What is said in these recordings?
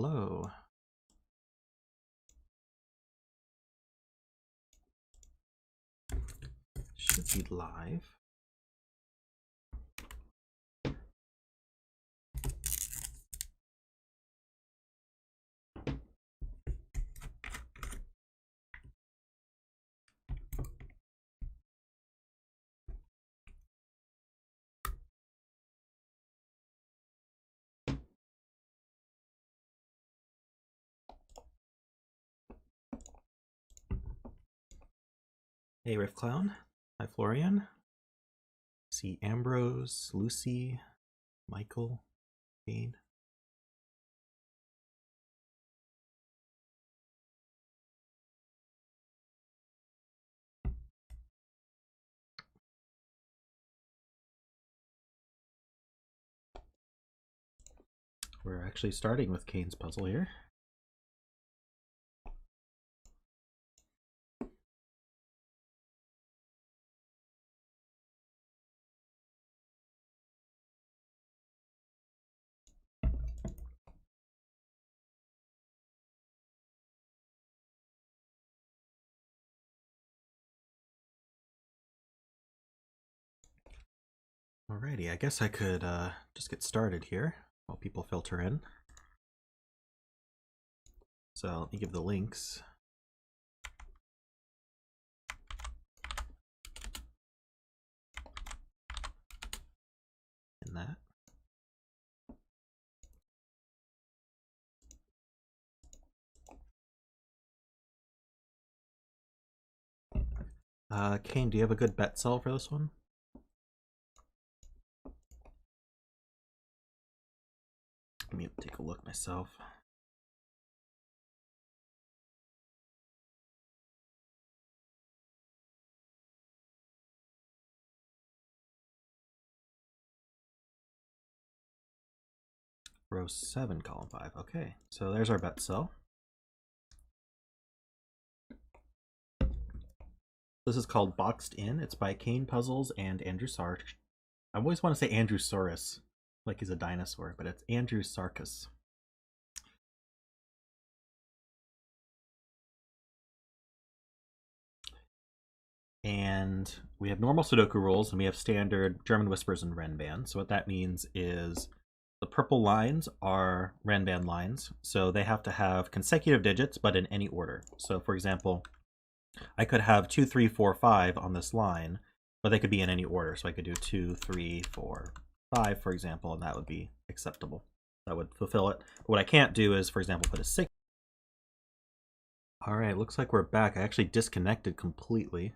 Hello. Should be live. Hey, Riff Clown. Hi, Florian. See Ambrose, Lucy, Michael, Kane. We're actually starting with Kane's puzzle here. Alrighty, I guess I could just get started here while people filter in. So let me give the links. In that. Kane, do you have a good bet cell for this one? Let me take a look myself. Row 7, column 5. Okay, so there's our bet cell. This is called Boxed In. It's by Kane Puzzles and Andrewsarchus. I always want to say Andrewsaurus, like he's a dinosaur, but it's Andrewsarchus. And we have normal Sudoku rules, and we have standard German whispers and Renban. So what that means is the purple lines are Renban lines, so they have to have consecutive digits, but in any order. So for example, I could have 2, 3, 4, 5 on this line, but they could be in any order. So I could do 2, 3, 4, 5, for example, and that would be acceptable. That would fulfill it. But what I can't do is, for example, put a 6. All right, looks like we're back. I actually disconnected completely.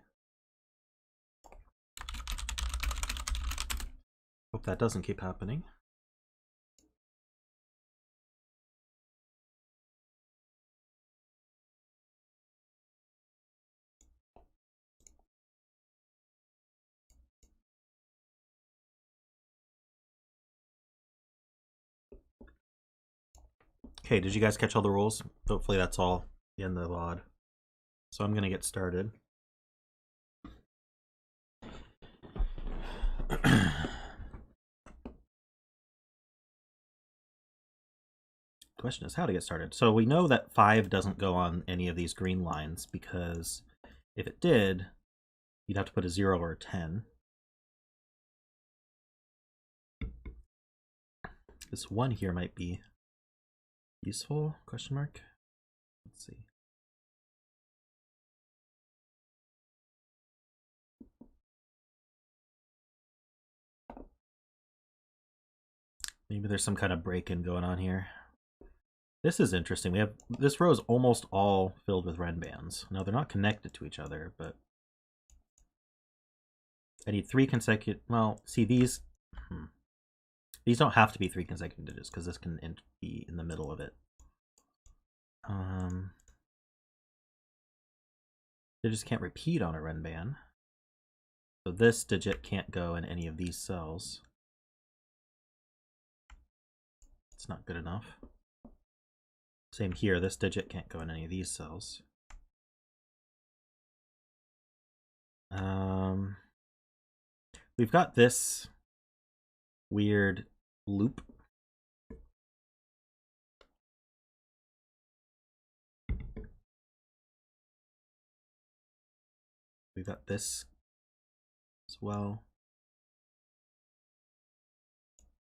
Hope that doesn't keep happening. Okay, did you guys catch all the rules? Hopefully that's all in the VOD. So I'm gonna get started. Question is how to get started. So we know that 5 doesn't go on any of these green lines, because if it did, you'd have to put a 0 or a 10. This 1 here might be useful, question mark. Let's see. Maybe there's some kind of break-in going on here. This is interesting. We have this row is almost all filled with Renbans. Now they're not connected to each other, but I need 3 consecutive. Well, see these. These don't have to be 3 consecutive digits because this can be in the middle of it. They just can't repeat on a Renban. So this digit can't go in any of these cells. It's not good enough. Same here, this digit can't go in any of these cells. We've got this weird loop. We've got this as well.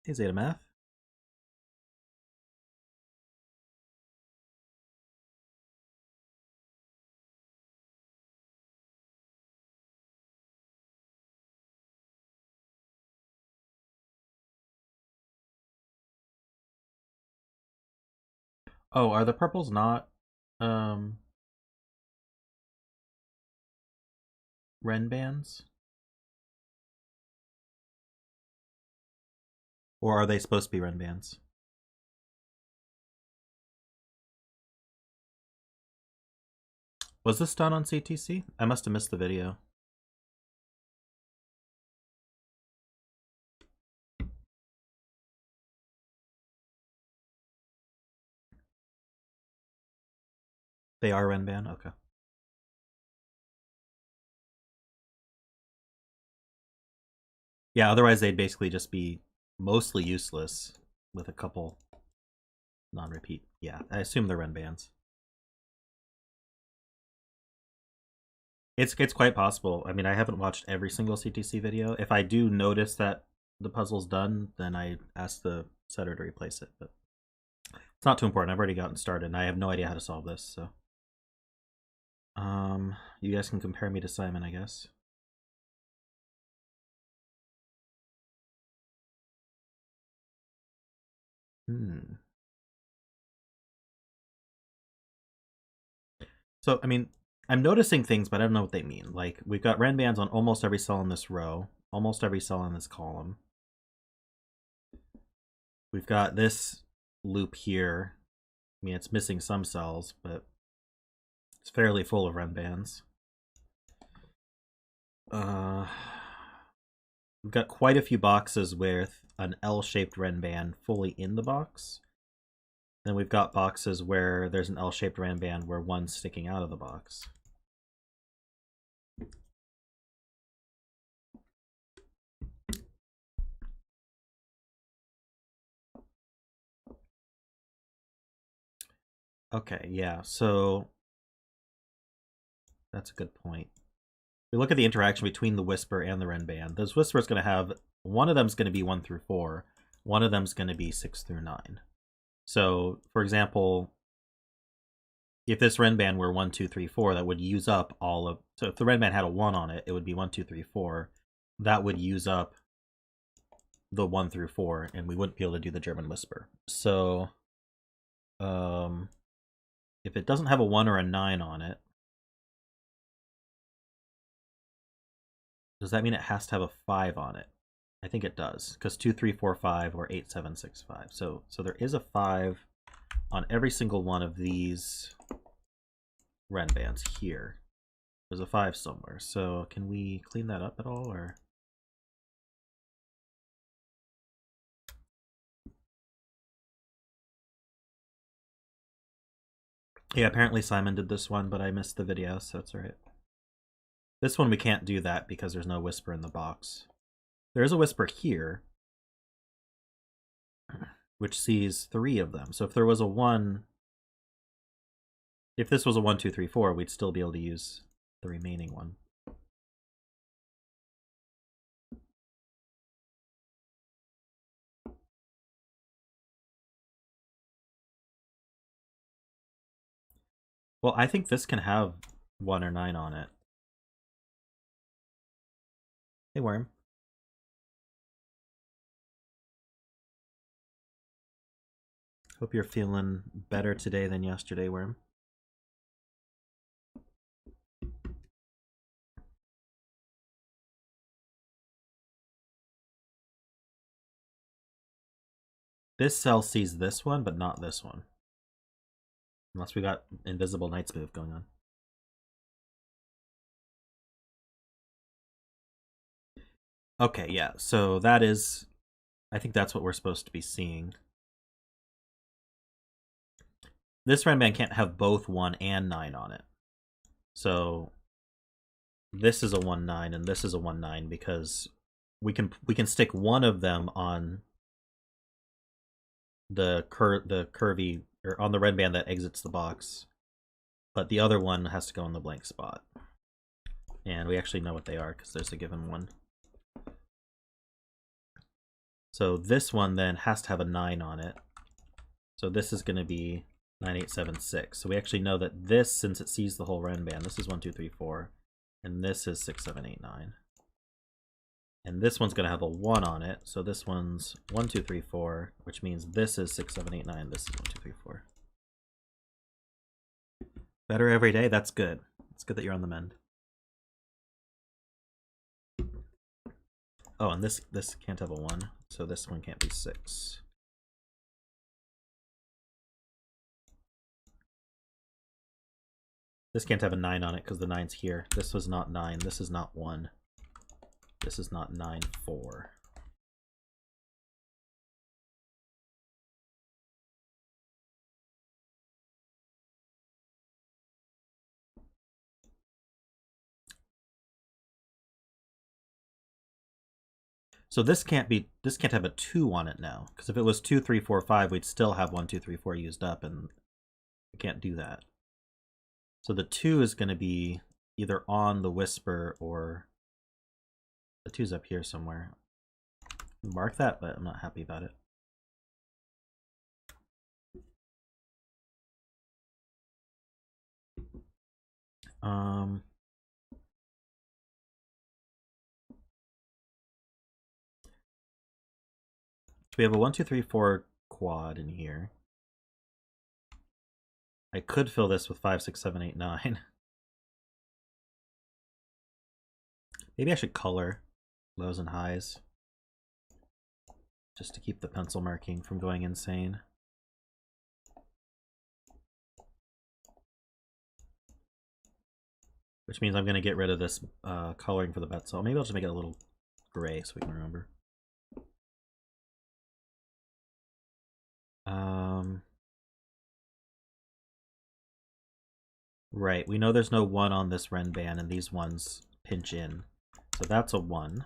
Hey, Zeta Math. Oh, are the purples not Ren bands? Or are they supposed to be Ren bands? Was this done on CTC? I must have missed the video. They are Ren band? Okay. Yeah, otherwise they'd basically just be mostly useless with a couple non-repeat. Yeah, I assume they're Ren bands. It's quite possible. I mean, I haven't watched every single CTC video. If I do notice that the puzzle's done, then I ask the setter to replace it. But it's not too important. I've already gotten started, and I have no idea how to solve this. So, you guys can compare me to Simon, I guess. So, I mean, I'm noticing things, but I don't know what they mean. Like, we've got Ren bands on almost every cell in this row, almost every cell in this column. We've got this loop here. I mean, it's missing some cells, but it's fairly full of Ren bands. We've got quite a few boxes with an L-shaped Ren band fully in the box. Then we've got boxes where there's an L-shaped Ren band where one's sticking out of the box. Okay, yeah, so that's a good point. We look at the interaction between the Whisper and the Ren band. This Whisper is going to have, one of them is going to be 1 through 4, one of them is going to be 6 through 9. So, for example, if this Ren band were 1, 2, 3, 4, that would use up all of... So if the Ren band had a 1 on it, it would be 1, 2, 3, 4. That would use up the 1 through 4, and we wouldn't be able to do the German Whisper. So, if it doesn't have a 1 or a 9 on it, does that mean it has to have a 5 on it? I think it does, because 2, 3, 4, 5, or 8, 7, 6, 5. So there is a 5 on every single one of these Ren bands here. There's a 5 somewhere. So can we clean that up at all, or? Yeah, apparently Simon did this one, but I missed the video, so that's alright. This one we can't do that because there's no Whisper in the box. There is a Whisper here, which sees 3 of them. So if there was a 1, if this was a 1, 2, 3, 4, we'd still be able to use the remaining one. Well, I think this can have 1 or 9 on it. Hey, Worm. Hope you're feeling better today than yesterday, Worm. This cell sees this one, but not this one. Unless we got Invisible Knight's move going on. Okay, yeah, so that is... I think that's what we're supposed to be seeing. This Ren band can't have both 1 and 9 on it. So this is a 1-9 and this is a 1-9 because we can stick one of them on the curvy, or on the Ren band that exits the box, but the other one has to go in the blank spot. And we actually know what they are because there's a given one. So this one then has to have a 9 on it. So this is going to be 9876. So we actually know that this, since it sees the whole Ren band, this is 1, 2, 3, 4, and this is 6, 7, 8, 9. And this one's going to have a 1 on it. So this one's 1, 2, 3, 4, which means this is 6, 7, 8, 9. This is 1, 2, 3, 4. Better every day. That's good. It's good that you're on the mend. Oh, and this can't have a 1, so this one can't be 6. This can't have a 9 on it because the 9's here. This was not 9. This is not 1. This is not 9, 4. So this can't have a 2 on it now, because if it was 2, 3, 4, 5, we'd still have 1, 2, 3, 4 used up, and we can't do that. So the 2 is going to be either on the Whisper or the 2's up here somewhere. Mark that, but I'm not happy about it. So we have a 1, 2, 3, 4 quad in here. I could fill this with 5, 6, 7, 8, 9. Maybe I should color lows and highs just to keep the pencil marking from going insane. Which means I'm going to get rid of this coloring for the bet cell. Maybe I'll just make it a little gray so we can remember. Right, we know there's no 1 on this Ren band, and these ones pinch in. So that's a 1.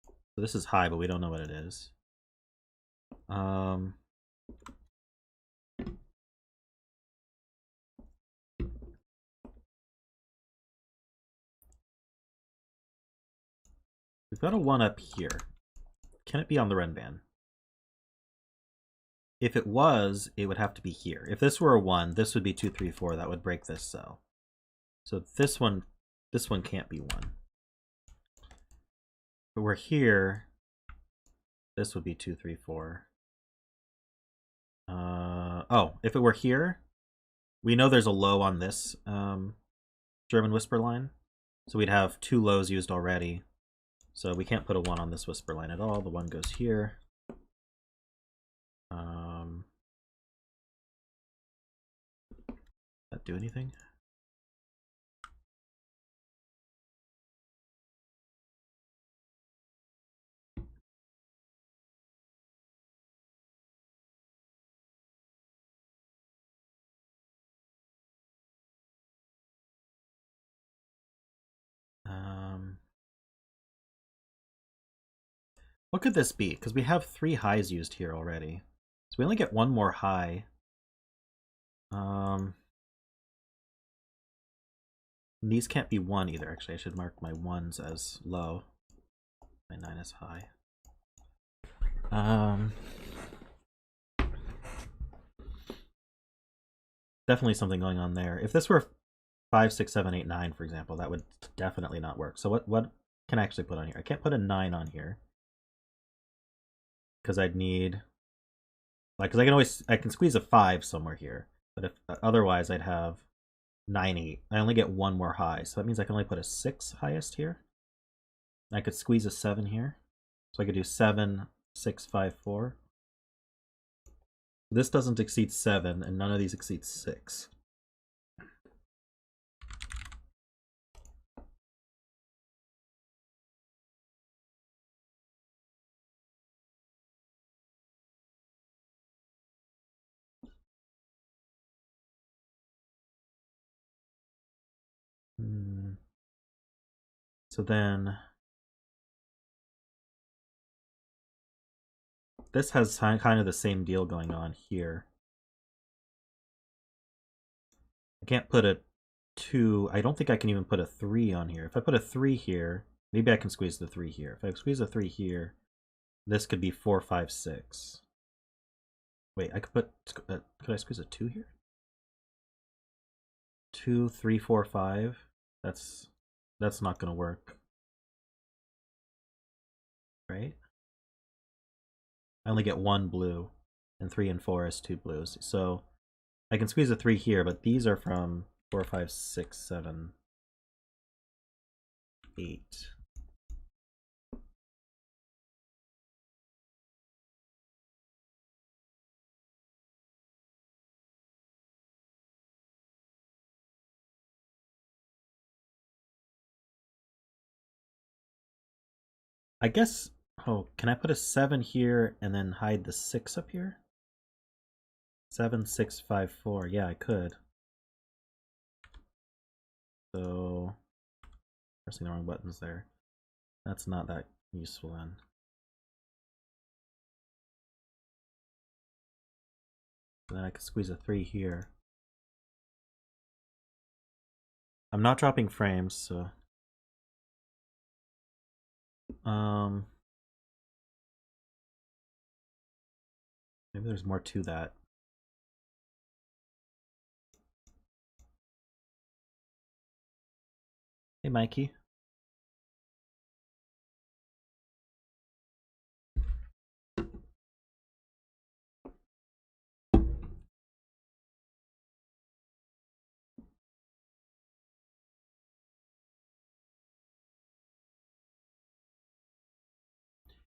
So this is high, but we don't know what it is. We've got a 1 up here. Can it be on the Ren band? If it was, it would have to be here. If this were a 1, this would be 2, 3, 4. That would break this cell. So this one can't be 1. But we're here. This would be 2, 3, 4. Oh, if it were here, we know there's a low on this German Whisper line. So we'd have 2 lows used already. So we can't put a 1 on this Whisper line at all. The 1 goes here. That do anything? What could this be? Because we have 3 highs used here already. So we only get 1 more high. These can't be 1 either. Actually, I should mark my 1s as low. My 9 is high. Definitely something going on there. If this were 5, 6, 7, 8, 9, for example, that would definitely not work. So what can I actually put on here? I can't put a 9 on here. Because I'd need... because I can squeeze a 5 somewhere here. But if otherwise I'd have 9, 8. I only get 1 more high. So that means I can only put a 6 highest here. I could squeeze a 7 here. So I could do 7, 6, 5, 4. This doesn't exceed 7, and none of these exceed 6. So then this has kind of the same deal going on here. I can't put a 2, I don't think I can even put a 3 on here. If I put a 3 here, maybe I can squeeze the 3 here. If I squeeze a 3 here, this could be 4, 5, 6. Wait, I could put, could I squeeze a 2 here? 2, 3, 4, 5. That's not gonna work. Right? I only get 1 blue, and 3 and 4 is 2 blues. So I can squeeze a 3 here, but these are from 4, 5, 6, 7, 8. I guess, oh, can I put a 7 here and then hide the 6 up here? 7, 6, 5, 4. Yeah, I could. So, pressing the wrong buttons there. That's not that useful then. Then I could squeeze a 3 here. I'm not dropping frames, so... Maybe there's more to that. Hey, Mikey.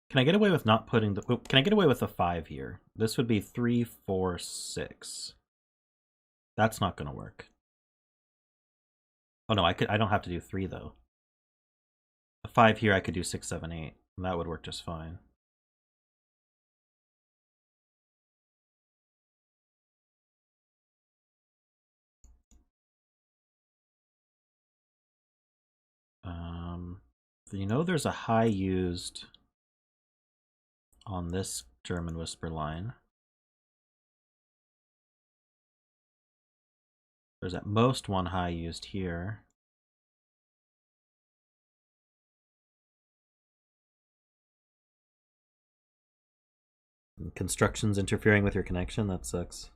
Can I get away with not putting the... Can I get away with a 5 here? This would be 3, 4, 6. That's not gonna work. Oh no, I don't have to do 3 though. A 5 here, I could do 6, 7, 8. And that would work just fine. You know there's a high used on this German whisper line. There's at most 1 high used here. And construction's interfering with your connection, that sucks.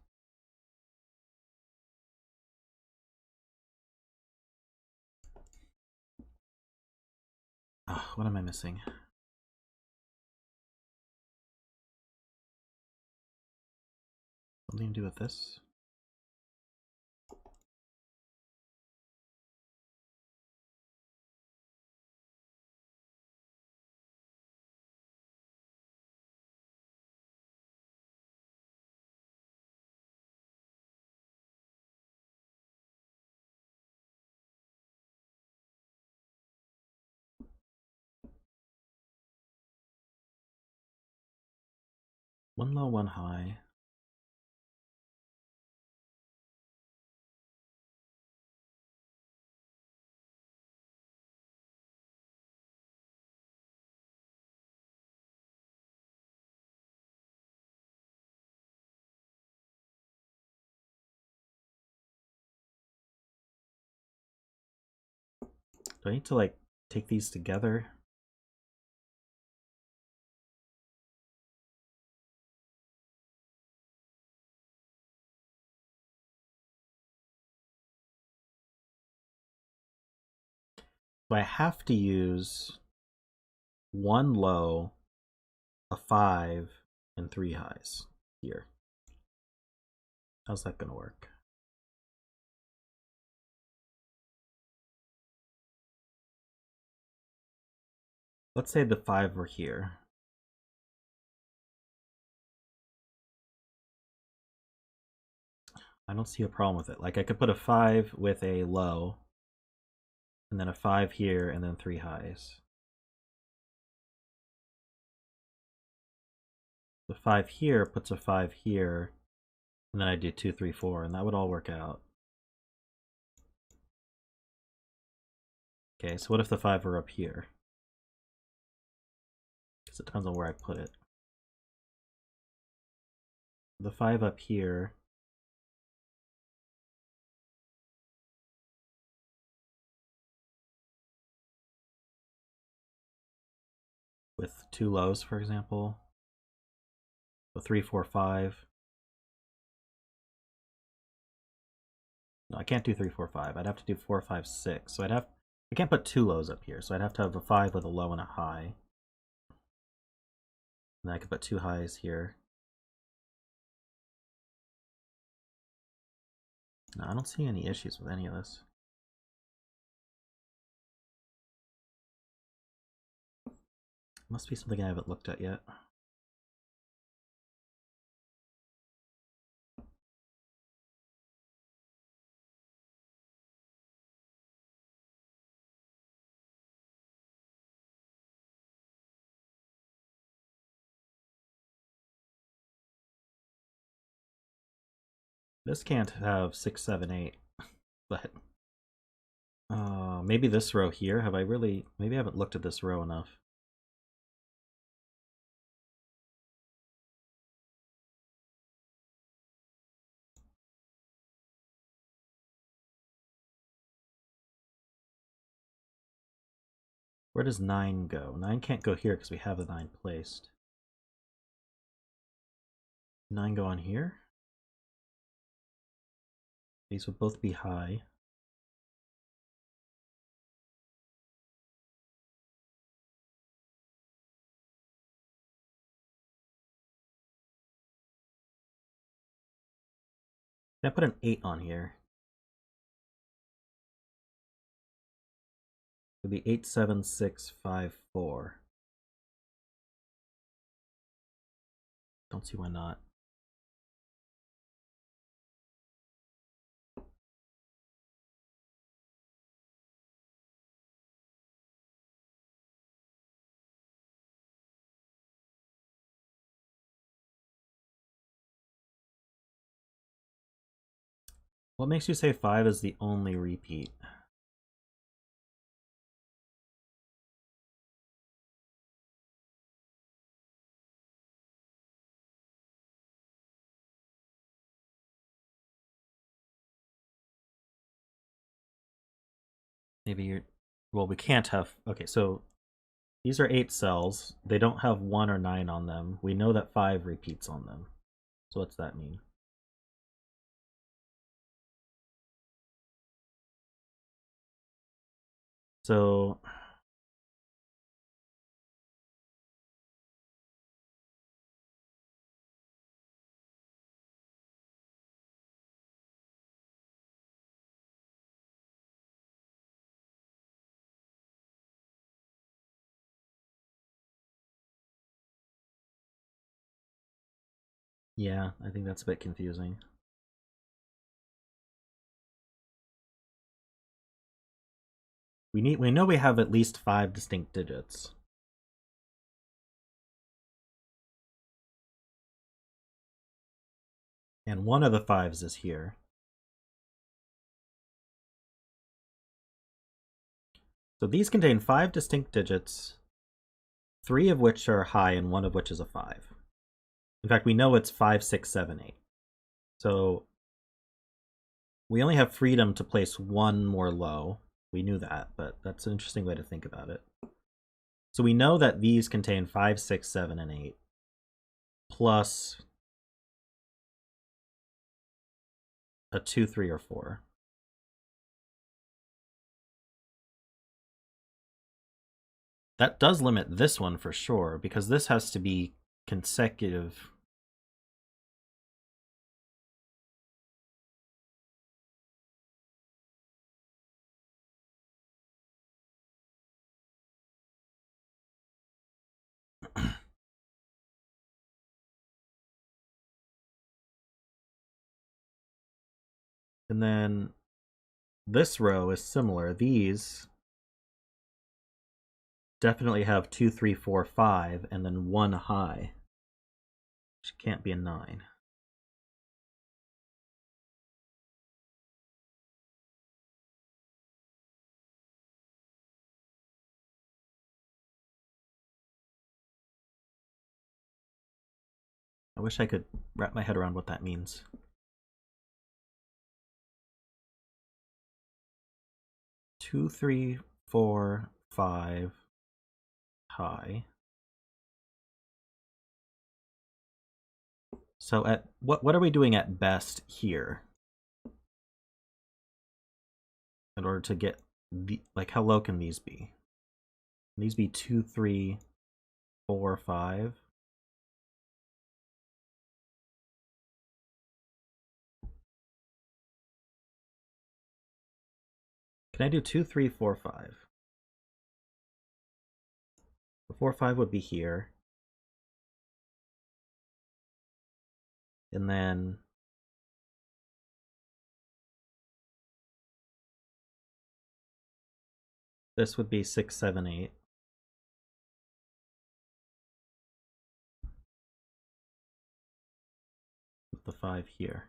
Oh, what am I missing? Something to do with this? One low, 1 high. Do I need to like take these together? So I have to use 1 low, a 5, and 3 highs here. How's that gonna work? Let's say the 5 were here. I don't see a problem with it. Like I could put a 5 with a low, and then a 5 here, and then 3 highs. The 5 here puts a 5 here, and then I do 2, 3, 4, and that would all work out. Okay, so what if the 5 were up here? Because it depends on where I put it. The 5 up here with 2 lows, for example. So 3, 4, 5. No, I can't do 3, 4, 5. I'd have to do 4, 5, 6. So I can't put 2 lows up here. So I'd have to have a 5 with a low and a high. And I could put 2 highs here. No, I don't see any issues with any of this. Must be something I haven't looked at yet. This can't have 6, 7, 8, but maybe this row here. Maybe I haven't looked at this row enough. Where does 9 go? 9 can't go here because we have the 9 placed. 9 go on here? These would both be high. Can I put an 8 on here? It would be 8, 7, 6, 5, 4. Don't see why not. What makes you say 5 is the only repeat? Maybe you're... Well, we can't have... Okay, so these are 8 cells. They don't have 1 or 9 on them. We know that 5 repeats on them. So what's that mean? So... Yeah, I think that's a bit confusing. We know we have at least 5 distinct digits. And one of the 5s is here. So these contain 5 distinct digits, 3 of which are high and 1 of which is a 5. In fact, we know it's 5, 6, 7, 8. So we only have freedom to place 1 more low. We knew that, but that's an interesting way to think about it. So we know that these contain 5, 6, 7, and 8, plus a 2, 3, or 4. That does limit this one for sure, because this has to be consecutive. And then this row is similar. These definitely have 2, 3, 4, 5, and then 1 high, which can't be a 9. I wish I could wrap my head around what that means. Two, 3, 4, 5 high. So at what are we doing at best here in order to get the, like, how low can these be? Can these be 2, 3, 4, 5? Can I do 2, 3, 4, 5? The 4, 5 would be here. And then this would be 6, 7, 8. With the 5 here.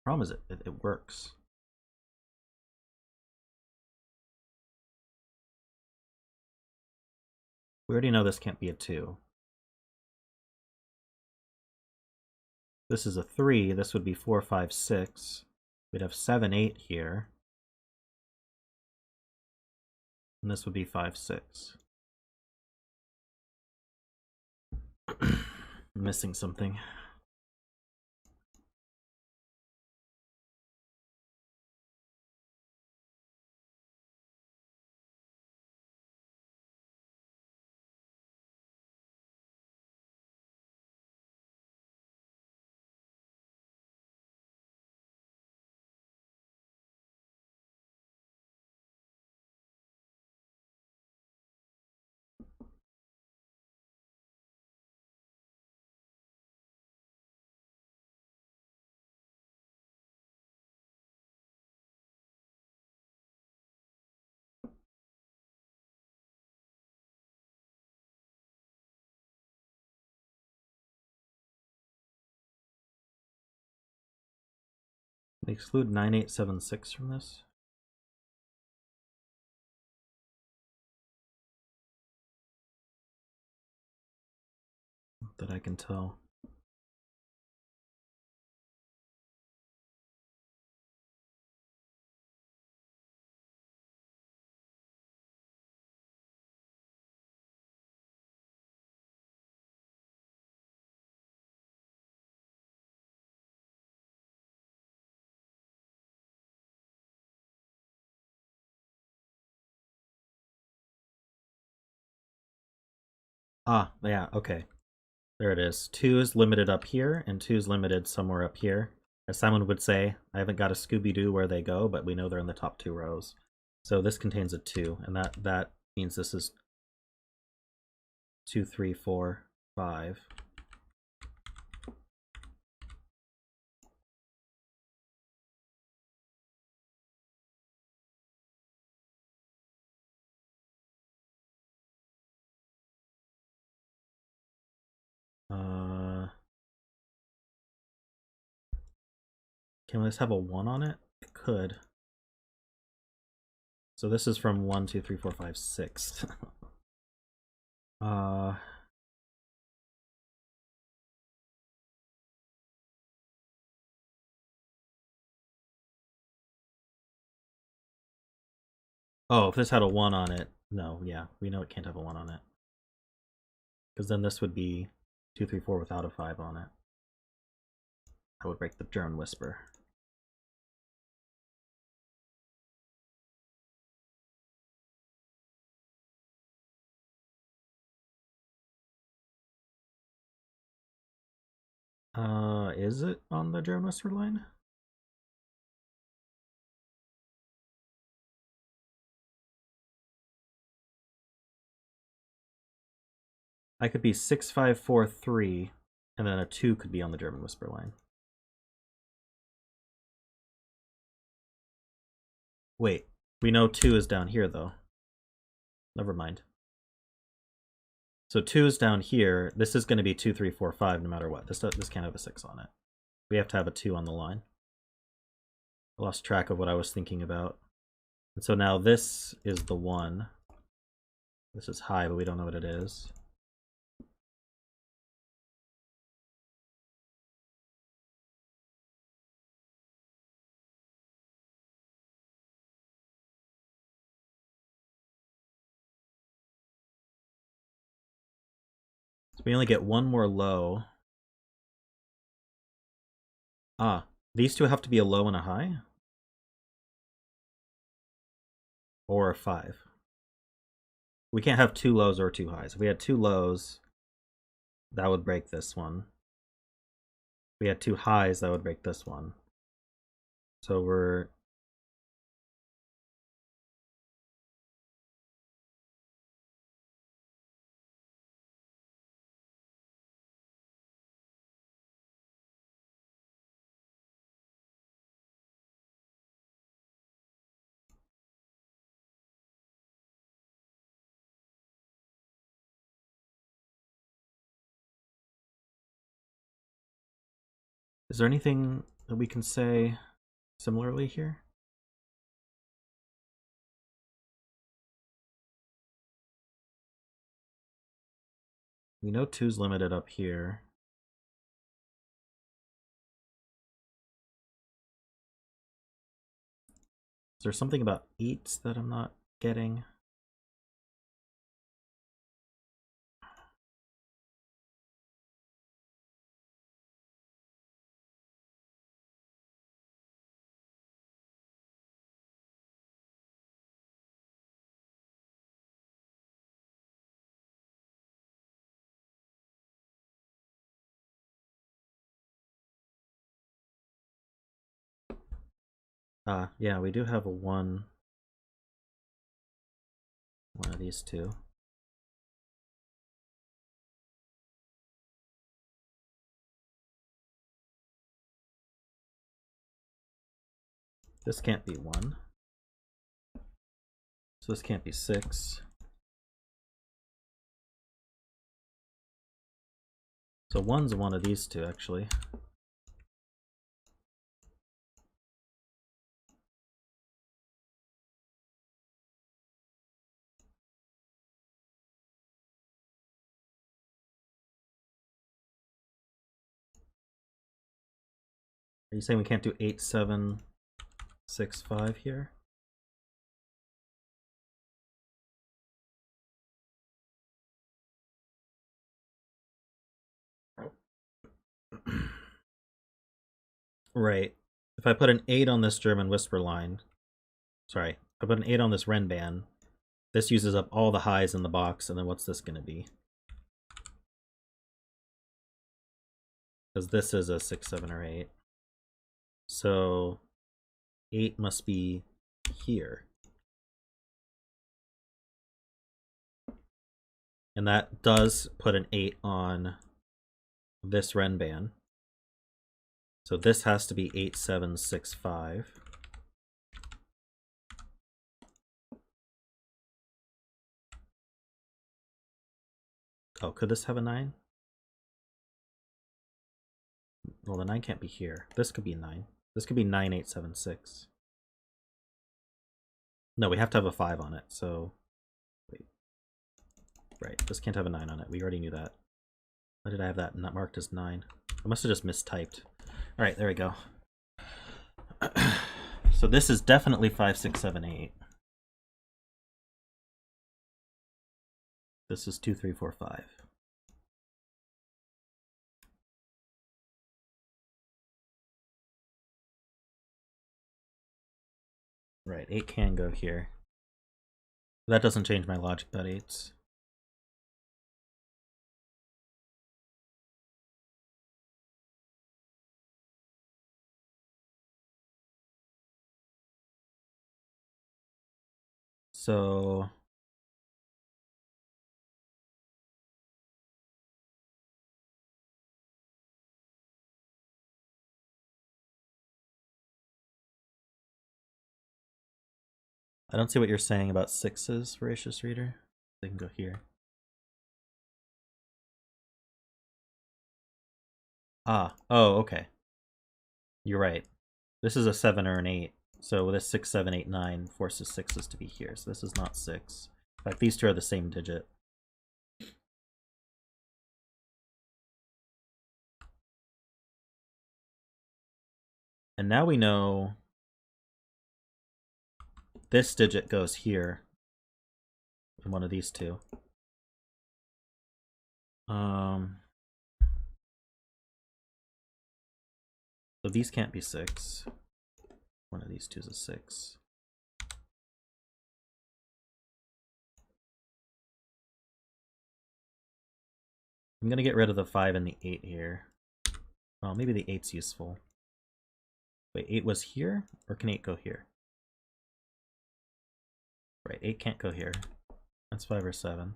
Problem is it works. We already know this can't be a 2. This is a 3. This would be 4, 5, 6. We'd have 7, 8 here. And this would be 5, 6. Missing something. Exclude 9876 from this. Not that I can tell. Ah, yeah, okay. There it is. 2 is limited up here, and 2 is limited somewhere up here. As Simon would say, I haven't got a Scooby-Doo where they go, but we know they're in the top 2 rows. So this contains a 2, and that means this is 2, 3, 4, 5. Can this have a 1 on it? It could. So this is from 1, 2, 3, 4, 5, 6. Oh, if this had a 1 on it, no, yeah, we know it can't have a 1 on it. Because then this would be 2, 3, 4 without a 5 on it. I would break the German Whisper. Is it on the German Whisper line? I could be 6, 5, 4, 3, and then a 2 could be on the German Whisper line. Wait, we know 2 is down here, though. Never mind. So 2 is down here. This is going to be 2, 3, 4, 5 no matter what. This can't have a 6 on it. We have to have a 2 on the line. I lost track of what I was thinking about. And so now this is the 1. This is high, but we don't know what it is. So we only get one more low. Ah, these two have to be a low and a high? Or a 5. We can't have 2 lows or 2 highs. If we had 2 lows, that would break this one. If we had 2 highs, that would break this one. So we're... Is there anything that we can say similarly here? We know 2's limited up here. Is there something about 8s that I'm not getting? Yeah, we do have a 1. One of these two. This can't be 1. So this can't be 6. So 1's one of these two, actually. Are you saying we can't do 8, 7, 6, 5 here? Right. If I put an 8 on this German whisper line, sorry, I put an 8 on this Renban, this uses up all the highs in the box, and then what's this going to be? Because this is a 6, 7, or 8. So 8 must be here. And that does put an 8 on this Renban. So this has to be 8, 7, 6, 5. Oh, could this have a 9? Well, the 9 can't be here. This could be a 9. This could be 9, 8, 7, 6. No, we have to have a 5 on it, so... Wait. Right, this can't have a 9 on it. We already knew that. Why did I have that not marked as 9? I must have just mistyped. Alright, there we go. So this is definitely 5, 6, 7, 8. This is 2, 3, 4, 5. Right, 8 can go here. That doesn't change my logic about 8s. So... I don't see what you're saying about 6s, Voracious Reader. They can go here. Ah, oh, okay. You're right. This is a 7 or an 8. So this 6, 7, 8, 9 forces 6s to be here. So this is not 6. In fact, these two are the same digit. And now we know this digit goes here in one of these two. So these can't be 6. One of these two is a 6. I'm gonna get rid of the 5 and the 8 here. Well, maybe the 8's useful. Wait, 8 was here? Or can 8 go here? Right, 8 can't go here. That's 5 or 7.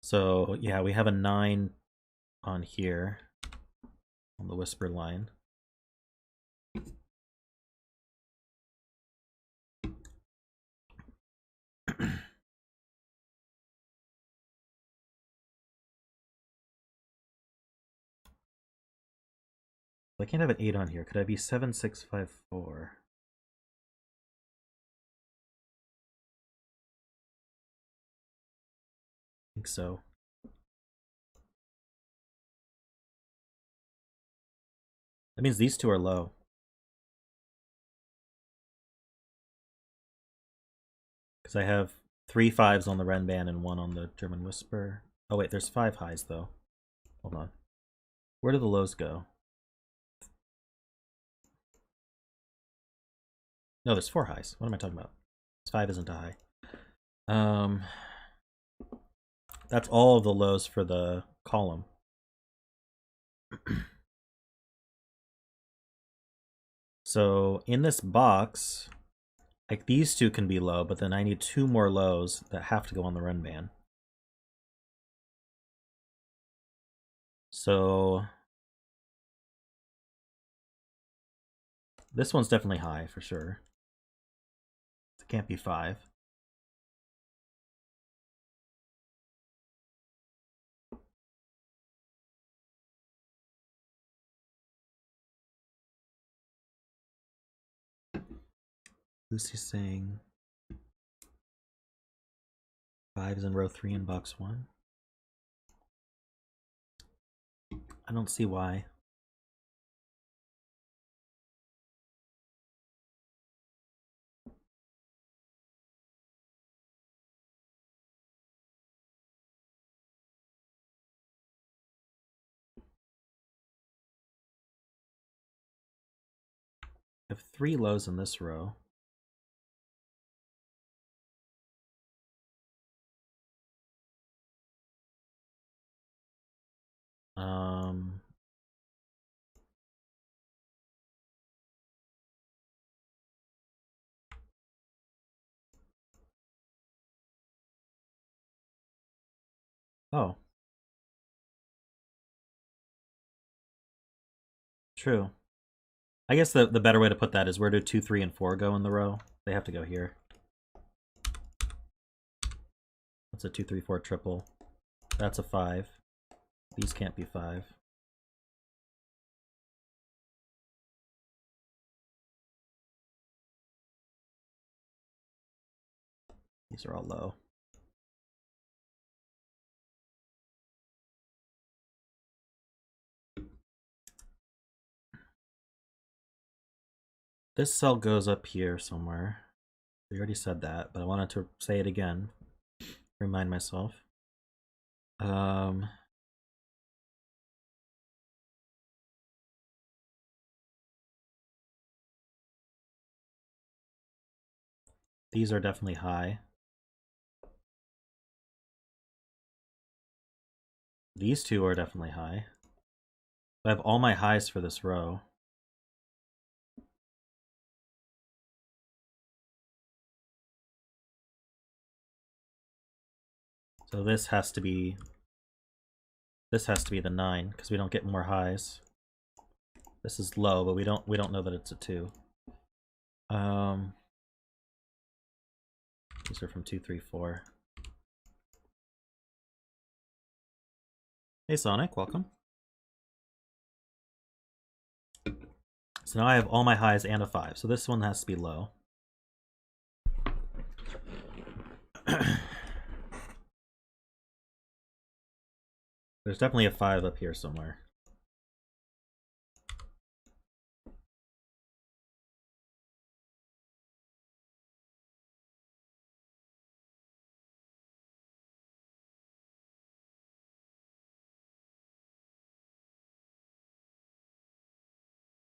So, yeah, we have a 9 on here, on the whisper line. I can't have an 8 on here. Could I be 7, 6, 5, 4? I think so. That means these two are low. Because I have 3 5s on the Ren band and 1 on the German Whisper. Oh wait, there's 5 highs though. Hold on. Where do the lows go? No, there's 4 highs. What am I talking about? 5 isn't a high. That's all of the lows for the column. So in this box, like these two can be low, but then I need 2 more lows that have to go on the run band. So this one's definitely high for sure. It can't be 5. Lucy's saying 5 is in row 3 in box 1. I don't see why. I have 3 lows in this row. Oh. True. I guess the better way to put that is where do 2, 3, and 4 go in the row? They have to go here. That's a 2, 3, 4 triple. That's a 5. These can't be 5. These are all low. This cell goes up here somewhere. We already said that, but I wanted to say it again. Remind myself. These are definitely high. These two are definitely high. I have all my highs for this row. So this has to be the 9 because we don't get more highs. This is low, but we don't know that it's a 2. These are from 2, 3, 4. Hey Sonic, welcome. So now I have all my highs and a 5. So this one has to be low. There's definitely a 5 up here somewhere.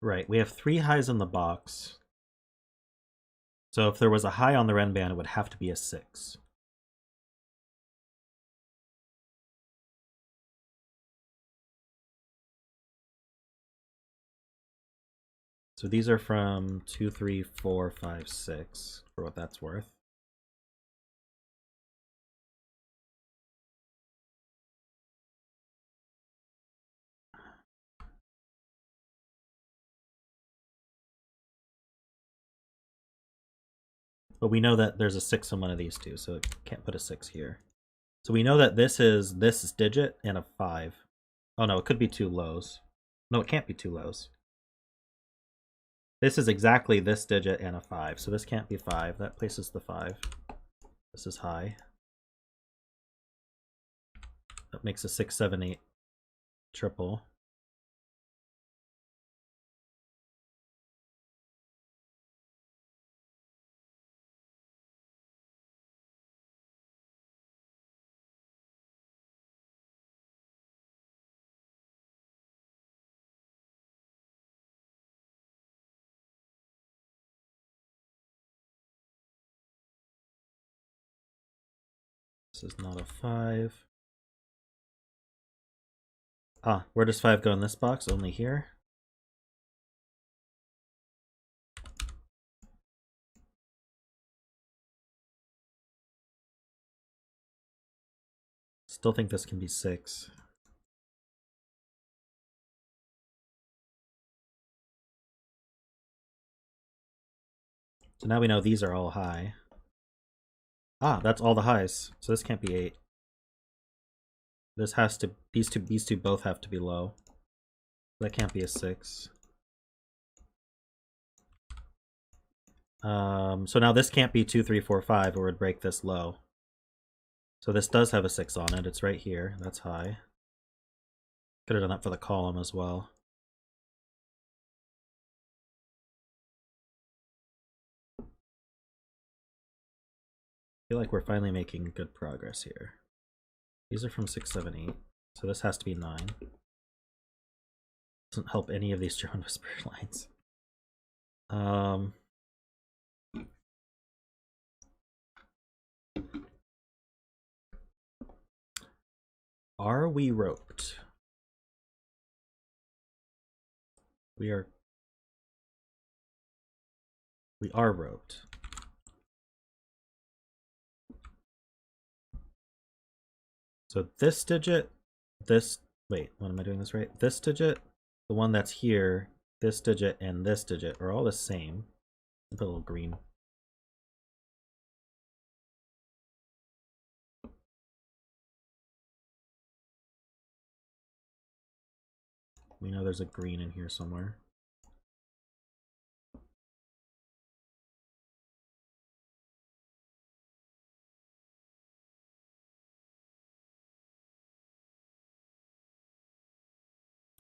Right, we have 3 highs in the box. So if there was a high on the Ren band, it would have to be a 6. So these are from 2, 3, 4, 5, 6, for what that's worth. But we know that there's a 6 on one of these two, so it can't put a 6 here. So we know that this is this digit and a 5. Oh no, it could be 2 lows. No, it can't be 2 lows. This is exactly this digit and a 5, so this can't be 5. That places the 5. This is high. That makes a 6, 7, 8 triple. This is not a 5. Ah, where does 5 go in this box? Only here? Still think this can be 6. So now we know these are all high. Ah, that's all the highs. So this can't be 8. This has to, these two both have to be low. That can't be a 6. So now this can't be 2, 3, 4, 5, or it would break this low. So this does have a 6 on it. It's right here. That's high. Could have done that for the column as well. I feel like we're finally making good progress here. These are from 6, 7, 8. So this has to be 9. Doesn't help any of these German Whisper lines. Are we roped? We are roped. So this digit, wait, what am I doing this right? This digit, the one that's here, this digit, and this digit are all the same. Put a little green. We know there's a green in here somewhere.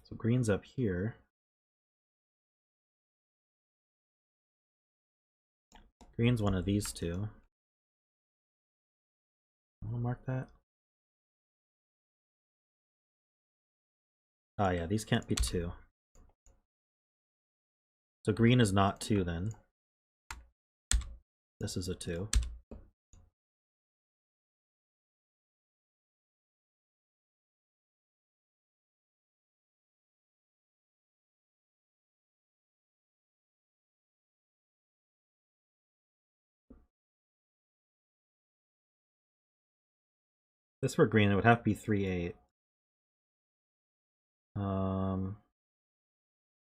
So green's up here. Green's one of these two. I want to mark that. Ah, yeah, these can't be 2. So green is not 2 then. This is a 2. This for green, it would have to be 3, 8.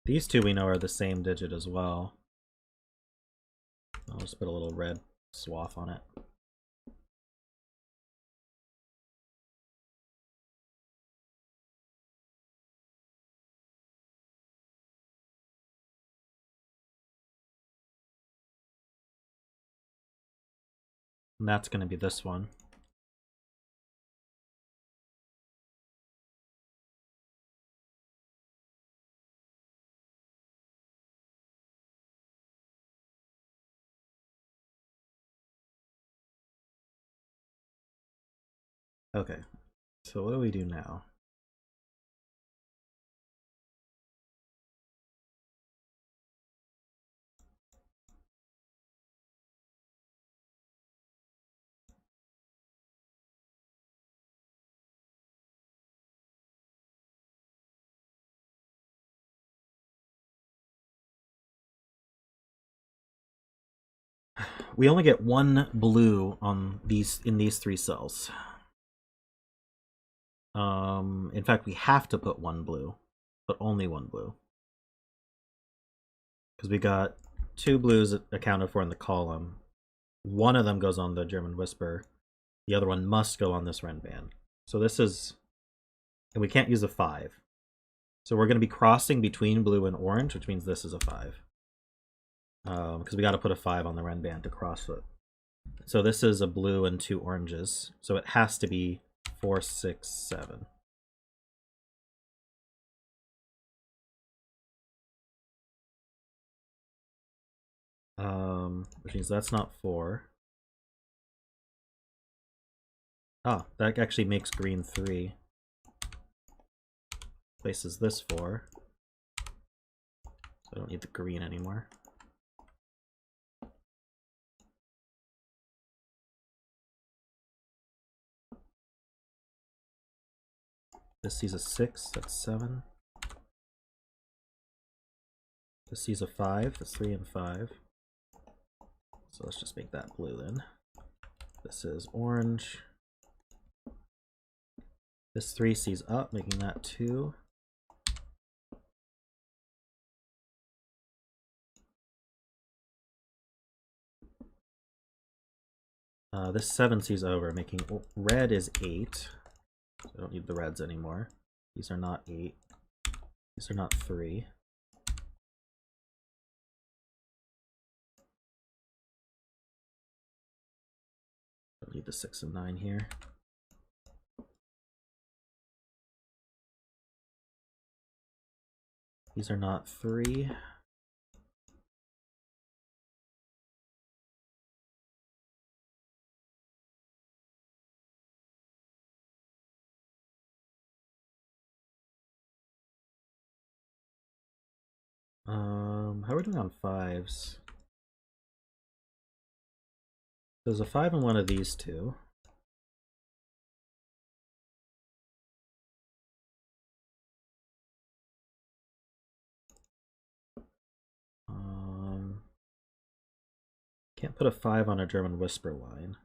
These two we know are the same digit as well. I'll just put a little red swath on it. And that's going to be this one. Okay, so what do we do now? We only get one blue on in these 3 cells. In fact, we have to put 1 blue, but only 1 blue. Because we got 2 blues accounted for in the column. One of them goes on the German Whisper. The other one must go on this Renban. So this is... And we can't use a 5. So we're going to be crossing between blue and orange, which means this is a 5. Because we got to put a 5 on the Renban to cross it. So this is a blue and 2 oranges. So it has to be 4, 6, 7. Which means that's not 4. Ah, that actually makes green 3. Places this 4. So I don't need the green anymore. This sees a 6, that's 7. This sees a 5, that's 3 and 5. So let's just make that blue then. This is orange. This 3 sees up, making that 2. This 7 sees over, making red is 8. So I don't need the reds anymore. These are not 8. These are not 3. Don't need the 6 and 9 here. These are not 3. How are we doing on 5s? There's a 5 in one of these 2. Can't put a 5 on a German Whisper line.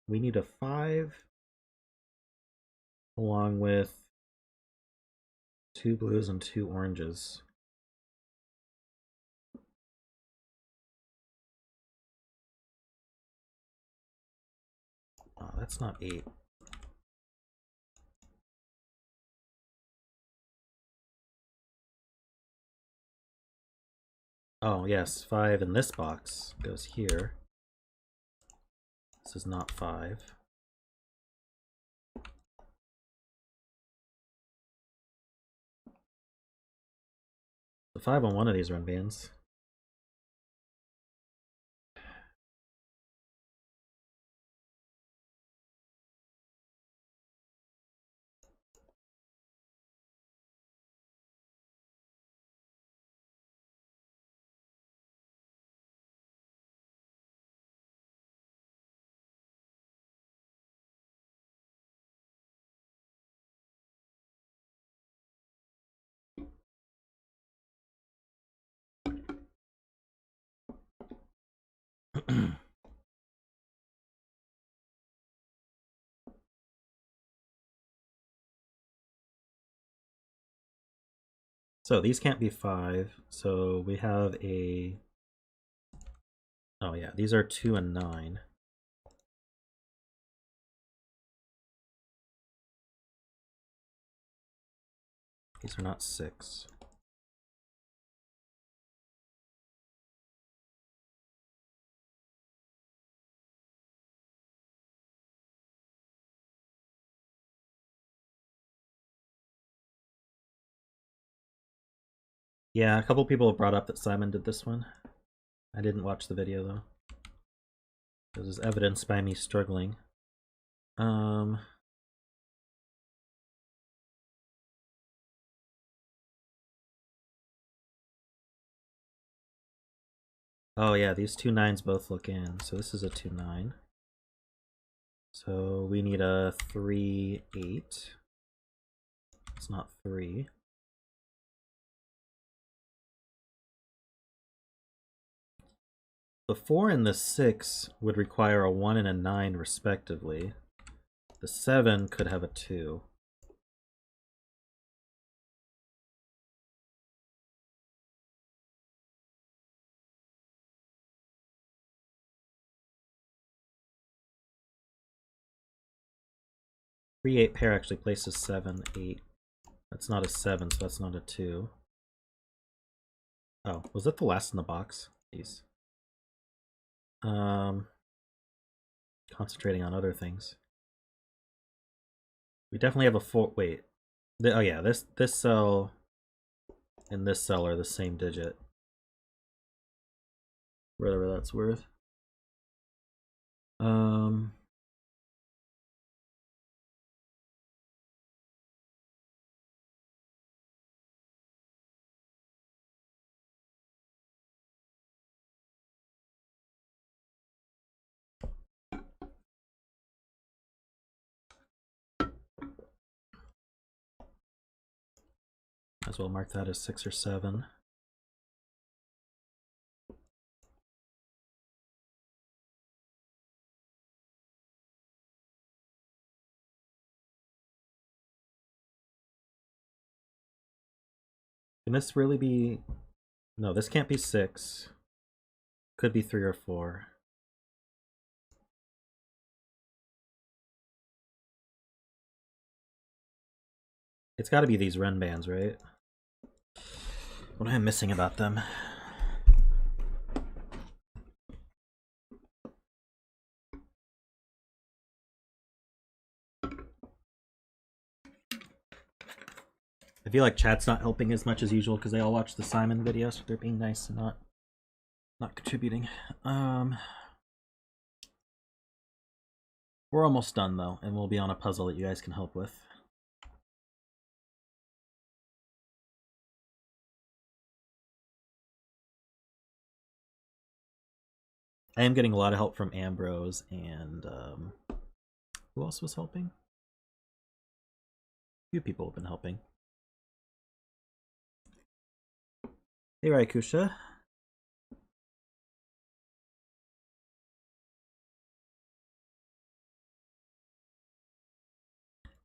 We need a 5 along with 2 blues and 2 oranges. Oh, that's not 8. Oh, yes, 5 in this box goes here. This is not 5. The 5 on one of these run bands. So these can't be 5, so we have a... Oh yeah, these are 2 and 9. These are not 6. Yeah, a couple people have brought up that Simon did this one. I didn't watch the video though. This is evidenced by me struggling. Oh yeah, these 2 9s both look in. So this is a 2 9. So we need a 3 8. It's not 3. The 4 and the 6 would require a 1 and a 9 respectively. The 7 could have a 2. Three 8 pair actually places 7, 8. That's not a 7, so that's not a 2. Oh, was that the last in the box? Jeez. Concentrating on other things. We definitely have a 4. Wait. Oh yeah, this cell and this cell are the same digit. Whatever that's worth. As well mark that as 6 or 7. Can this really be... No, this can't be 6. Could be 3 or 4. It's got to be these Ren bands, right? What am I missing about them? I feel like chat's not helping as much as usual because they all watch the Simon videos. So they're being nice and not contributing. We're almost done though, and we'll be on a puzzle that you guys can help with. I am getting a lot of help from Ambrose and who else was helping? A few people have been helping. Hey Raikusha.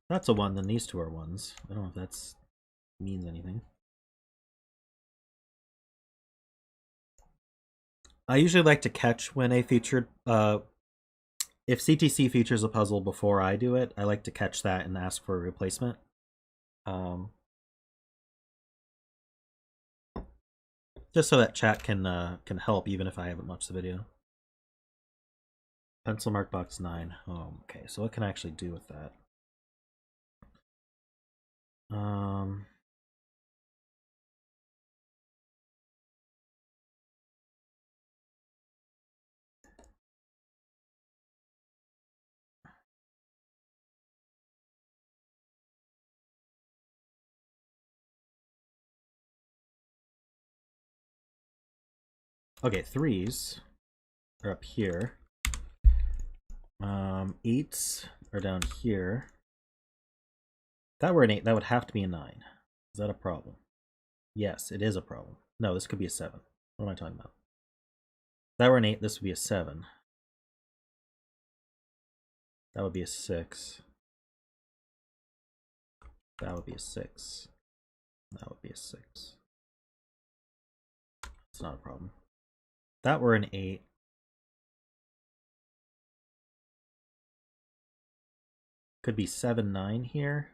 That's a 1, then these two are 1s. I don't know if that means anything. I usually like to catch when a featured if CTC features a puzzle before I do it, I like to catch that and ask for a replacement. Just so that chat can help even if I haven't watched the video. Pencil mark box 9. Oh, okay. So what can I actually do with that? Okay, 3s are up here. 8s are down here. If that were an 8, that would have to be a 9. Is that a problem? Yes, it is a problem. No, this could be a 7. What am I talking about? If that were an 8, this would be a 7. That would be a 6. That would be a 6. That would be a 6. It's not a problem. If that were an 8. Could be 7, 9 here.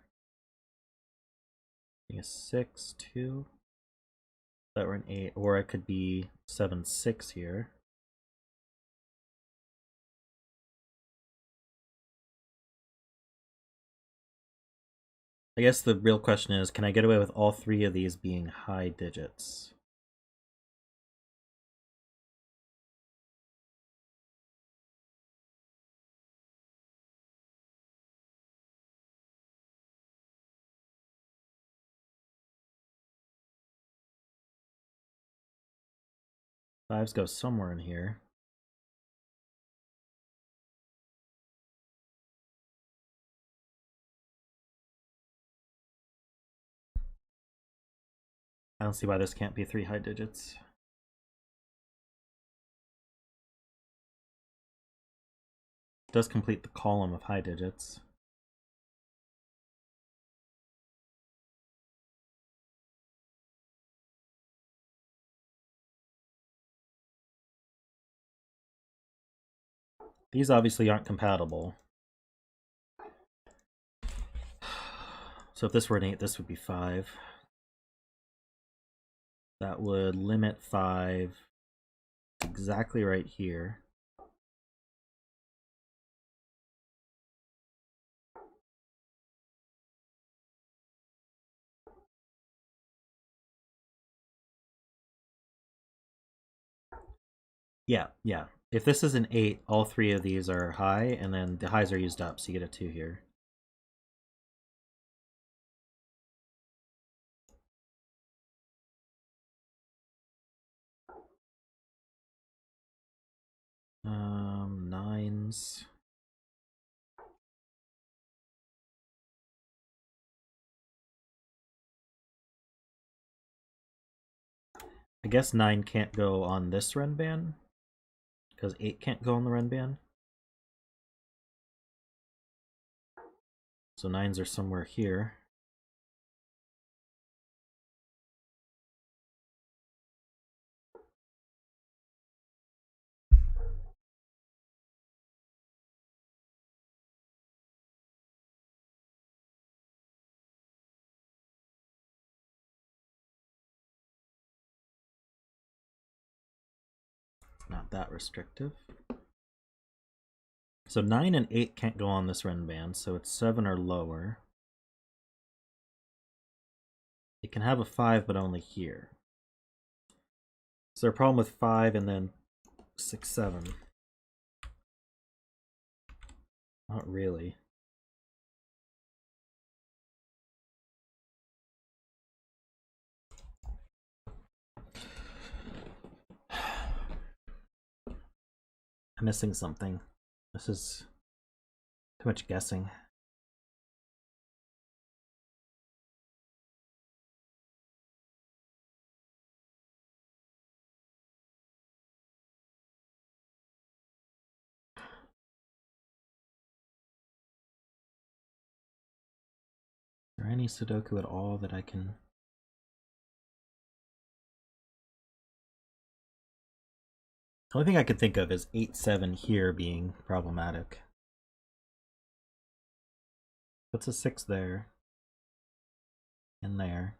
A 6, 2. If that were an 8. Or it could be 7, 6 here. I guess the real question is, can I get away with all 3 of these being high digits? Fives go somewhere in here. I don't see why this can't be 3 high digits. It does complete the column of high digits. These obviously aren't compatible. So if this were an 8, this would be 5. That would limit 5 exactly right here. Yeah. If this is an 8, all 3 of these are high, and then the highs are used up, so you get a 2 here. Nines. I guess 9 can't go on this Renban, because 8 can't go on the Renban. So 9s are somewhere here. Not that restrictive. So 9 and 8 can't go on this Renban, so it's 7 or lower. It can have a 5, but only here. Is there a problem with 5 and then 6, 7? Not really. I'm missing something. This is too much guessing. Is there any Sudoku at all that I can... The only thing I could think of is 8, 7 here being problematic. What's a 6 there? And there.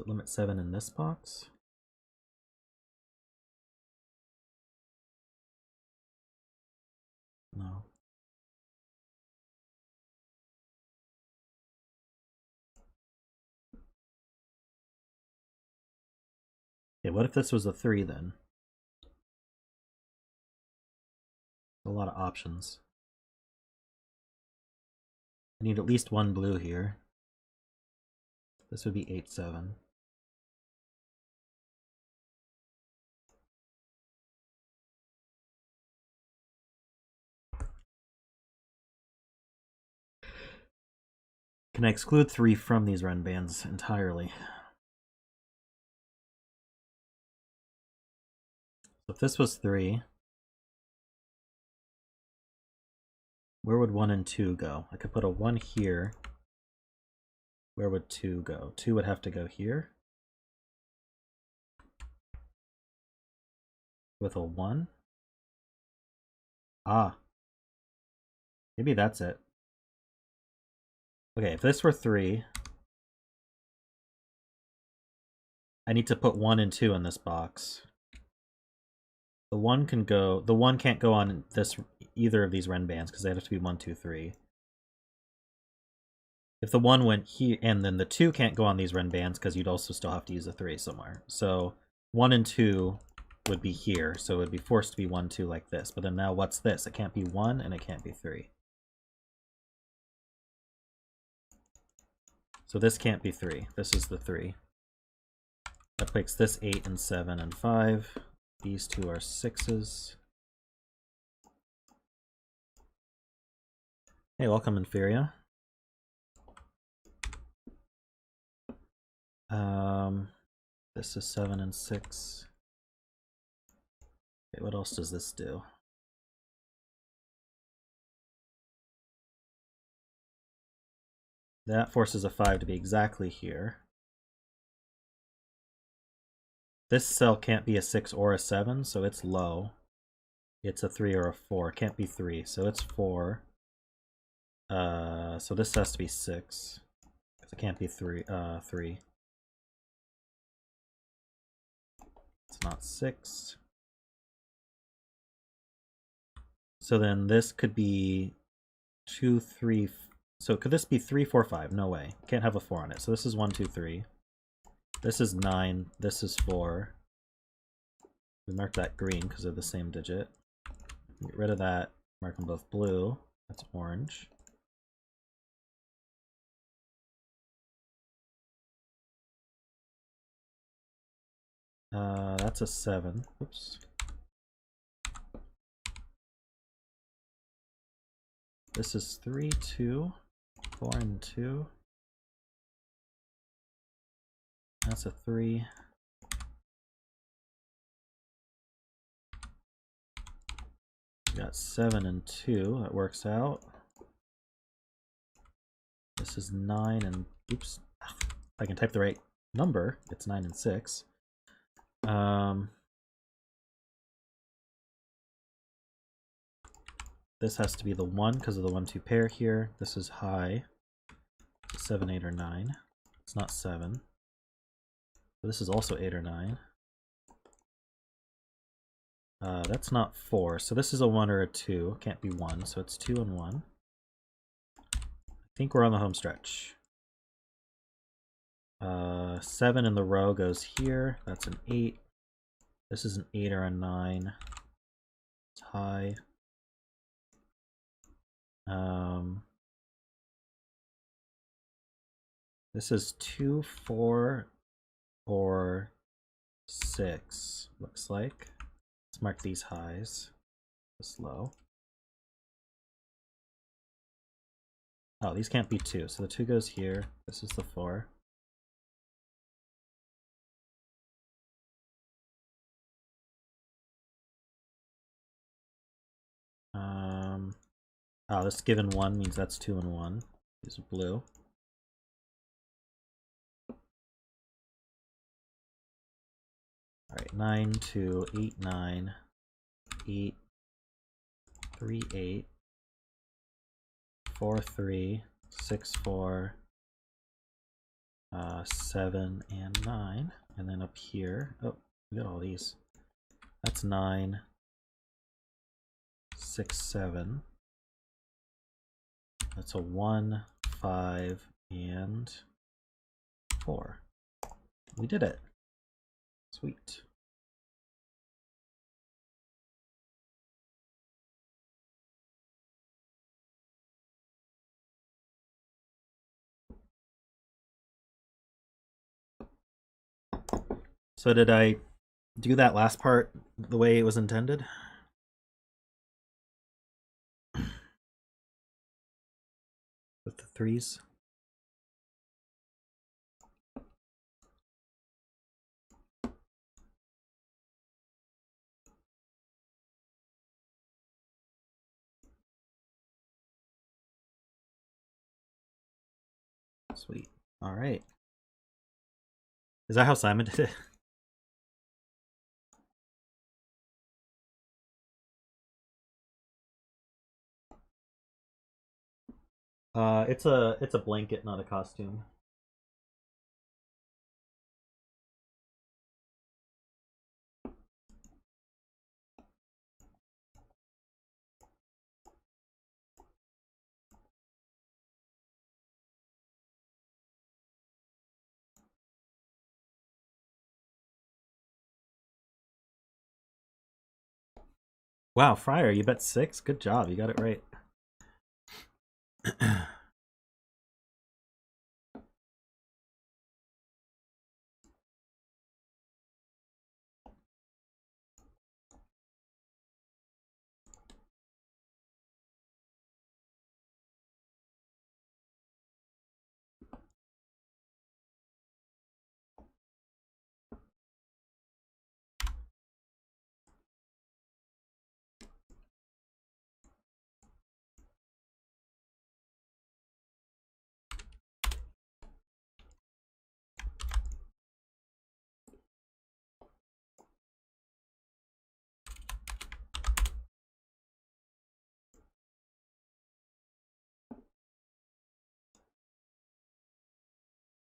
Limit 7 in this box. No. Okay, what if this was a 3 then? A lot of options. I need at least one blue here. This would be 8, 7. Can I exclude 3 from these Renbans entirely? So if this was 3, where would 1 and 2 go? I could put a 1 here. Where would 2 go? 2 would have to go here. With a 1? Ah. Maybe that's it. Okay, if this were 3, I need to put 1 and 2 in this box. The 1 can go. The 1 can't go on this either of these Renbans because they have to be 1, 2, 3. If the 1 went here, and then the 2 can't go on these Renbans because you'd also still have to use a 3 somewhere. So 1 and 2 would be here, so it would be forced to be 1, 2 like this. But then now what's this? It can't be 1 and it can't be 3. So this can't be 3. This is the 3. That makes this 8 and 7 and 5. These two are 6s. Hey, welcome, Inferia. This is 7 and 6. Okay, what else does this do? That forces a 5 to be exactly here. This cell can't be a 6 or a 7, so it's low. It's a 3 or a 4. It can't be 3, so it's 4. So this has to be 6. Because it can't be 3. It's not 6. So then this could be 2, 3. So could this be 3, 4, 5? No way. Can't have a 4 on it. So this is 1, 2, 3. This is 9. This is 4. We mark that green because they're the same digit. Get rid of that. Mark them both blue. That's orange. That's a 7. Oops. This is 3, 2, 4, and 2. That's a 3. We got 7 and 2. That works out. This is 9 and... Oops. If I can type the right number, it's 9 and 6. This has to be the 1 because of the 1, 2 pair here. This is high. 7, 8, or 9. It's not 7. So this is also 8 or 9. That's not 4. So this is a 1 or a 2. It can't be 1. So it's 2 and 1. I think we're on the home stretch. 7 in the row goes here. That's an 8. This is an 8 or a 9. It's high. This is 2, 4, or 6, looks like. Let's mark these highs. This low. Oh, these can't be 2, so the 2 goes here. This is the 4. Oh, this given 1 means that's 2 and 1. These are blue. Alright, 9, 2, 8, 9, 8, 3, 8, 4, 3, 6, 4, 7, and 9. And then up here, oh, we got all these. That's 9, 6, 7. That's a 1, 5, and 4. We did it. Sweet. So did I do that last part the way it was intended? With the 3s? Sweet. All right. Is that how Simon did it? It's a blanket, not a costume. Wow, Friar, you bet 6? Good job, you got it right.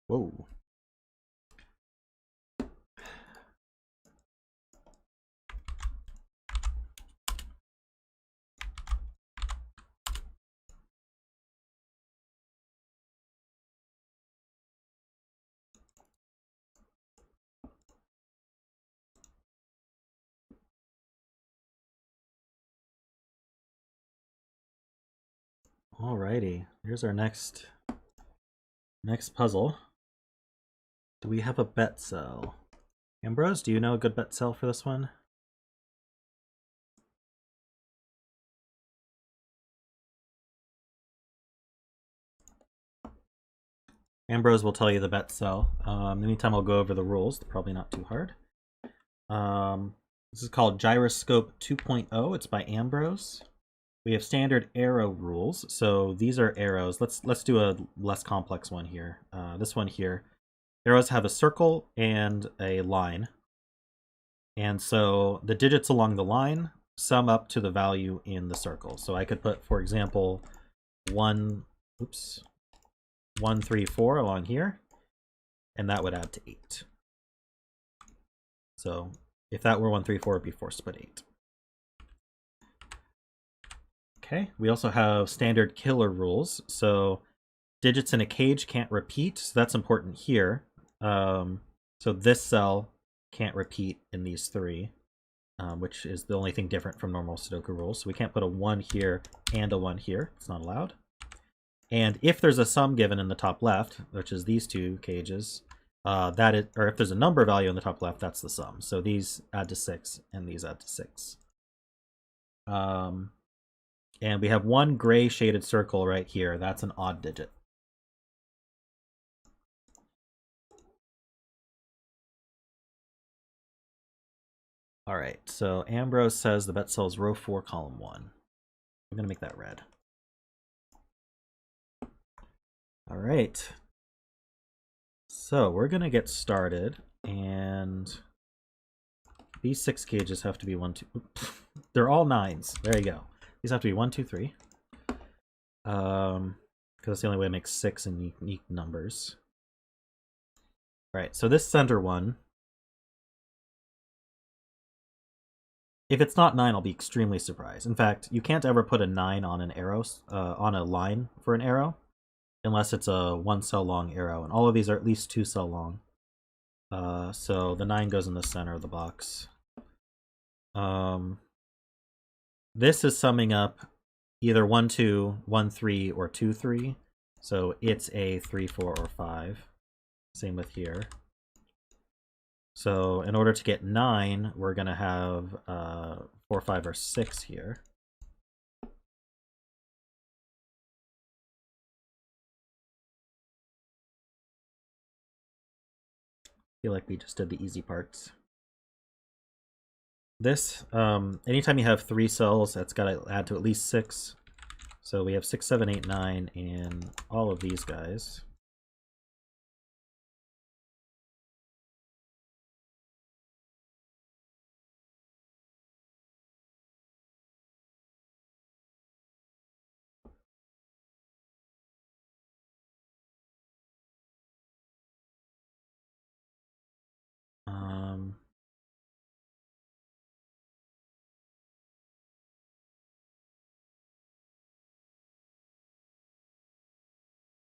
Whoa. Alrighty, here's our next puzzle. Do we have a bet cell? Ambrose, do you know a good bet cell for this one? Ambrose will tell you the bet cell. In the meantime, I'll go over the rules. They're probably not too hard. This is called Gyroscope 2.0. It's by Ambrose. We have standard arrow rules. So these are arrows. Let's do a less complex one here. This one here. Arrows have a circle and a line. And so the digits along the line sum up to the value in the circle. So I could put, for example, 1, 3, 4 along here, and that would add to 8. So if that were 1, 3, 4, it'd be 4 split 8. Okay, we also have standard killer rules. So digits in a cage can't repeat, so that's important here. So this cell can't repeat in these 3, which is the only thing different from normal Sudoku rules. So we can't put a 1 here and a 1 here. It's not allowed. And if there's a sum given in the top left, which is these 2 cages, or if there's a number value in the top left, that's the sum. So these add to 6 and these add to 6. And we have 1 gray shaded circle right here. That's an odd digit. All right, so Ambrose says the bet cell is row 4, column 1. I'm going to make that red. All right. So we're going to get started, and these 6 cages have to be 1, 2. They're all 9s. There you go. These have to be 1, 2, 3. Because that's the only way to make 6 in unique numbers. All right, so this center one, if it's not 9, I'll be extremely surprised. In fact, you can't ever put a 9 on an arrow, on a line for an arrow, unless it's a 1 cell long arrow, and all of these are at least 2 cell long. So the 9 goes in the center of the box. This is summing up either 1, 2, 1, 3, or 2, 3. So it's a 3, 4, or 5. Same with here. So in order to get 9, we're going to have 4, 5, or 6 here. I feel like we just did the easy parts. This, anytime you have 3 cells, that's got to add to at least 6. So we have 6, 7, 8, 9 in all of these guys.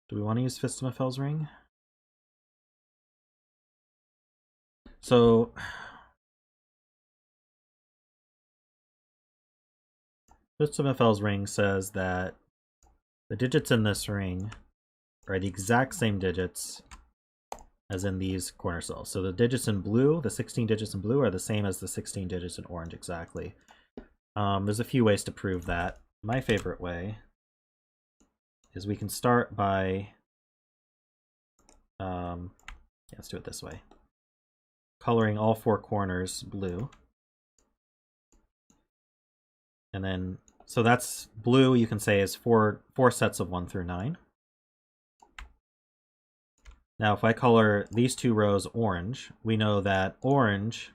Do we want to use Fistimafel's ring? So Fifth of FL's ring says that the digits in this ring are the exact same digits as in these corner cells. So the digits in blue, the 16 digits in blue, are the same as the 16 digits in orange exactly. There's a few ways to prove that. My favorite way is we can start by, let's do it this way. Coloring all four corners blue. And then, so that's blue, you can say, is four sets of 1 through 9. Now, if I color these two rows orange, we know that orange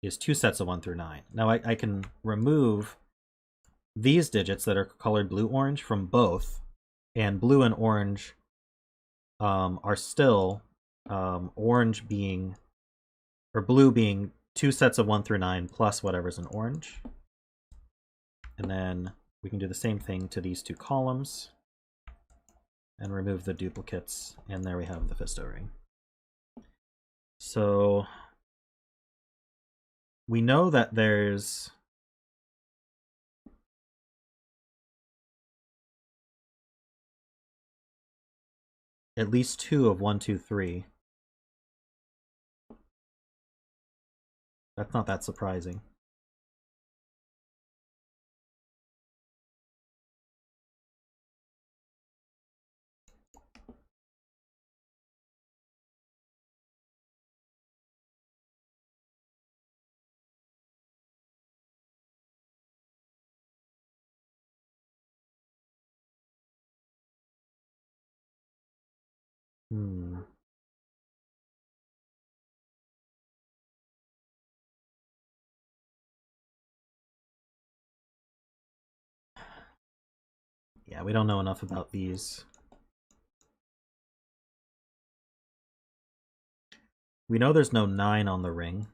is 2 sets of 1 through 9. Now, I can remove these digits that are colored blue-orange from both, and blue and orange are still orange being, or blue being 2 sets of 1 through 9 plus whatever's in orange. And then we can do the same thing to these two columns and remove the duplicates, and there we have the Fisto ring. So we know that there's at least 2 of 1, 2, 3. That's not that surprising. Yeah, we don't know enough about these. We know there's no 9 on the ring.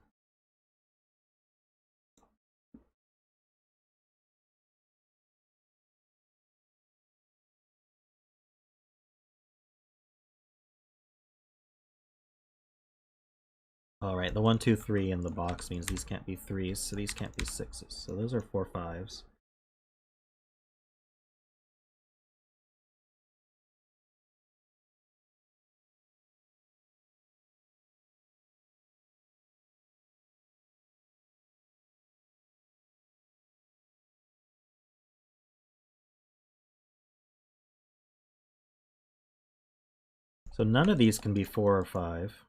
All right, the 1, 2, 3 in the box means these can't be 3s, so these can't be 6s. So those are 4 5s. So none of these can be 4 or 5.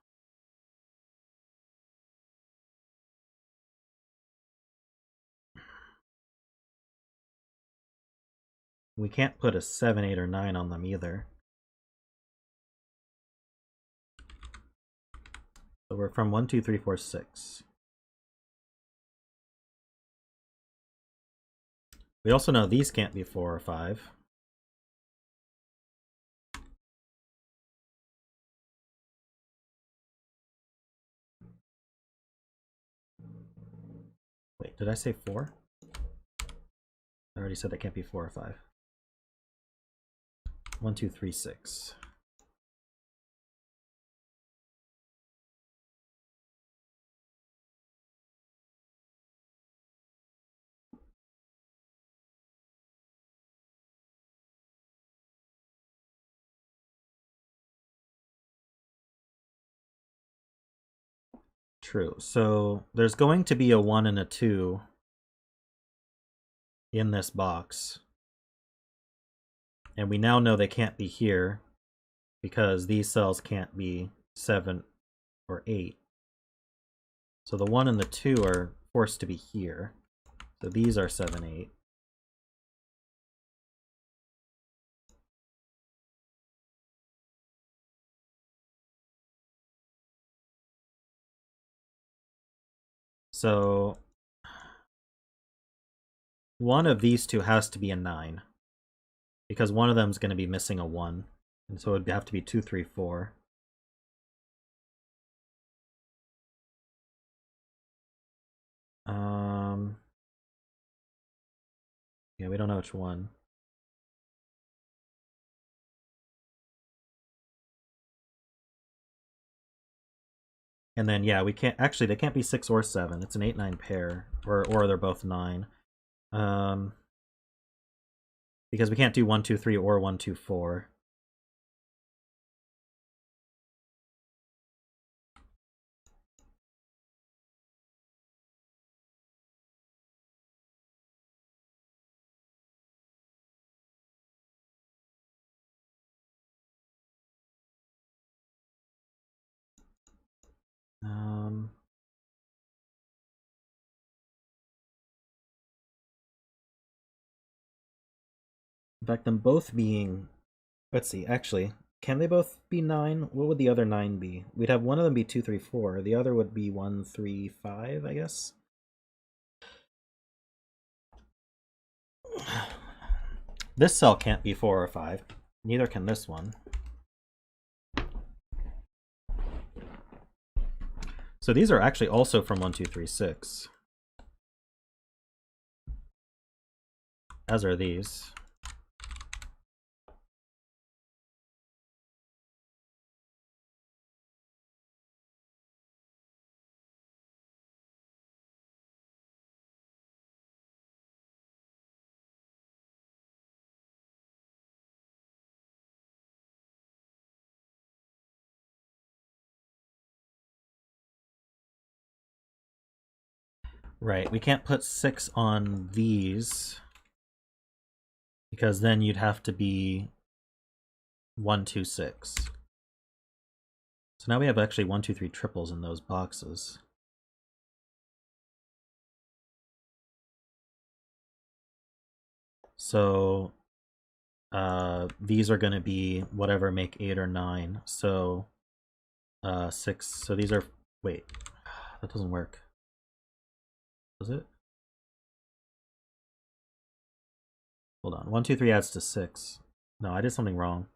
We can't put a 7, 8, or 9 on them either. So we're from 1, 2, 3, 4, 6. We also know these can't be 4 or 5. Wait, did I say 4? I already said that can't be 4 or 5. 1, 2, 3, 6. True. So there's going to be a 1 and a 2 in this box. And we now know they can't be here because these cells can't be 7 or 8. So the 1 and the 2 are forced to be here. So these are 7, 8. So one of these two has to be a 9 because one of them is going to be missing a 1. And so it would have to be 2, 3, 4. Yeah, we don't know which one. And then, yeah, we can't, actually, they can't be 6 or 7. It's an 8, 9 pair, or they're both 9. Because we can't do 1, 2, 3 or 1, 2, 4. In fact, them both being... Let's see, actually, can they both be 9? What would the other 9 be? We'd have one of them be 2, 3, 4. The other would be 1, 3, 5, I guess? This cell can't be 4 or 5. Neither can this one. So these are actually also from 1, 2, 3, 6. As are these. Right, we can't put 6 on these, because then you'd have to be 1, 2, 6. So now we have actually 1, 2, 3 triples in those boxes. So these are going to be whatever make 8 or 9. So 6. So these are... Wait, that doesn't work. Does it? Hold on. 1, 2, 3 adds to 6. No, I did something wrong.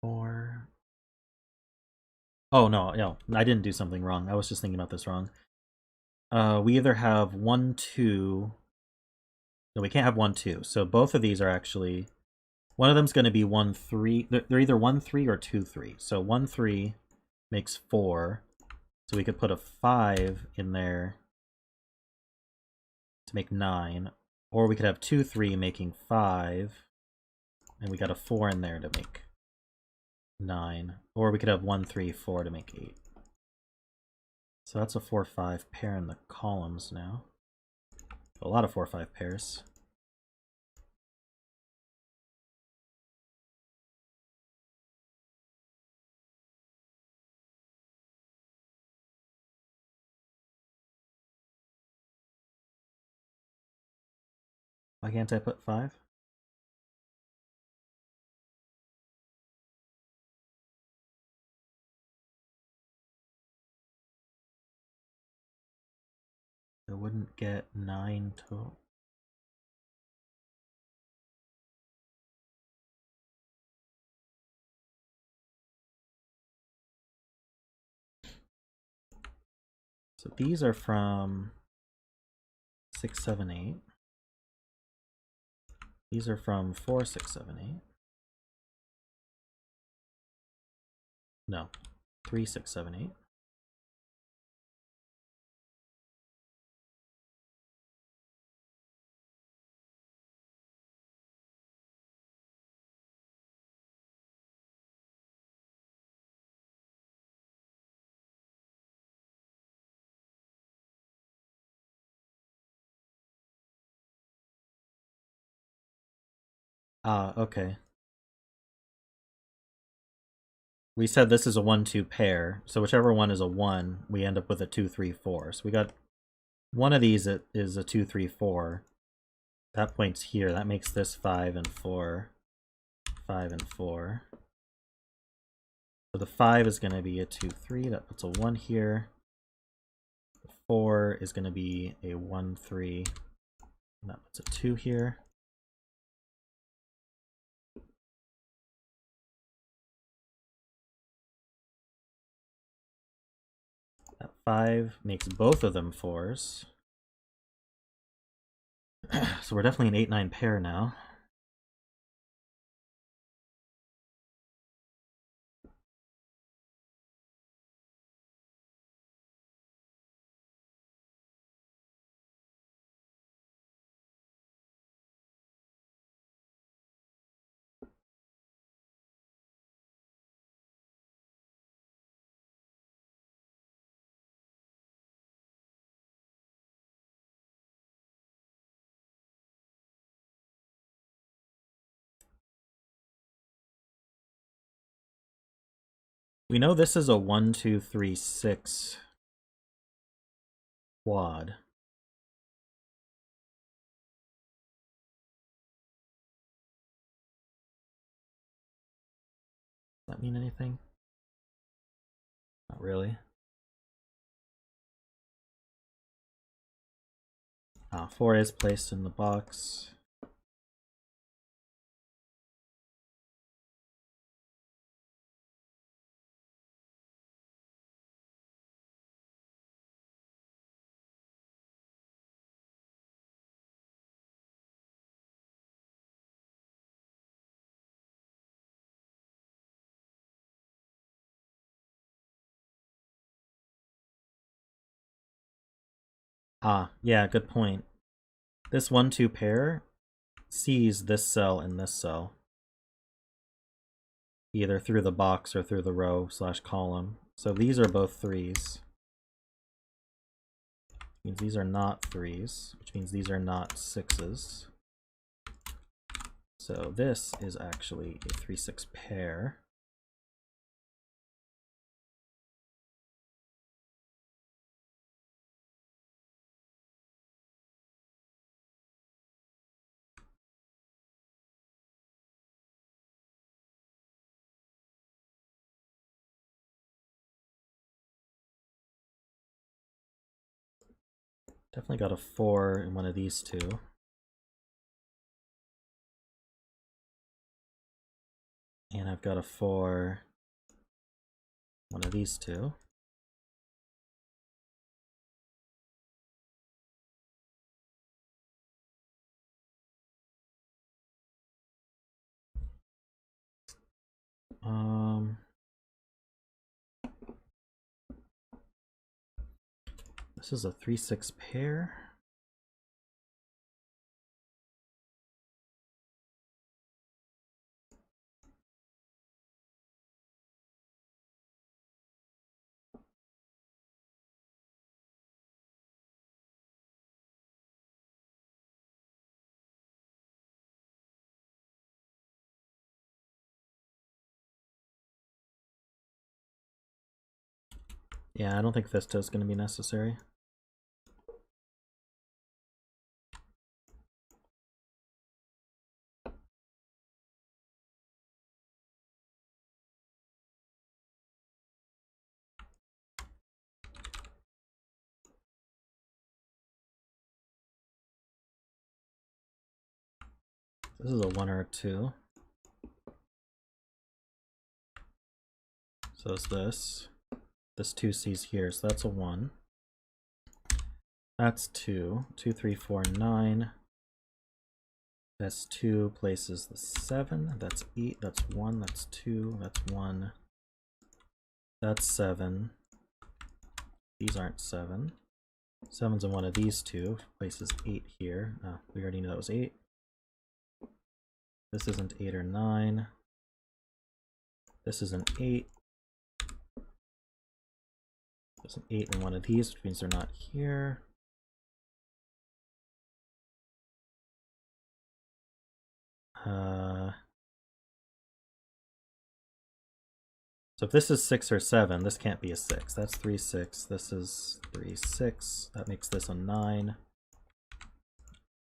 Or... Oh, no, I didn't do something wrong. I was just thinking about this wrong. We either have 1, 2... No, we can't have 1, 2. So both of these are actually... One of them's going to be 1, 3. They're either 1, 3 or 2, 3. So 1, 3 makes 4. So we could put a 5 in there to make 9. Or we could have 2, 3 making 5. And we got a 4 in there to make 9. Or we could have 1, 3, 4 to make 8. So that's a 4, 5 pair in the columns now. A lot of 4, 5 pairs. Why can't I put 5? I wouldn't get 9 total. So these are from 6, 7, 8. These are from 4, 6, 7, 8. No, 3, 6, 7, 8. Okay. We said this is a 1, 2 pair, so whichever one is a 1, we end up with a 2, 3, 4. So we got one of these that is a 2, 3, 4. That points here. That makes this 5 and 4. 5 and 4. So the 5 is going to be a 2, 3. That puts a 1 here. The 4 is going to be a 1, 3. And that puts a 2 here. That 5 makes both of them 4s. So we're definitely an 8-9 pair now. We know this is a 1, 2, 3, 6 quad. Does that mean anything? Not really. 4 is placed in the box. Yeah, good point. This 1, 2 pair sees this cell and this cell, either through the box or through the row / column. So these are both 3s. Means these are not 3s, which means these are not 6s. So this is actually a 3-6 pair. Definitely got a 4 in one of these two. And I've got a 4 one of these two. This is a 3-6 pair. Yeah, I don't think Vista is going to be necessary. This is a 1 or a 2. So is this. This 2 sees here, so that's a 1. That's 2. 2, 3, 4, 9. That's 2 places the 7. That's 8. That's 1. That's 2. That's 1. That's 7. These aren't 7. 7's in one of these two. Places 8 here. We already know that was 8. This isn't 8 or 9. This is an 8. There's an 8 in one of these, which means they're not here. So if this is 6 or 7, this can't be a 6. That's 3, 6. This is 3, 6. That makes this a 9.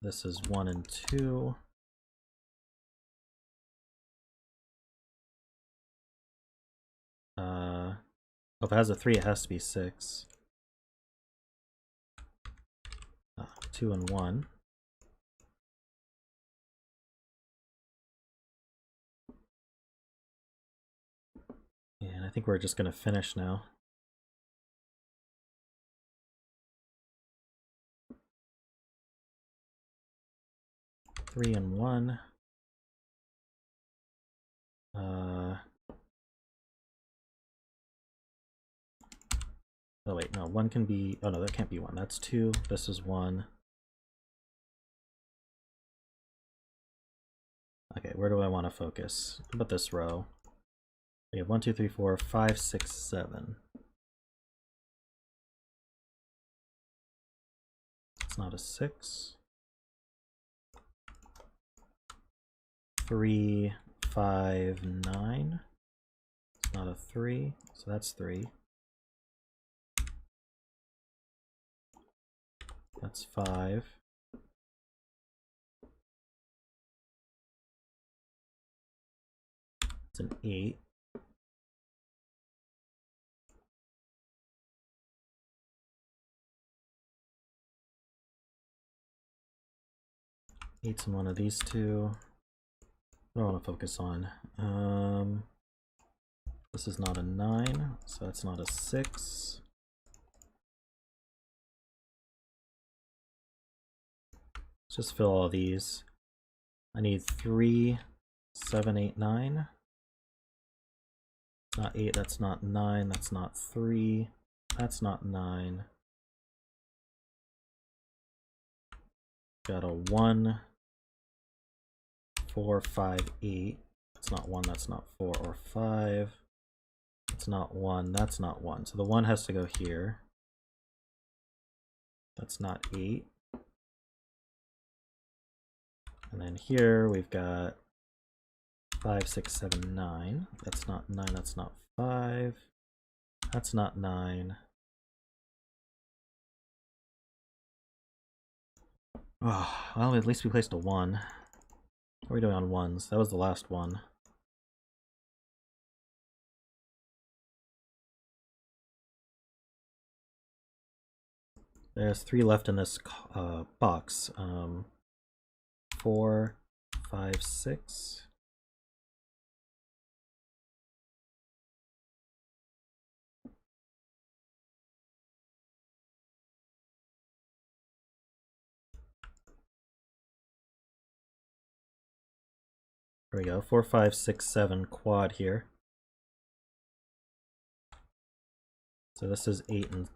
This is 1 and 2. If it has a 3, it has to be 6. 2 and 1. And I think we're just going to finish now. 3 and 1. Oh wait, no, 1 can be, oh no, that can't be 1. That's 2. This is 1. Okay, where do I want to focus? How about this row? We have 1, 2, 3, 4, 5, 6, 7. It's not a 6. 3, 5, 9. It's not a 3, so that's 3. That's 5. It's an 8. Eight's in one of these two. What do I want to focus on? This is not a 9, so that's not a 6. Let's just fill all these. I need 3, 7, 8, 9. Not 8, that's not 9, that's not 3, that's not 9. Got a 1, 4, 5, 8. That's not 1, that's not 4 or 5. It's not 1, that's not 1. So the 1 has to go here. That's not 8. And then here we've got 5, 6, 7, 9. That's not 9, that's not 5. That's not 9. Oh, well, at least we placed a 1. What are we doing on 1s? That was the last one. There's 3 left in this box. 4, 5, 6. There we go. 4, 5, 6, 7 quad here. So this is 8 and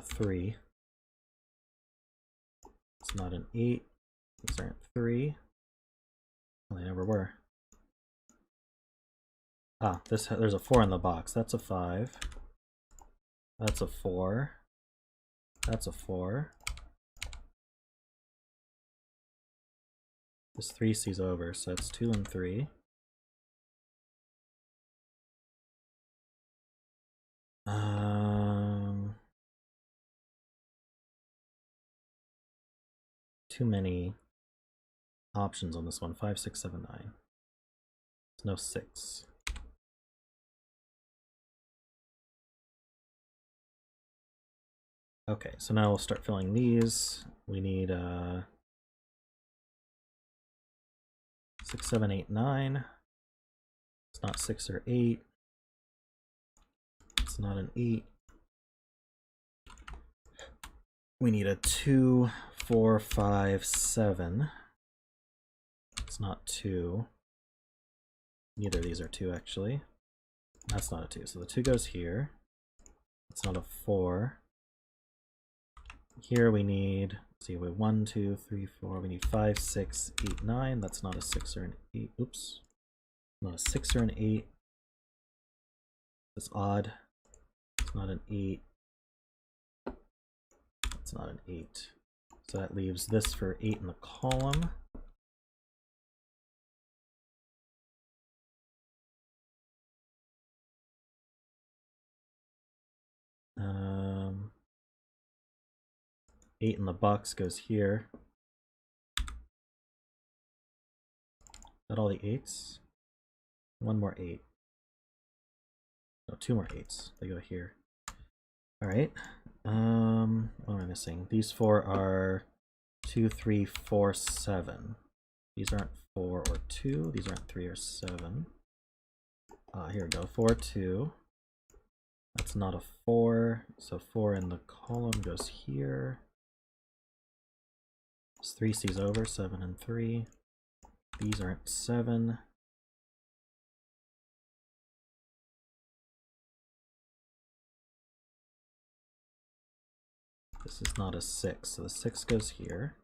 3. It's not an 8. These aren't 3. Well, they never were. Ah, there's a 4 in the box. That's a 5. That's a 4. That's a 4. This 3 sees over, so it's 2 and 3. Too many options on this one. 5, 6, 7, 9. There's no 6. Okay, so now we'll start filling these. We need 6, 7, 8, 9. It's not 6 or 8. It's not an 8. We need a 2, 4, 5, 7. It's not 2. Neither of these are 2, actually. That's not a 2. So the 2 goes here. It's not a 4. Here we need, let's see, we have 1, 2, 3, 4. We need 5, 6, 8, 9. That's not a 6 or an 8. Oops. Not a 6 or an 8. That's odd. It's not an 8. It's not an 8. So that leaves this for 8 in the column. Um, 8 in the box goes here. Is that all the 8s? One more 8. No, 2 more 8s. They go here. Alright. What am I missing? These 4 are 2, 3, 4, 7. These aren't 4 or 2. These aren't 3 or 7. Here we go. 4, 2. That's not a 4. So 4 in the column goes here. It's 3 C's over, 7 and 3. These are at 7. This is not a 6, so the 6 goes here.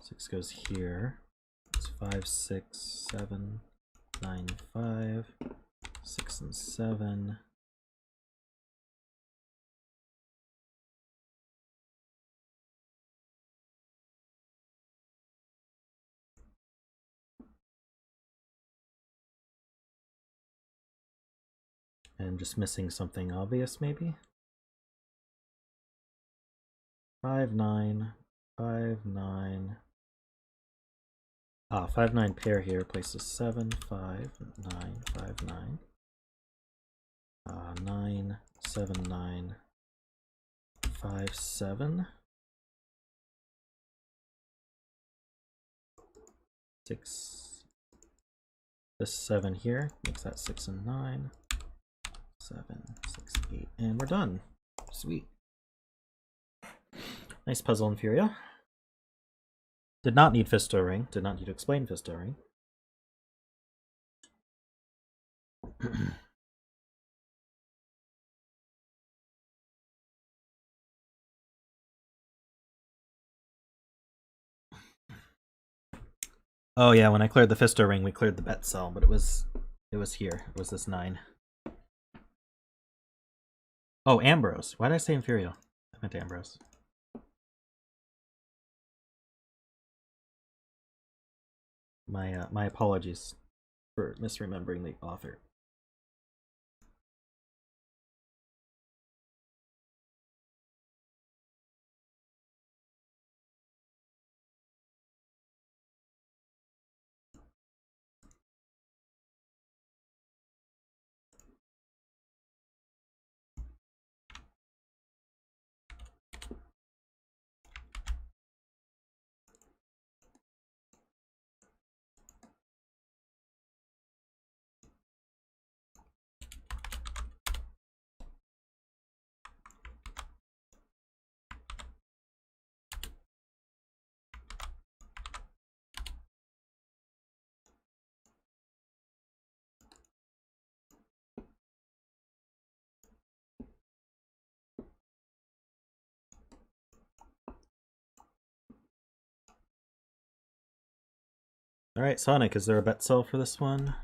6 goes here. It's 5, 6, 7, 9, 5, 6 and 7. And just missing something obvious, maybe? 5, 9, 5, 9. 5, 9 pair here places 7, 5, 9, 5, 9. 9, 7, 9, 5, 7. 6. This 7 here makes that 6 and 9. 7, 6, 8, and we're done. Sweet. Nice puzzle, Infuriae. Did not need Fisto Ring. Did not need to explain Fisto Ring. Oh yeah, when I cleared the Fisto Ring, we cleared the bet cell, but it was here. It was this 9. Oh, Ambrose. Why did I say Infuriae? I meant Ambrose. My apologies for misremembering the author. Alright, Sonic, is there a bet cell for this one?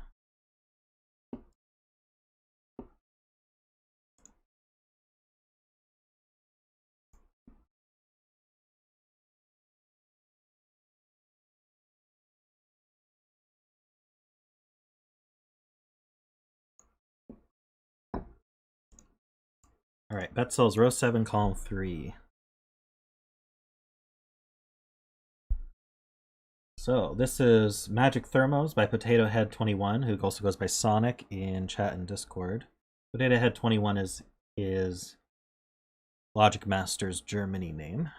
Alright, bet cells row 7, column 3. So this is Magic Thermos by Potato Head 21, who also goes by Sonic in chat and Discord. Potato Head 21 is his Logic Master's Germany name.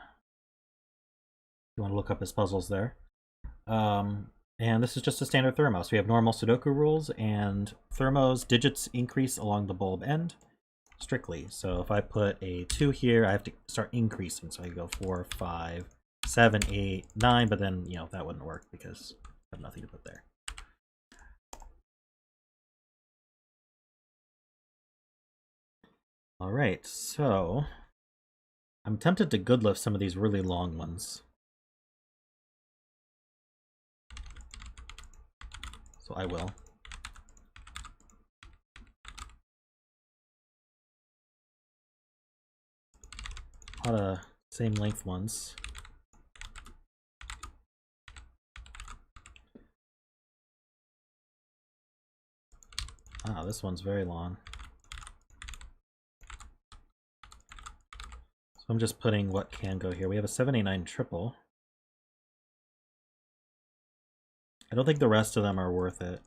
You want to look up his puzzles there. And this is just a standard Thermos. We have normal Sudoku rules, and Thermos digits increase along the bulb end strictly. So if I put a 2 here, I have to start increasing. So I go 4, 5, 7, 8, 9, but then, you know, that wouldn't work because I have nothing to put there. All right, so I'm tempted to good lift some of these really long ones. So I will. A lot of same length ones. Ah, this one's very long. So I'm just putting what can go here. We have a 789 triple. I don't think the rest of them are worth it.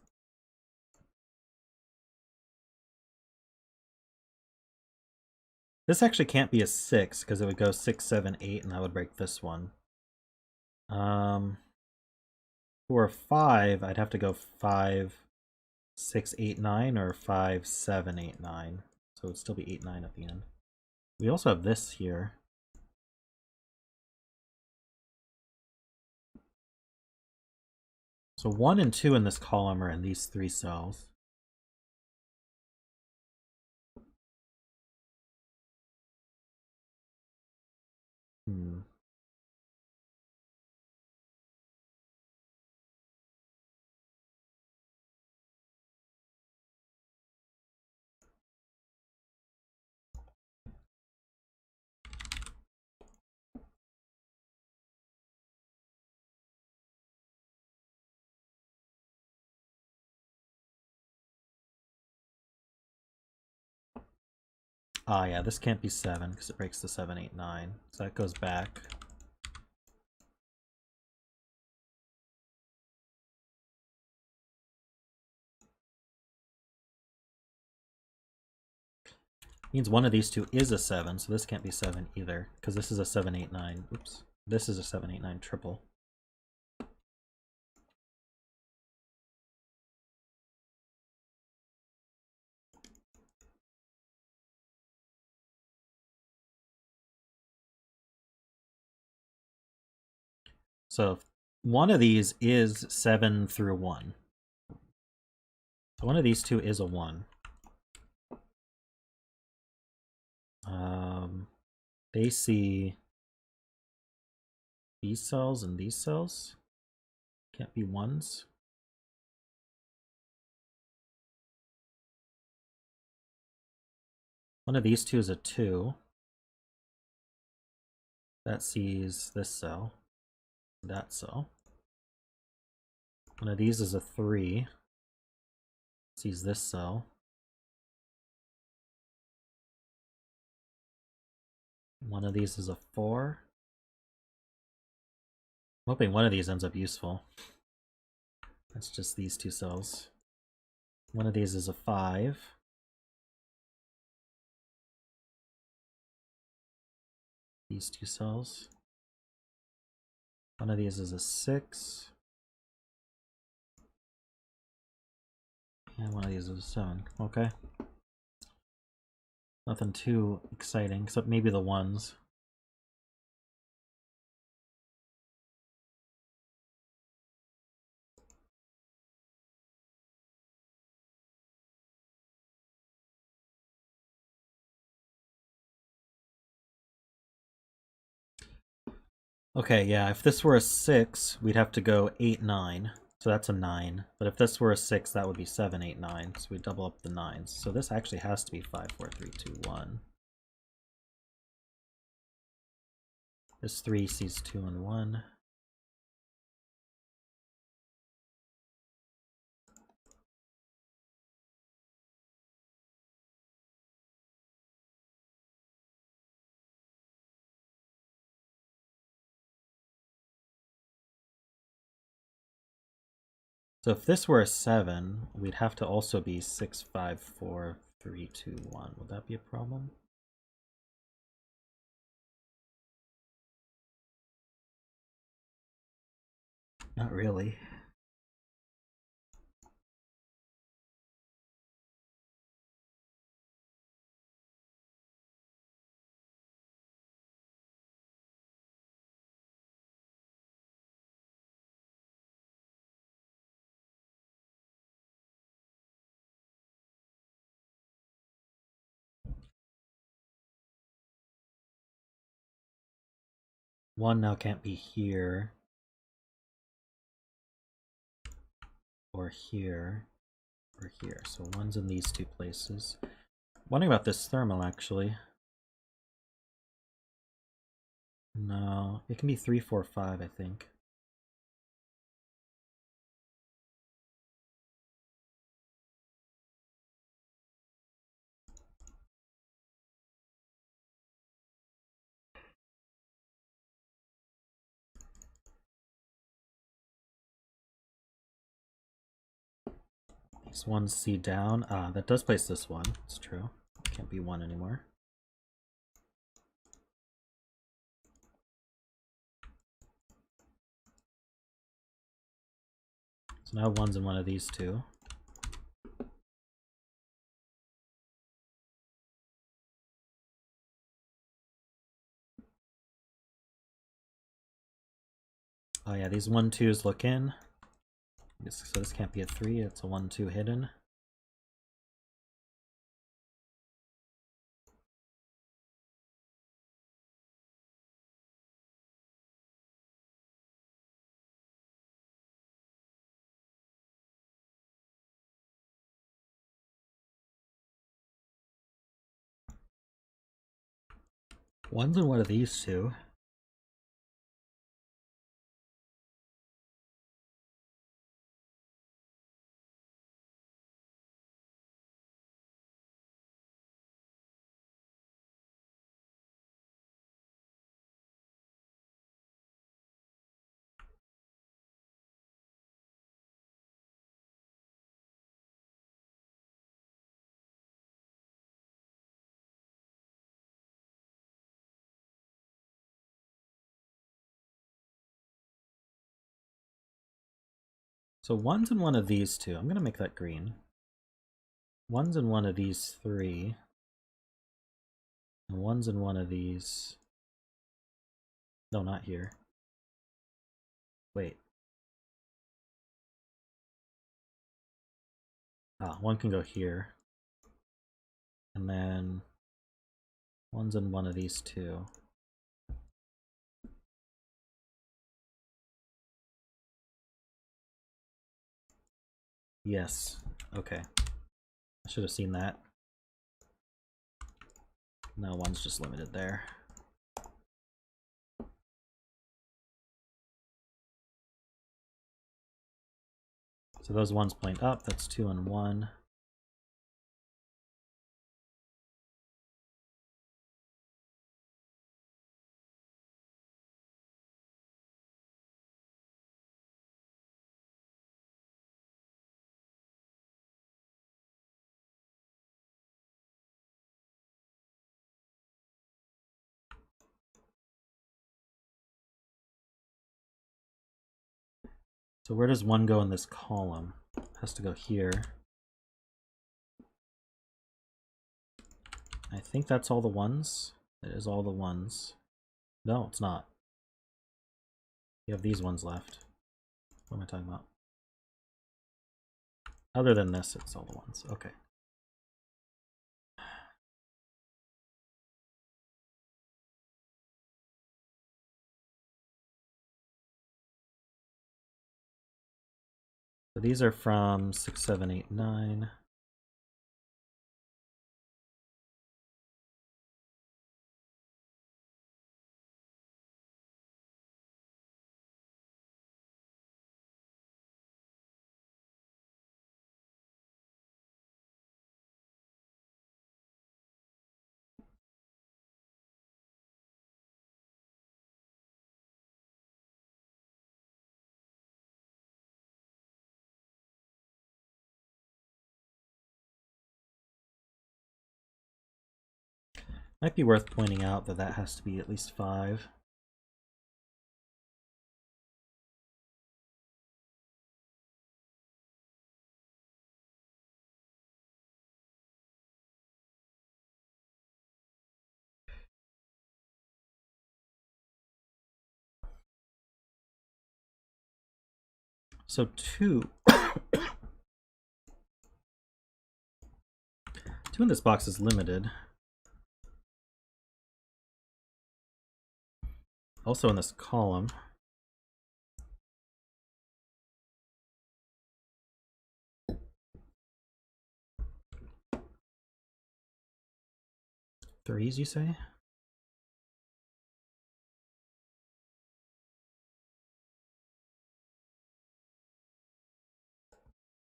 This actually can't be a 6 because it would go 6, 7, 8, and that would break this one. For a 5, I'd have to go 5, 6, 8, 9, or 5, 7, 8, 9. So it'd still be 8, 9 at the end. We also have this here. So 1 and 2 in this column are in these 3 cells. Ah, yeah, this can't be 7 because it breaks the 7, 8, 9. So that goes back. Means one of these two is a 7, so this can't be 7 either, because this is a 7, 8, 9. Oops. This is a 7, 8, 9 triple. So one of these is 7 through 1. So one of these two is a 1. They see these cells and these cells. Can't be 1s. One of these two is a 2. That sees this cell, that cell. One of these is a 3. Sees this cell. One of these is a 4. I'm hoping one of these ends up useful. That's just these two cells. One of these is a 5. These two cells. One of these is a 6. And one of these is a 7. Okay. Nothing too exciting, except maybe the 1s. Okay, yeah, if this were a 6, we'd have to go 8, 9. So that's a 9. But if this were a 6, that would be 7, 8, 9. So we double up the 9s. So this actually has to be 5, 4, 3, 2, 1. This 3 sees 2 and 1. So if this were a 7, we'd have to also be 6, 5, 4, 3, 2, 1. Would that be a problem? Not really. One now can't be here, or here, or here. So 1's in these two places. Wondering about this thermal, actually. No, it can be 3, 4, 5, I think. These 1's C down. Ah, that does place this 1. It's true. It can't be 1 anymore. So now 1's in one of these two. Oh yeah, these 1, 2's look in. So this can't be a 3, it's a 1, 2 hidden. One's in one of these two. So one's in one of these two. I'm gonna make that green. One's in one of these 3. And one's in one of these. No, not here. Wait. Ah, one can go here. And then one's in one of these 2. Yes. Okay. I should have seen that. No, one's just limited there. So those ones point up, that's 2 and 1. So where does 1 go in this column? It has to go here. I think that's all the ones. It is all the ones. No, it's not. You have these ones left. What am I talking about? Other than this, it's all the ones. Okay. So these are from 6, 7, 8, 9. Might be worth pointing out that that has to be at least 5. So 2. 2 in this box is limited. Also in this column. Threes, you say?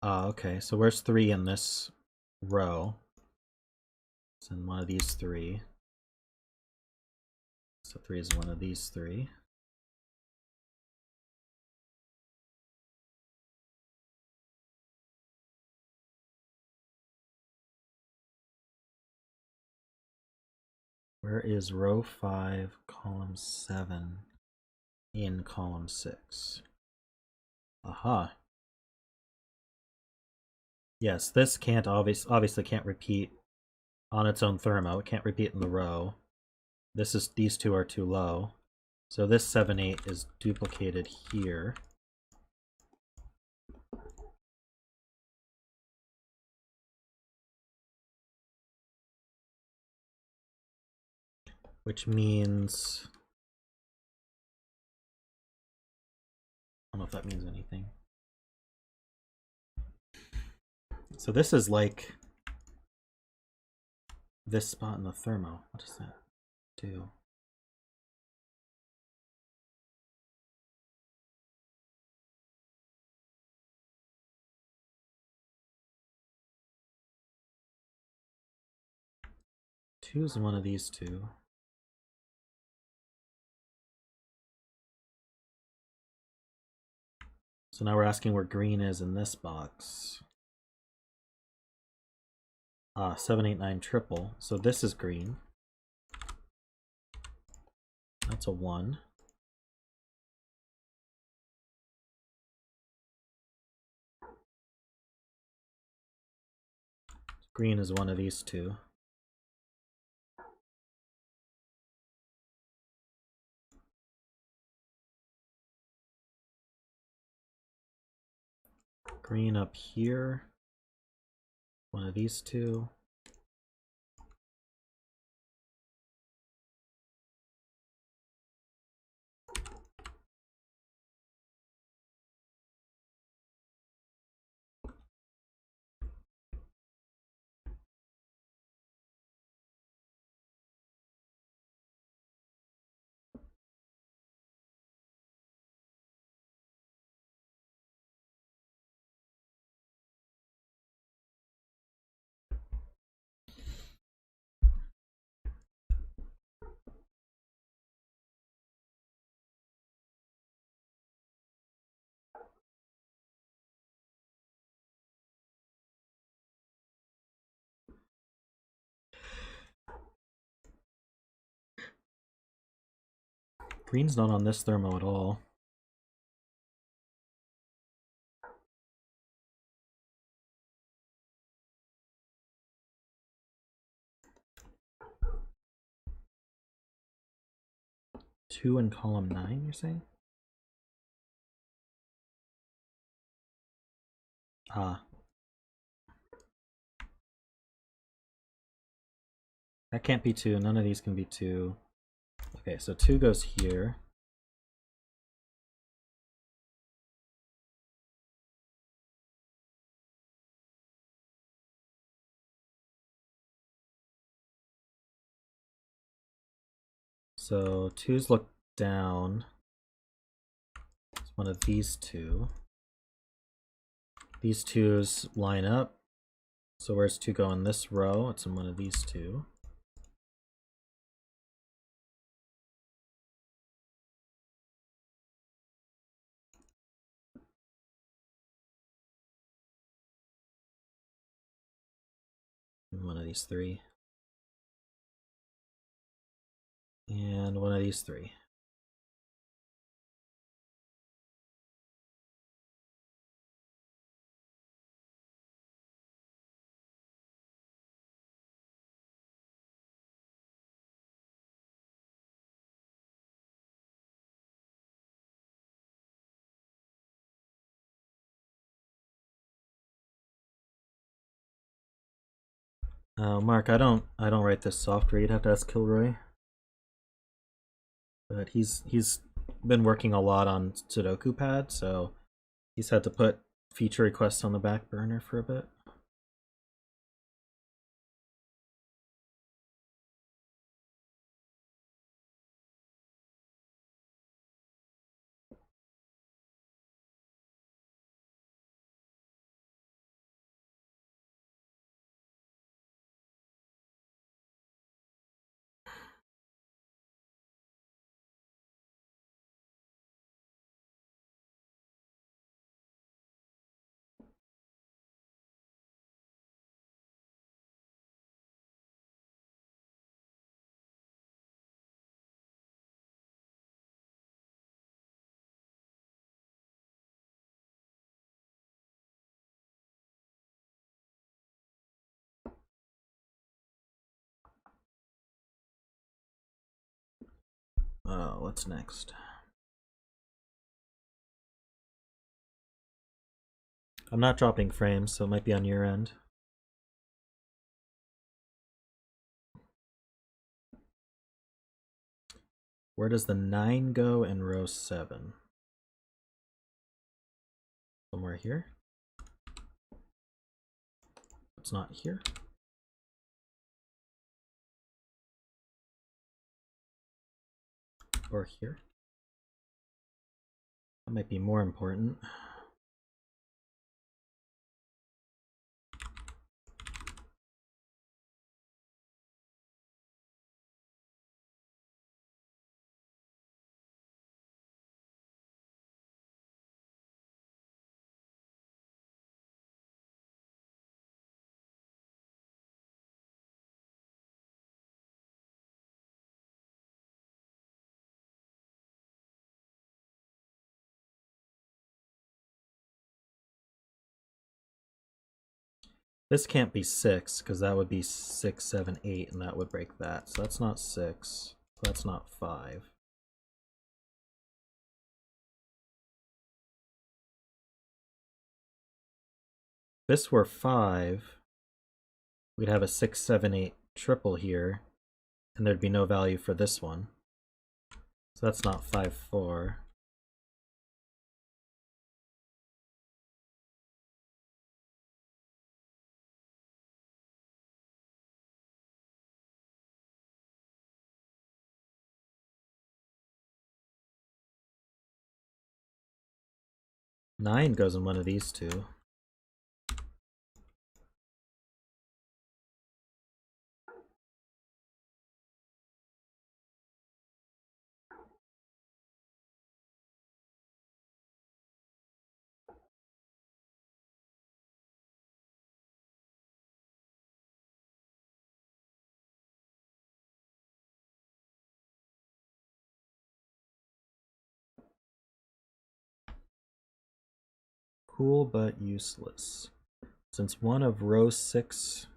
Okay, so where's 3 in this row? It's in one of these 3. So 3 is one of these 3. Where is row 5, column 7 in column 6? Aha. Yes, this can't obviously can't repeat on its own thermo. It can't repeat in the row. These 2 are too low. So this 7, 8 is duplicated here. which means I don't know if that means anything. So this is like this spot in the thermo. What does that do? Two is one of these two. So now we're asking where green is in this box. 789 triple. So this is green. That's a 1. Green is one of these two. Green up here. One of these two. Green's not on this thermo at all. Two in column 9, you're saying? That can't be 2. None of these can be 2. Okay, so 2 goes here. So 2's look down. It's one of these two. These 2's line up. So where's 2 go in this row? It's in one of these two. And one of these 3. And one of these 3. Mark, I don't write this software. You'd have to ask Kilroy. But he's been working a lot on Sudoku Pad, so he's had to put feature requests on the back burner for a bit. What's next? I'm not dropping frames, so it might be on your end. Where does the 9 go in row 7? Somewhere here? It's not here. Or here. That might be more important. This can't be 6, because that would be 6, 7, 8, and that would break that. So that's not 6. That's not 5. If this were 5, we'd have a 6, 7, 8 triple here, and there'd be no value for this one. So that's not 5, 4. Nine goes in one of these two. Cool but useless. Since one of row 6,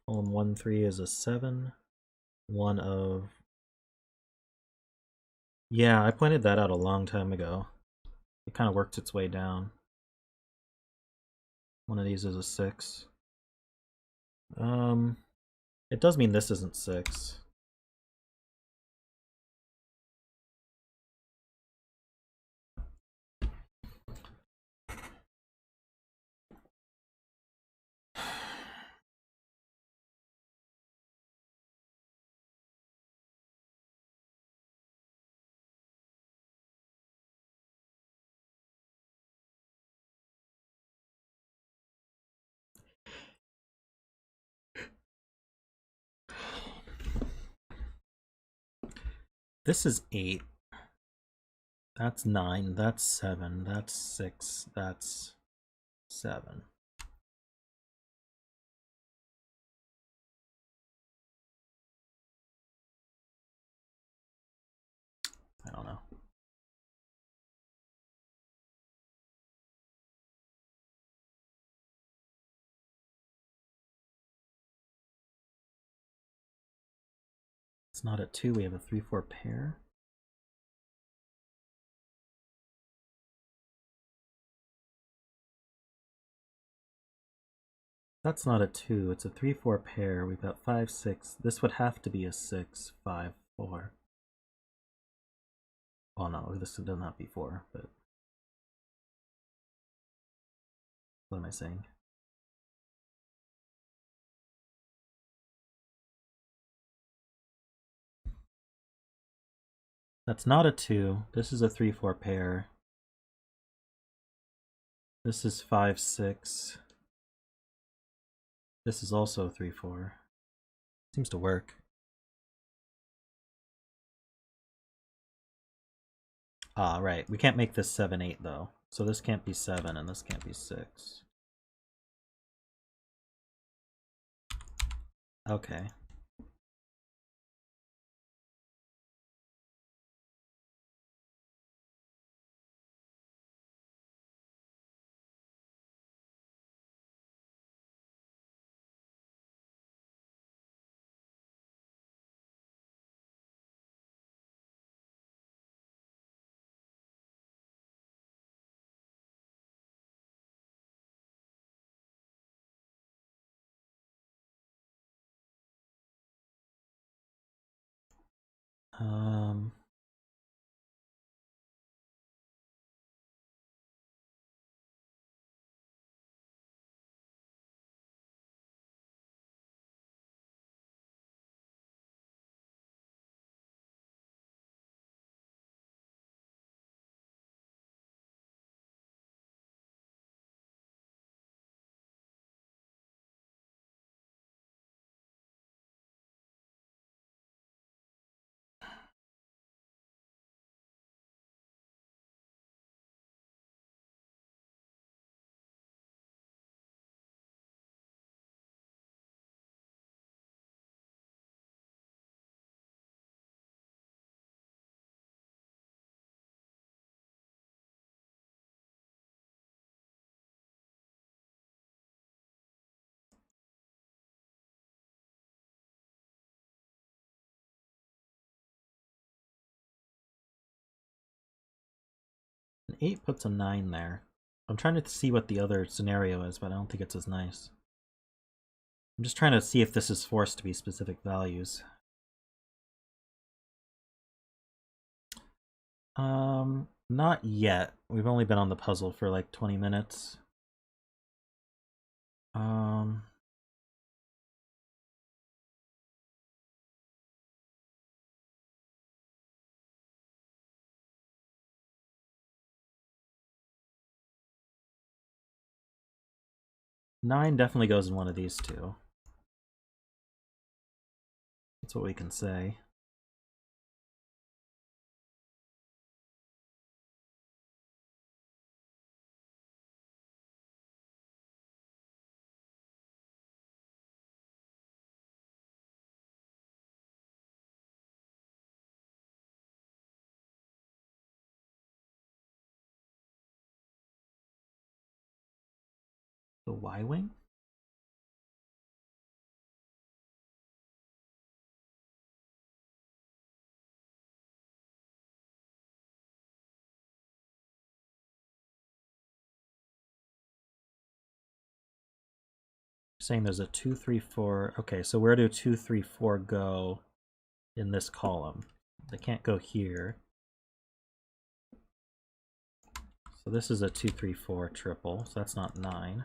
column 1, 3 is a 7, one of... Yeah, I pointed that out a long time ago. It kind of worked its way down. One of these is a 6. It does mean this isn't 6. This is 8. That's 9. That's 7. That's 6. That's 7. I don't know. It's not a 2. We have a 3, 4 pair. That's not a 2, it's a 3, 4 pair. We've got 5, 6. This would have to be a 6, 5, 4. Oh no, this would not be 4, but... What am I saying? That's not a 2. This is a 3, 4 pair. This is 5, 6. This is also 3, 4. Seems to work. Ah, right. We can't make this 7, 8 though. So this can't be 7 and this can't be 6. Okay. Um, an 8 puts a 9 there. I'm trying to see what the other scenario is, but I don't think it's as nice. I'm just trying to see if this is forced to be specific values. Not yet. We've only been on the puzzle for like 20 minutes. 9 definitely goes in one of these two. That's what we can say. The Y-wing? Saying there's a 2, 3, 4. Okay, so where do 2, 3, 4 go in this column? They can't go here. So this is a 2, 3, 4 triple, so that's not 9.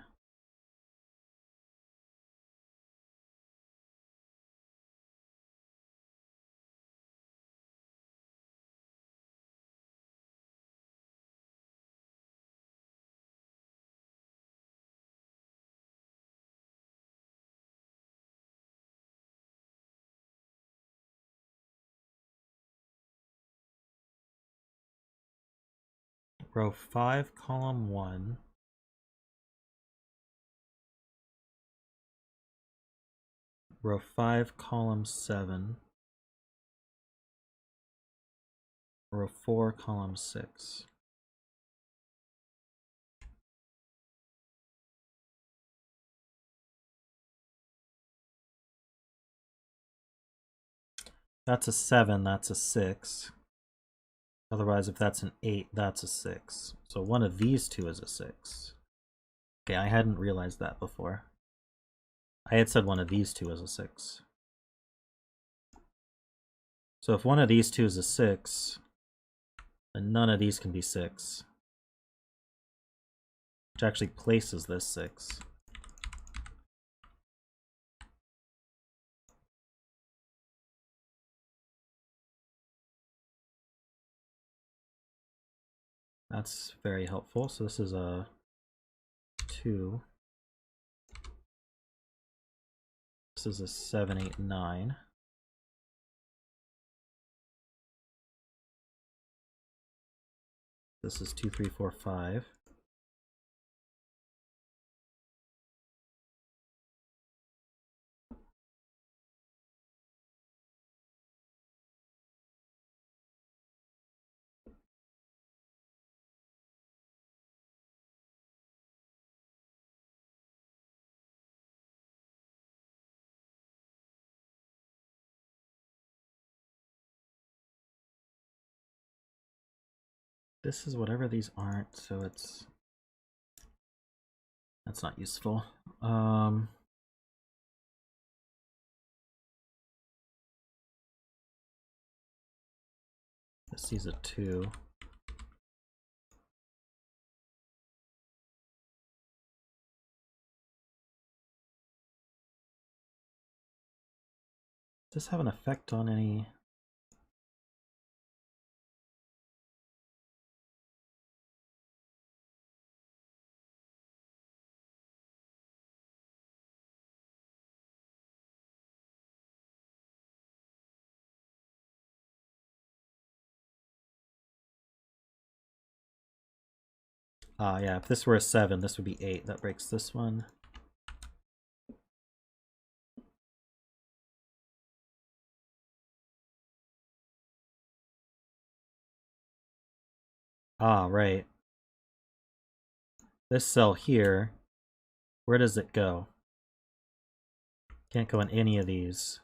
Row 5, column 1. Row 5, column 7. Row 4, column 6. That's a 7, that's a 6. Otherwise, if that's an 8, that's a 6. So one of these two is a 6. Okay, I hadn't realized that before. I had said one of these two is a 6. So if one of these two is a 6, then none of these can be 6. Which actually places this 6. That's very helpful. So this is a 2. This is a 7, 8, 9. This is 2, 3, 4, 5. This is whatever these aren't, so that's not useful. C's a 2. Does this have an effect on any? Yeah, if this were a 7, this would be 8. That breaks this one. Right. This cell here, where does it go? Can't go in any of these.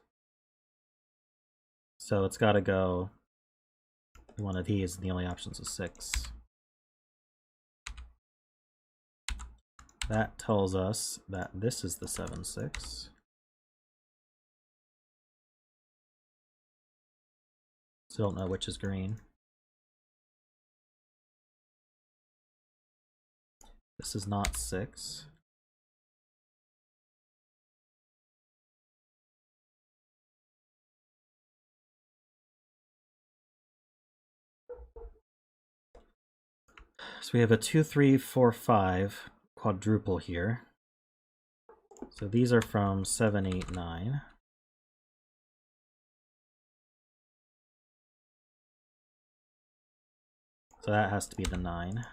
So it's got to go in one of these, and the only option's a 6. That tells us that this is the 7, 6. Still don't know which is green. This is not 6. So we have a 2, 3, 4, 5 quadruple here. So these are from 7, 8, 9. So that has to be the 9.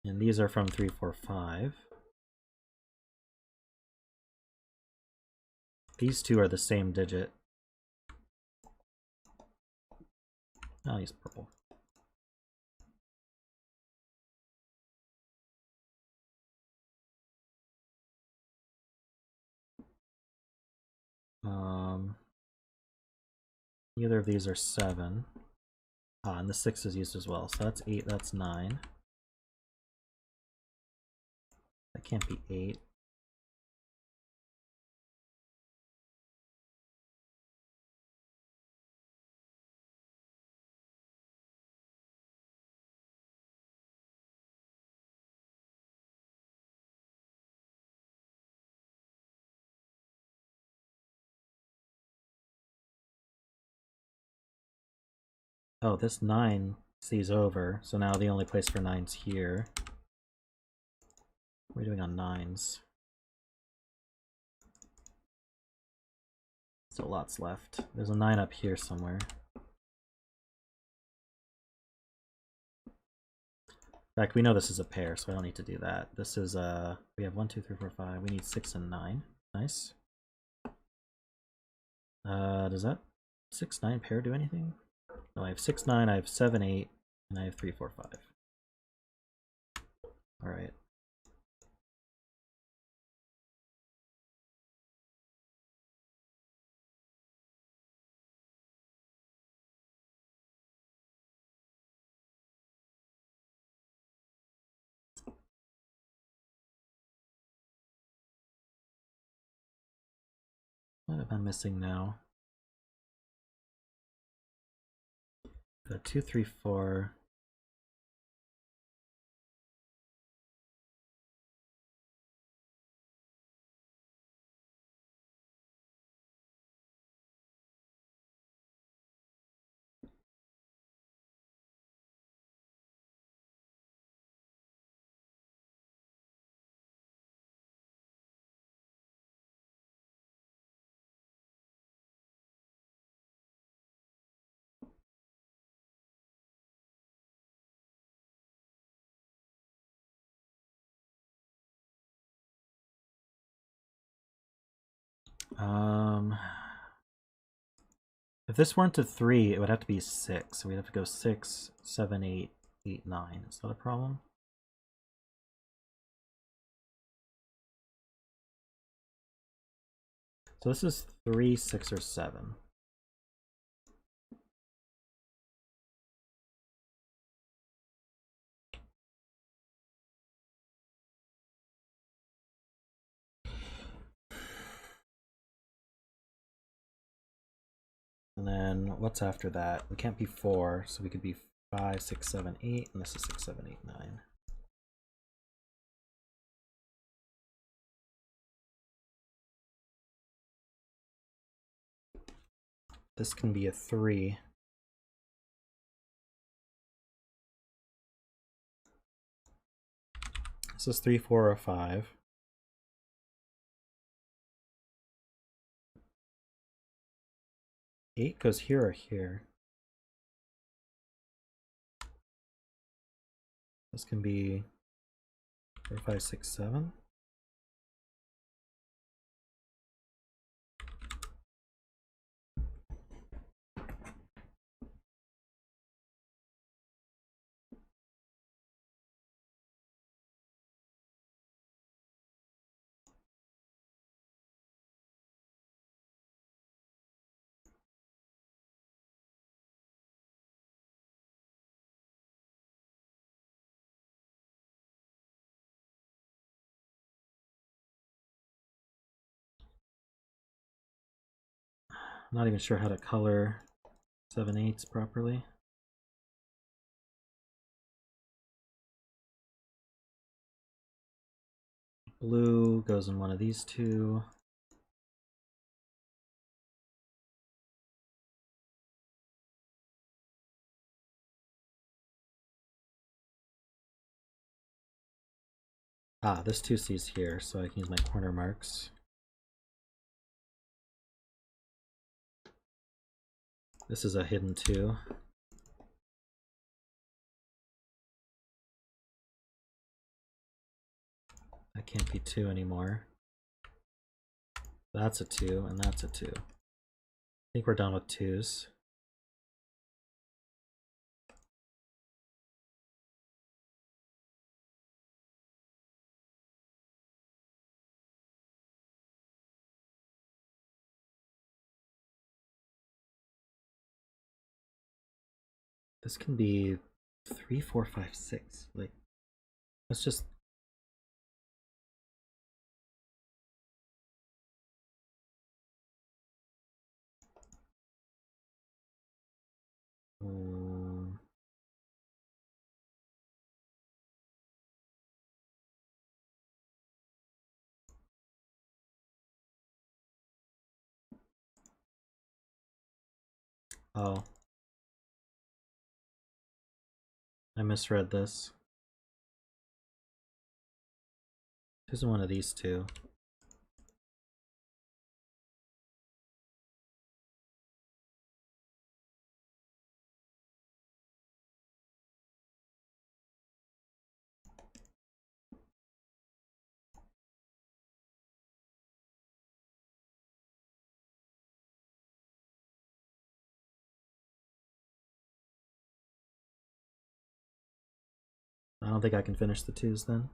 And these are from 3, 4, 5. These two are the same digit. I'll use purple. Neither of these are 7. And the 6 is used as well. So that's 8, that's 9. That can't be 8. Oh, this 9 sees over, so now the only place for 9's here. What are we doing on 9's? Still lots left. There's a 9 up here somewhere. In fact, we know this is a pair, so I don't need to do that. This is, we have 1, 2, 3, 4, 5. We need 6 and 9. Nice. Does that 6, 9 pair do anything? No, I have 6, 9, I have 7, 8, and I have 3, 4, 5. Alright. What am I missing now? 2, 3, 4. If this weren't a 3, it would have to be 6. So we'd have to go 6, 7, 8, 8, 9. Is that a problem? So this is 3, 6, or 7. And then what's after that? We can't be 4, so we could be 5, 6, 7, 8, and this is 6, 7, 8, 9. This can be a 3. This is 3, 4, or 5. Eight goes here or here. This can be 4, 5, 6, 7. I'm not even sure how to color 7/8 properly. Blue goes in one of these two. Ah, this 2C's here, so I can use my corner marks. This is a hidden 2. That can't be 2 anymore. That's a 2, and that's a 2. I think we're done with 2s. This can be 3, 4, 5, 6. Like, let's just... oh. I misread this. Who's one of these two? I don't think I can finish the 2s then.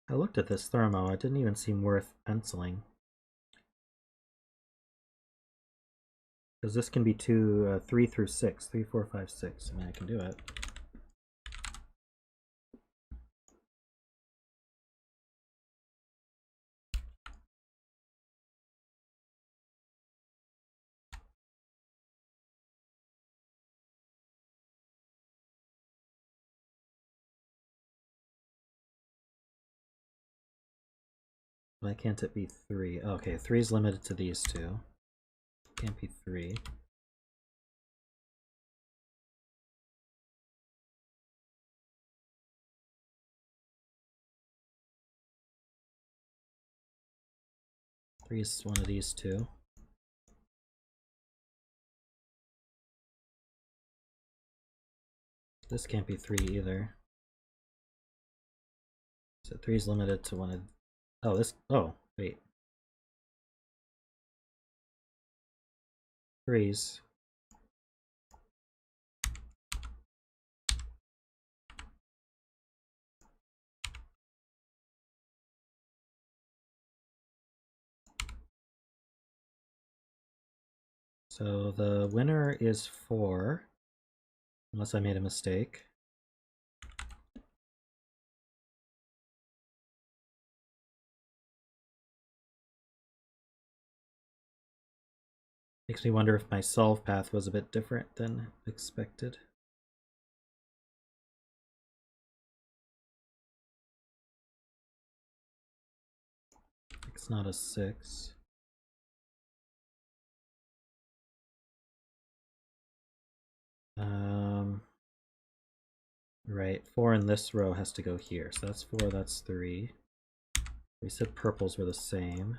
I looked at this thermo, it didn't even seem worth penciling. Because this can be 3 through 6. 3, 4, 5, 6. I mean, I can do it. Why can't it be 3? Okay, 3 is limited to these two. Can't be 3. Three is one of these two. This can't be 3 either. So 3 is limited to one of... Oh, this... Oh, wait. 3s. So the winner is 4, unless I made a mistake. Makes me wonder if my solve path was a bit different than expected. It's not a 6. Right, 4 in this row has to go here. So that's 4, that's 3. We said purples were the same.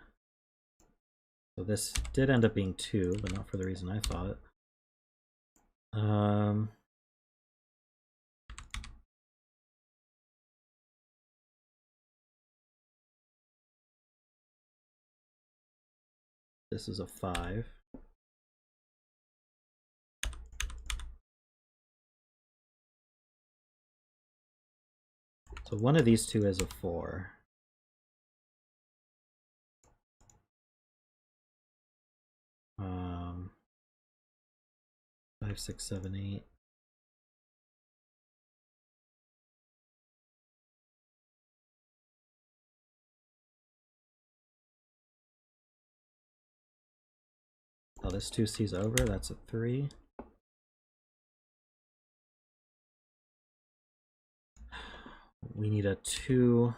So this did end up being 2, but not for the reason I thought. This is a 5. So one of these two is a 4. 5, 6, 7, 8. Oh, this 2 C's over, that's a 3. We need a 2,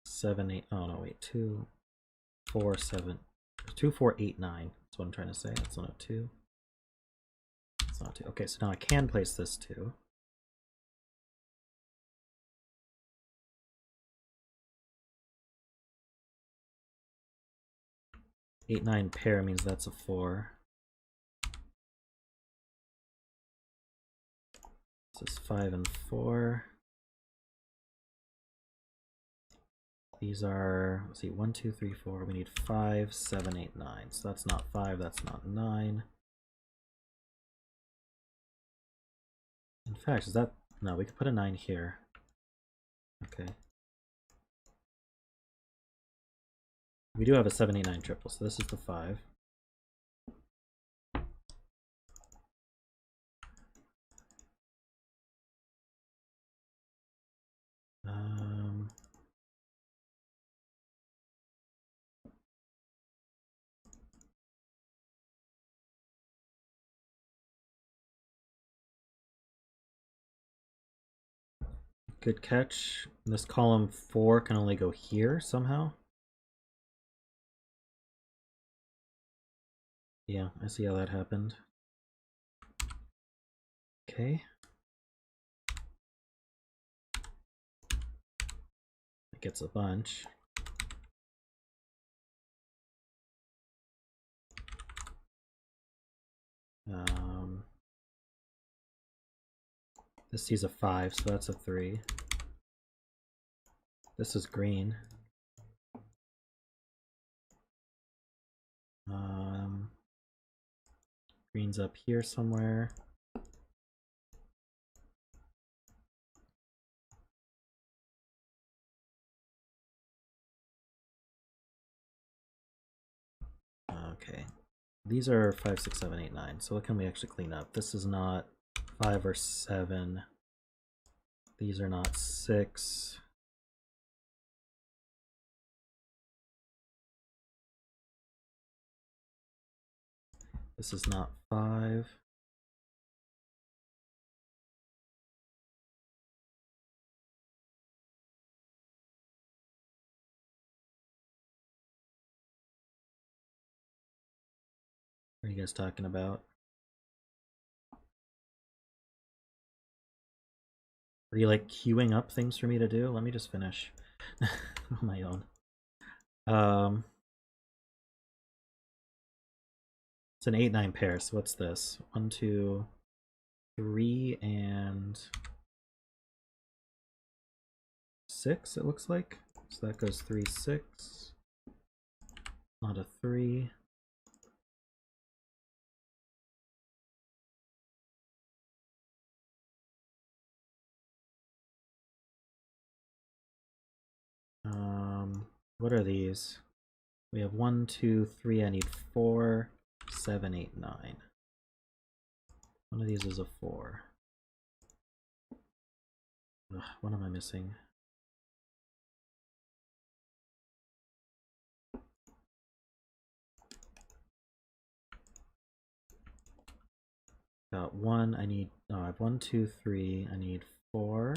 7, 8. Oh, no, wait. 2, 4, 7. 2, 4, 8, 9. That's what I'm trying to say. That's not a 2. It's not 2. Okay, so now I can place this 2. Eight, 9 pair means that's a 4. This is 5 and 4. These are, let's see, 1, 2, 3, 4. We need 5, 7, 8, 9. So that's not 5, that's not 9. In fact, is that, no, we could put a 9 here. Okay. We do have a 7, 8, 9 triple, so this is the 5. Good catch. This column 4 can only go here somehow. Yeah, I see how that happened. Okay. It gets a bunch. This sees a 5, so that's a 3. This is green. Green's up here somewhere. Okay. These are 5, 6, 7, 8, 9. So what can we actually clean up? This is not 5 or 7. These are not 6. This is not 5. What are you guys talking about? Are you like queuing up things for me to do? Let me just finish on my own. It's an 8, 9 pair, so what's this? 1, 2, 3, and 6, it looks like. So that goes 3, 6. Not a 3. What are these? We have 1, 2, 3. I need 4, 7, 8, 9. One of these is a 4. Ugh, what am I missing? Got 1. I need. Oh, I have 1, 2, 3. I need 4.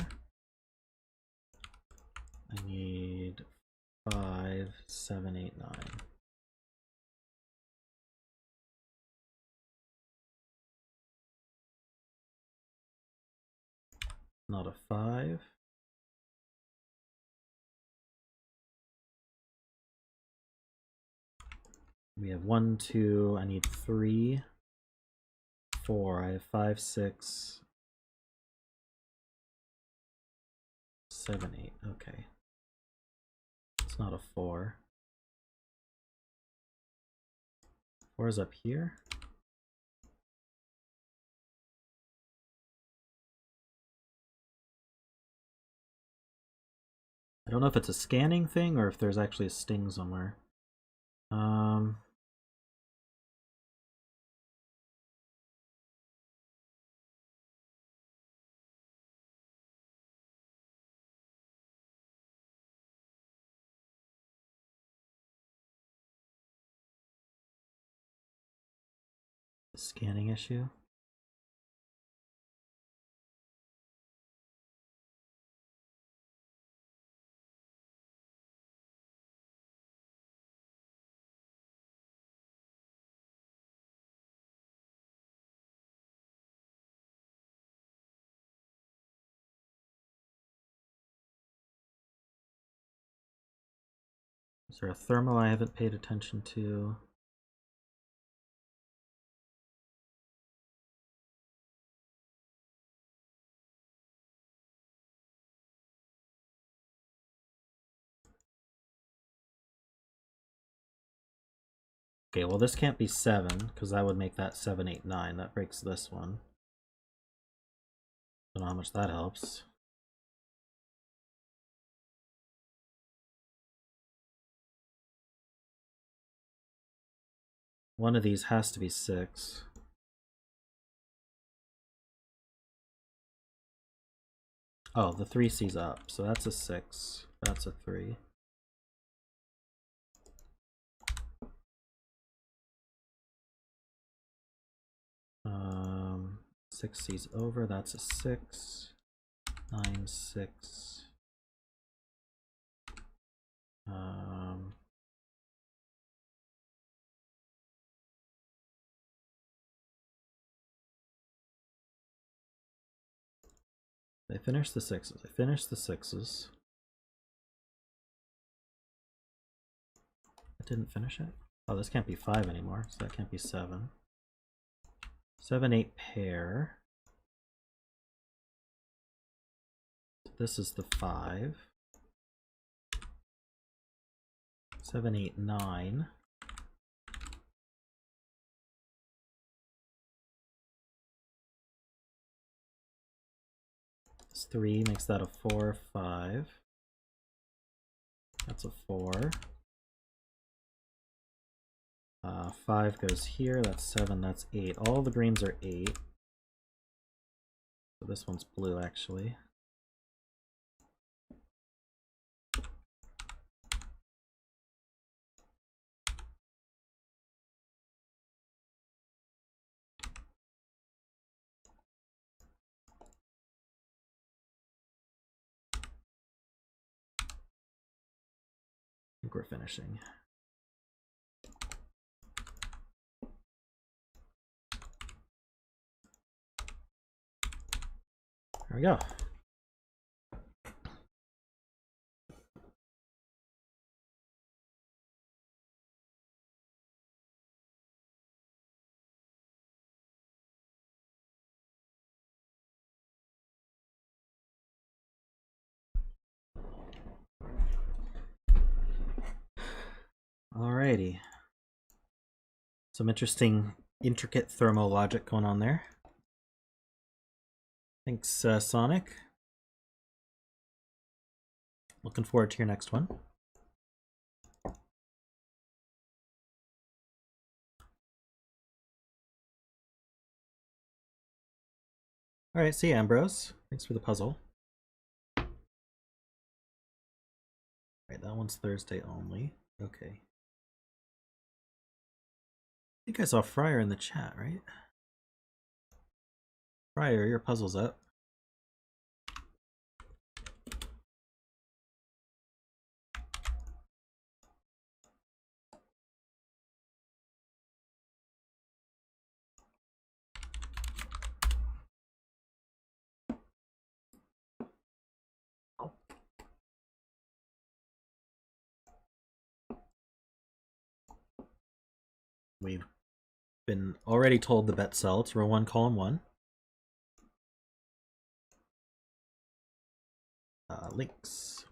I need 5, 7, 8, 9. Not a 5. We have 1, 2. I need 3, 4. I have 5, 6, 7, 8. Okay. It's not a 4. 4 is up here. I don't know if it's a scanning thing or if there's actually a sting somewhere. Scanning issue. Is there a thermal I haven't paid attention to? Okay, well this can't be 7, because that would make that 7, 8, 9. That breaks this one. Don't know how much that helps. One of these has to be 6. Oh, the 3C's up, so that's a 6. That's a 3. 6C's over, that's a 6. 9, 6. They finished the 6s. I finished the 6s. I didn't finish it? Oh, this can't be 5 anymore, so that can't be 7. 7, 8 pair. This is the 5. 7, 8, 9. This 3 makes that a 4, 5. That's a 4. 5 goes here, that's 7, that's 8. All the greens are 8. So this one's blue, actually. I think we're finishing. There we go. Alrighty. Some interesting, intricate thermo logic going on there. Thanks, Sonic. Looking forward to your next one. Alright, see you, Ambrose. Thanks for the puzzle. Alright, that one's Thursday only. Okay. I think I saw Fryer in the chat, right? Fryer, your puzzle's up. We've been already told the bet cell. It's row 1, column 1. Links.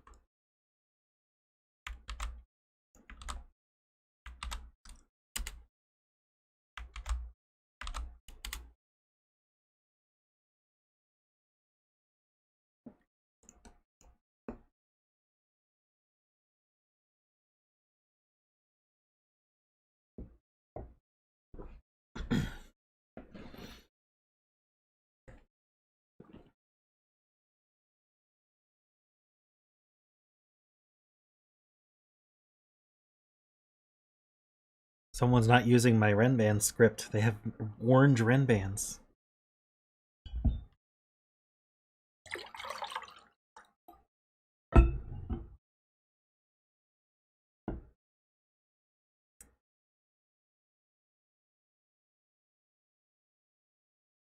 Someone's not using my Renban script. They have orange Renbans.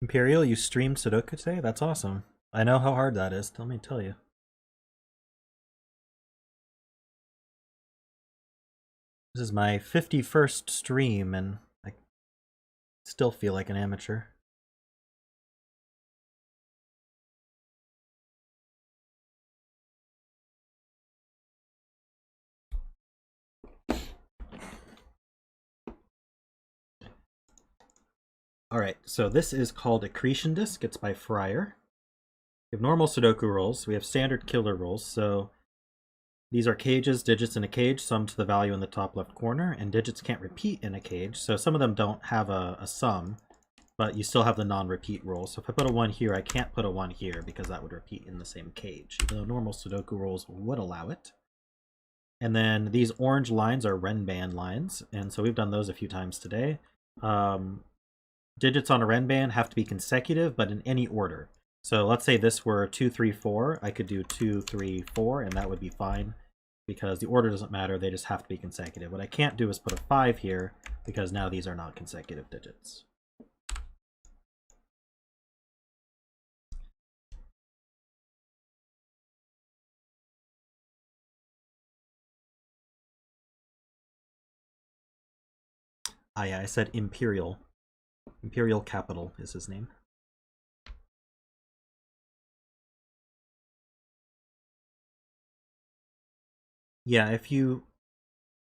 Imperial, you streamed Sudoku today? That's awesome. I know how hard that is, let me tell you. This is my 51st stream, and I still feel like an amateur. Alright, so this is called Accretion Disk. It's by Fryer. We have normal Sudoku rules. We have standard killer rules. So these are cages, digits in a cage, sum to the value in the top left corner, and digits can't repeat in a cage. So some of them don't have a sum, but you still have the non-repeat rule. So if I put a 1 here, I can't put a 1 here because that would repeat in the same cage, even though normal Sudoku rules would allow it. And then these orange lines are Renban lines, and so we've done those a few times today. Digits on a Renban have to be consecutive, but in any order. So let's say this were 2, 3, 4. I could do 2, 3, 4, and that would be fine because the order doesn't matter. They just have to be consecutive. What I can't do is put a 5 here because now these are not consecutive digits. Ah, yeah, I said Imperial. Imperial Capital is his name. Yeah, if you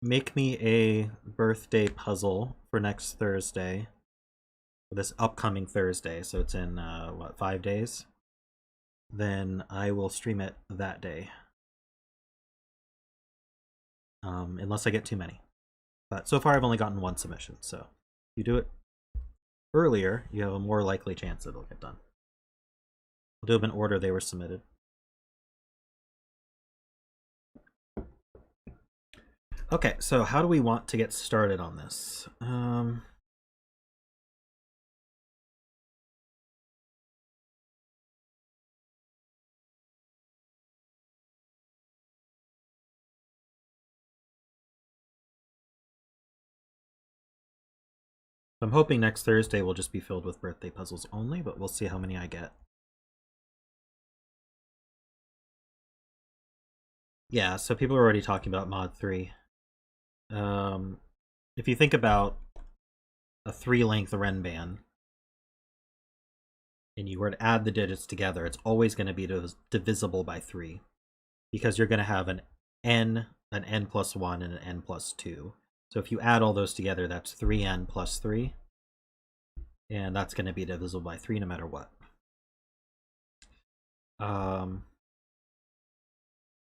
make me a birthday puzzle for next Thursday, this upcoming Thursday, so it's in, what, 5 days? Then I will stream it that day. Unless I get too many. But so far I've only gotten 1 submission, so if you do it earlier, you have a more likely chance that it'll get done. I'll do them in order they were submitted. Okay, so how do we want to get started on this? I'm hoping next Thursday will just be filled with birthday puzzles only, but we'll see how many I get. Yeah, so people are already talking about mod 3. If you think about a 3-length Renban, and you were to add the digits together, it's always going to be divisible by 3, because you're going to have an n plus 1, and an n plus 2. So if you add all those together, that's 3n plus 3. And that's going to be divisible by 3 no matter what.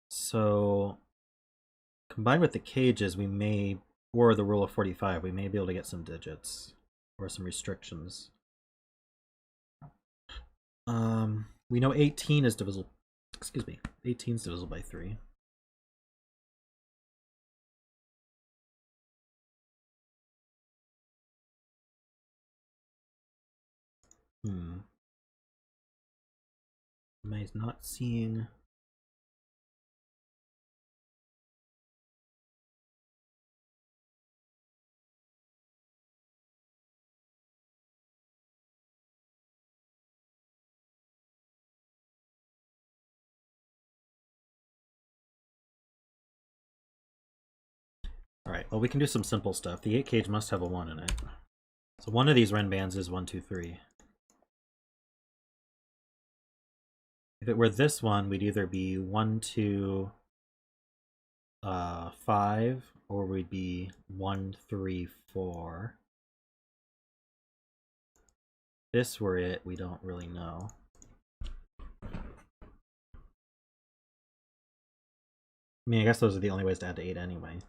So combined with the cages, we may, or the rule of 45, we may be able to get some digits or some restrictions. We know 18 is divisible, 18 is divisible by 3. Am I not seeing? All right, well, we can do some simple stuff. The 8 cage must have a 1 in it. So one of these Renbands is 1, 2, 3. If it were this one, we'd either be 1, 2, 5, or we'd be 1, 3, 4. If this were it, we don't really know. I mean, I guess those are the only ways to add to 8 anyway.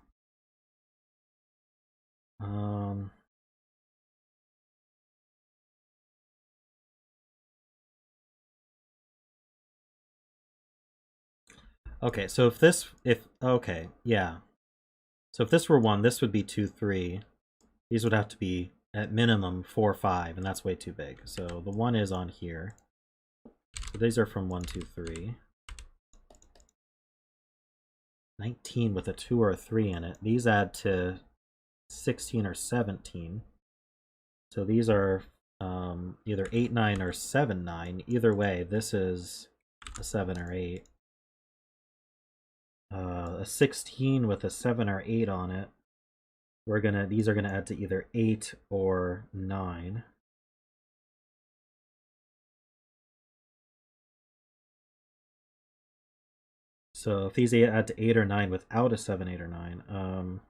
Okay, so if this, okay, yeah. So if this were 1, this would be 2, 3. These would have to be, at minimum, 4, 5, and that's way too big. So the 1 is on here. So these are from 1, 2, 3. 19 with a 2 or a 3 in it. These add to 16 or 17. So these are either 8, 9, or 7, 9. Either way, this is a 7 or 8. A 16 with a 7 or 8 on it. These are gonna add to either 8 or 9. So if these add to 8 or 9 without a 7, 8, or 9,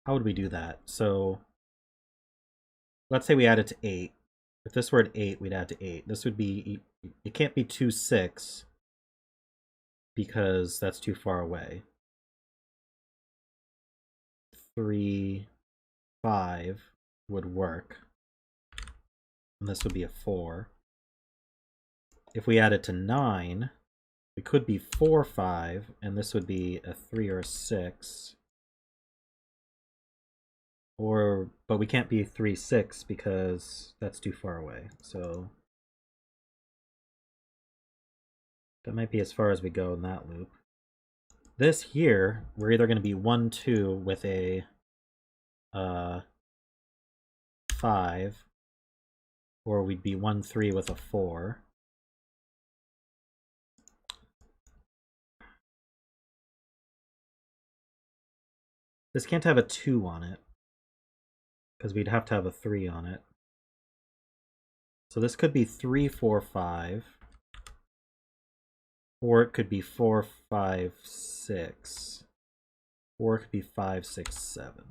how would we do that? So let's say we add it to 8. If this were at 8, we'd add to 8. This would be, it can't be 2, 6 because that's too far away. 3, 5 would work. And this would be a 4. If we add it to 9, it could be 4, 5, and this would be a 3 or a 6. But we can't be 3, 6 because that's too far away. So that might be as far as we go in that loop. This here, we're either going to be 1, 2 with a 5, or we'd be 1, 3 with a 4. This can't have a 2 on it, because we'd have to have a 3 on it. So this could be 3, 4, 5. Or it could be 4, 5, 6. Or it could be 5, 6, 7.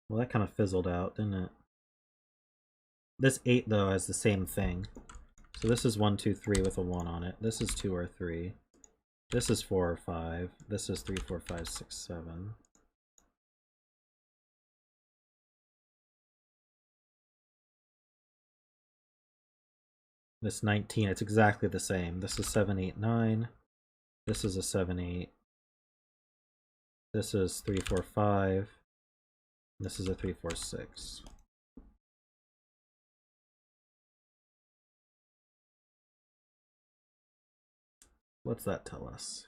Well, that kind of fizzled out, didn't it? This 8, though, has the same thing. So this is 1, 2, 3 with a 1 on it. This is 2 or 3. This is 4 or 5. This is 3, 4, 5, 6, 7. This 19, it's exactly the same. This is 7, 8, 9. This is a 7, 8. This is 3, 4, 5. This is a 3, 4, 6. What's that tell us?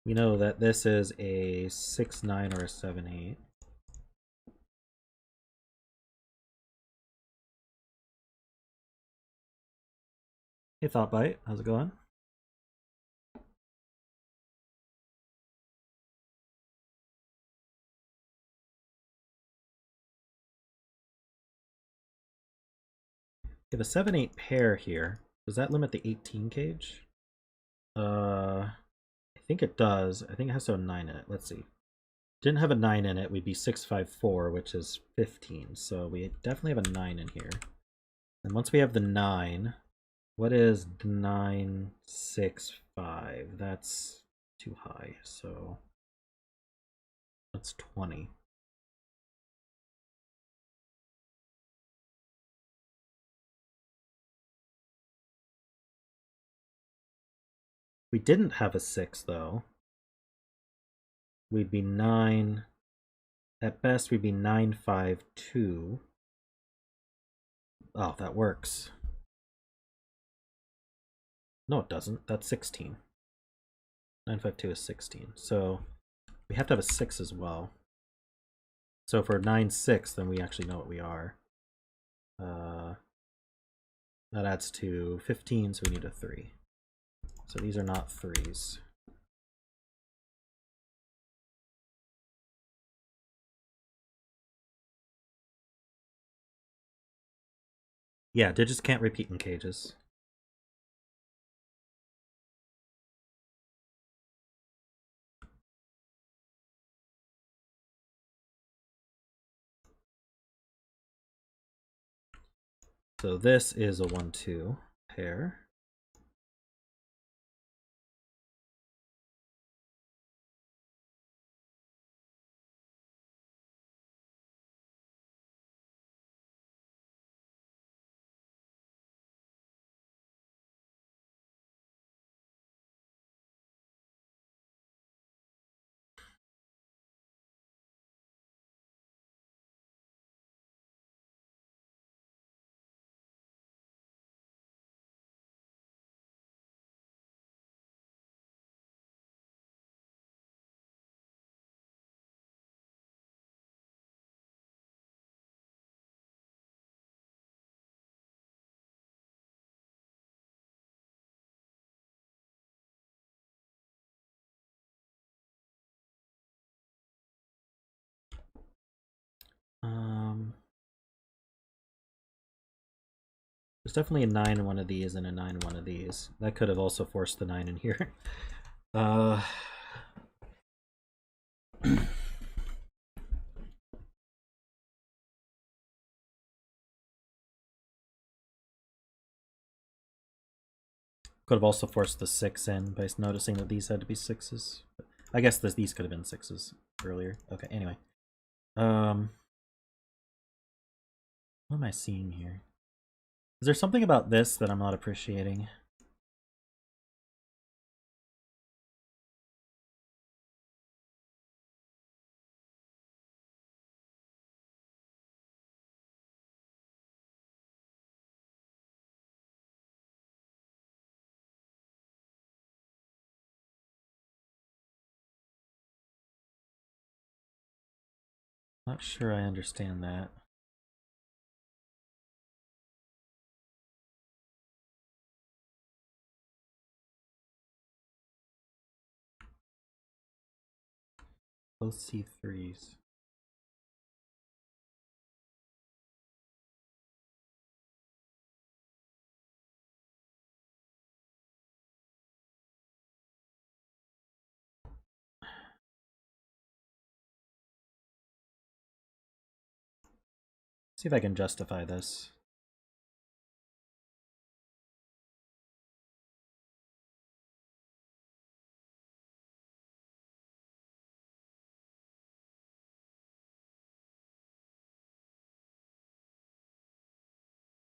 We know that this is a 6-9 or a 7-8. Hey ThoughtBite, how's it going? We have a 7-8 pair here. Does that limit the 18 cage? I think it does. I think it has to have a 9 in it. Let's see. Didn't have a 9 in it, we'd be 654, which is 15. So we definitely have a 9 in here. And once we have the 9, what is 965? That's too high, so that's 20. We didn't have a 6, though. We'd be 9. At best, we'd be 952. Oh, that works. No, it doesn't. That's 16. 952 is 16. So we have to have a 6 as well. So if we're 9-6, then we actually know what we are. That adds to 15, so we need a 3. So these are not 3s. Yeah, digits can't repeat in cages. So this is a 1-2 pair. There's definitely a 9 in one of these and a 9 in one of these. That could have also forced the 9 in here. Could have also forced the 6 in by noticing that these had to be 6s. I guess these could have been 6s earlier. Okay, anyway. What am I seeing here? Is there something about this that I'm not appreciating? Not sure I understand that. Both C3s. See if I can justify this.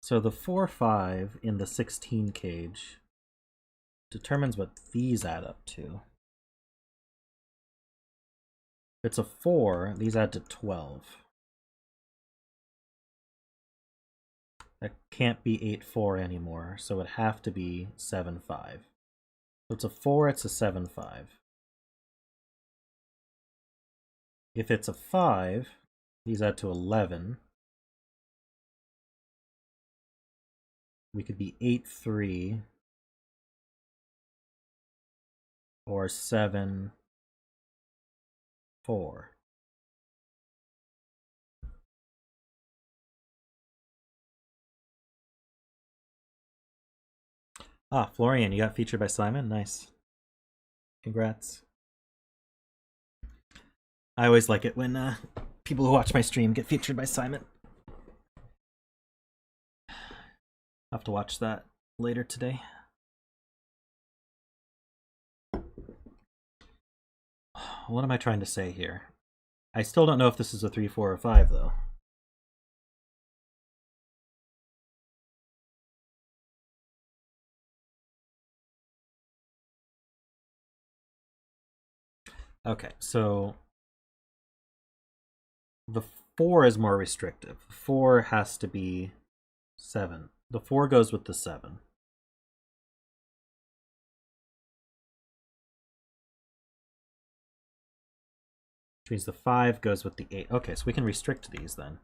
So the 4-5 in the 16 cage determines what these add up to. If it's a 4, these add to 12. That can't be 8-4 anymore, so it'd have to be 7-5. So it's a 4, it's a 7-5. If it's a 5, these add to 11. We could be 8-3 or 7-4. Ah, Florian, you got featured by Simon? Nice. Congrats. I always like it when people who watch my stream get featured by Simon. I'll have to watch that later today. What am I trying to say here? I still don't know if this is a 3, 4, or 5, though. Okay, so the 4 is more restrictive. The 4 has to be 7. The 4 goes with the 7. Which means the 5 goes with the 8. Okay, so we can restrict these then.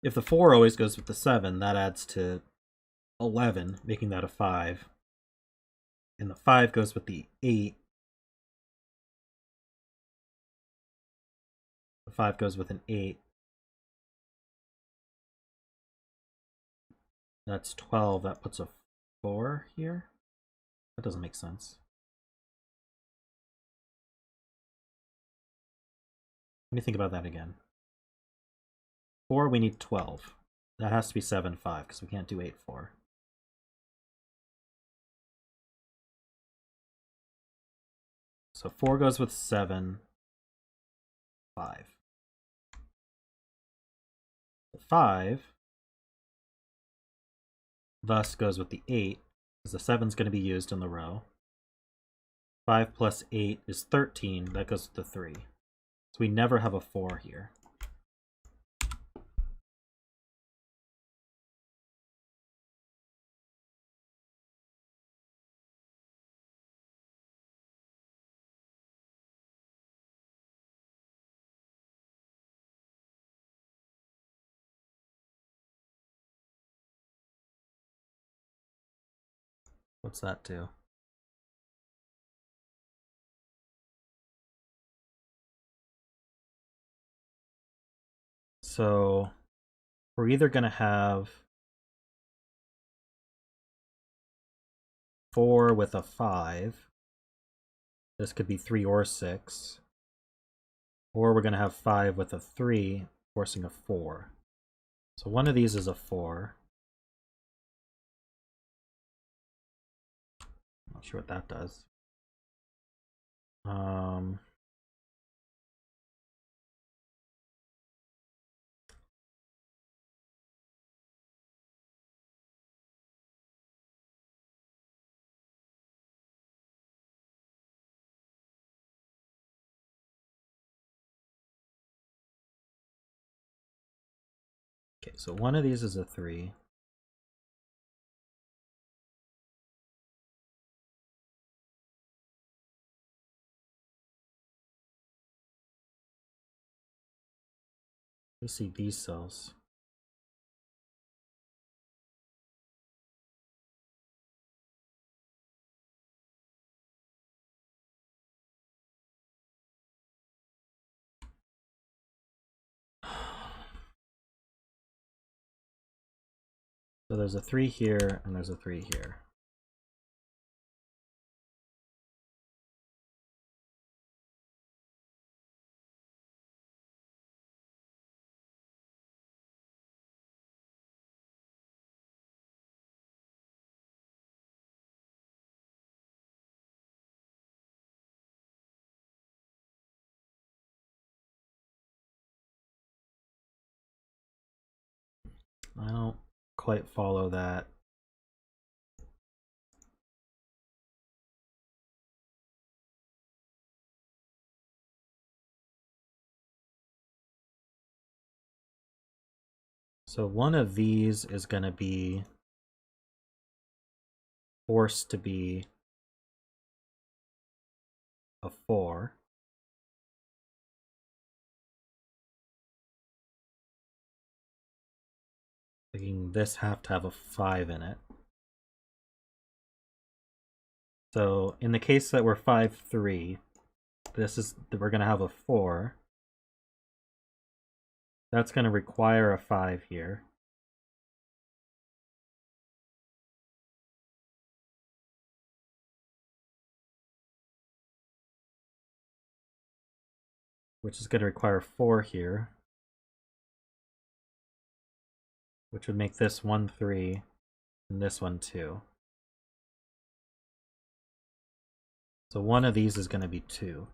If the 4 always goes with the 7, that adds to 11, making that a 5. And the 5 goes with the 8. The 5 goes with an 8. That's 12. That puts a 4 here. That doesn't make sense. Let me think about that again. 4, we need 12. That has to be 7, 5, because we can't do 8, 4. So 4 goes with 7, 5. The 5 thus goes with the 8, because the 7 is going to be used in the row. 5 plus 8 is 13. That goes with the 3. So we never have a 4 here. What's that do? So we're either going to have 4 with a 5. This could be 3 or 6. Or we're going to have 5 with a 3, forcing a 4. So one of these is a 4. Not sure what that does. Okay, so one of these is a 3. Let's see these cells. So there's a 3 here, and there's a 3 here. I don't quite follow that. So one of these is going to be forced to be a 4. Making this have to have a 5 in it. So in the case that we're 5-3, we're going to have a 4. That's going to require a 5 here. Which is going to require 4 here. Which would make this 1-3 and this one 2. So one of these is going to be 2.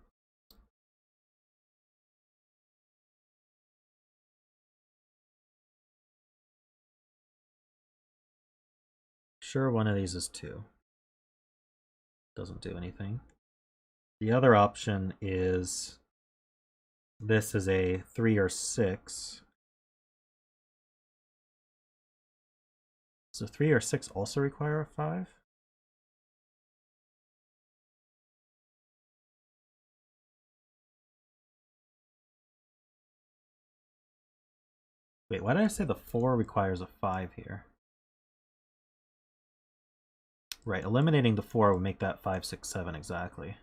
Sure, one of these is 2. Doesn't do anything. The other option is this is a 3 or 6. So 3 or 6 also require a 5? Wait, why did I say the 4 requires a 5 here? Right, eliminating the 4 would make that 5, 6, 7 exactly.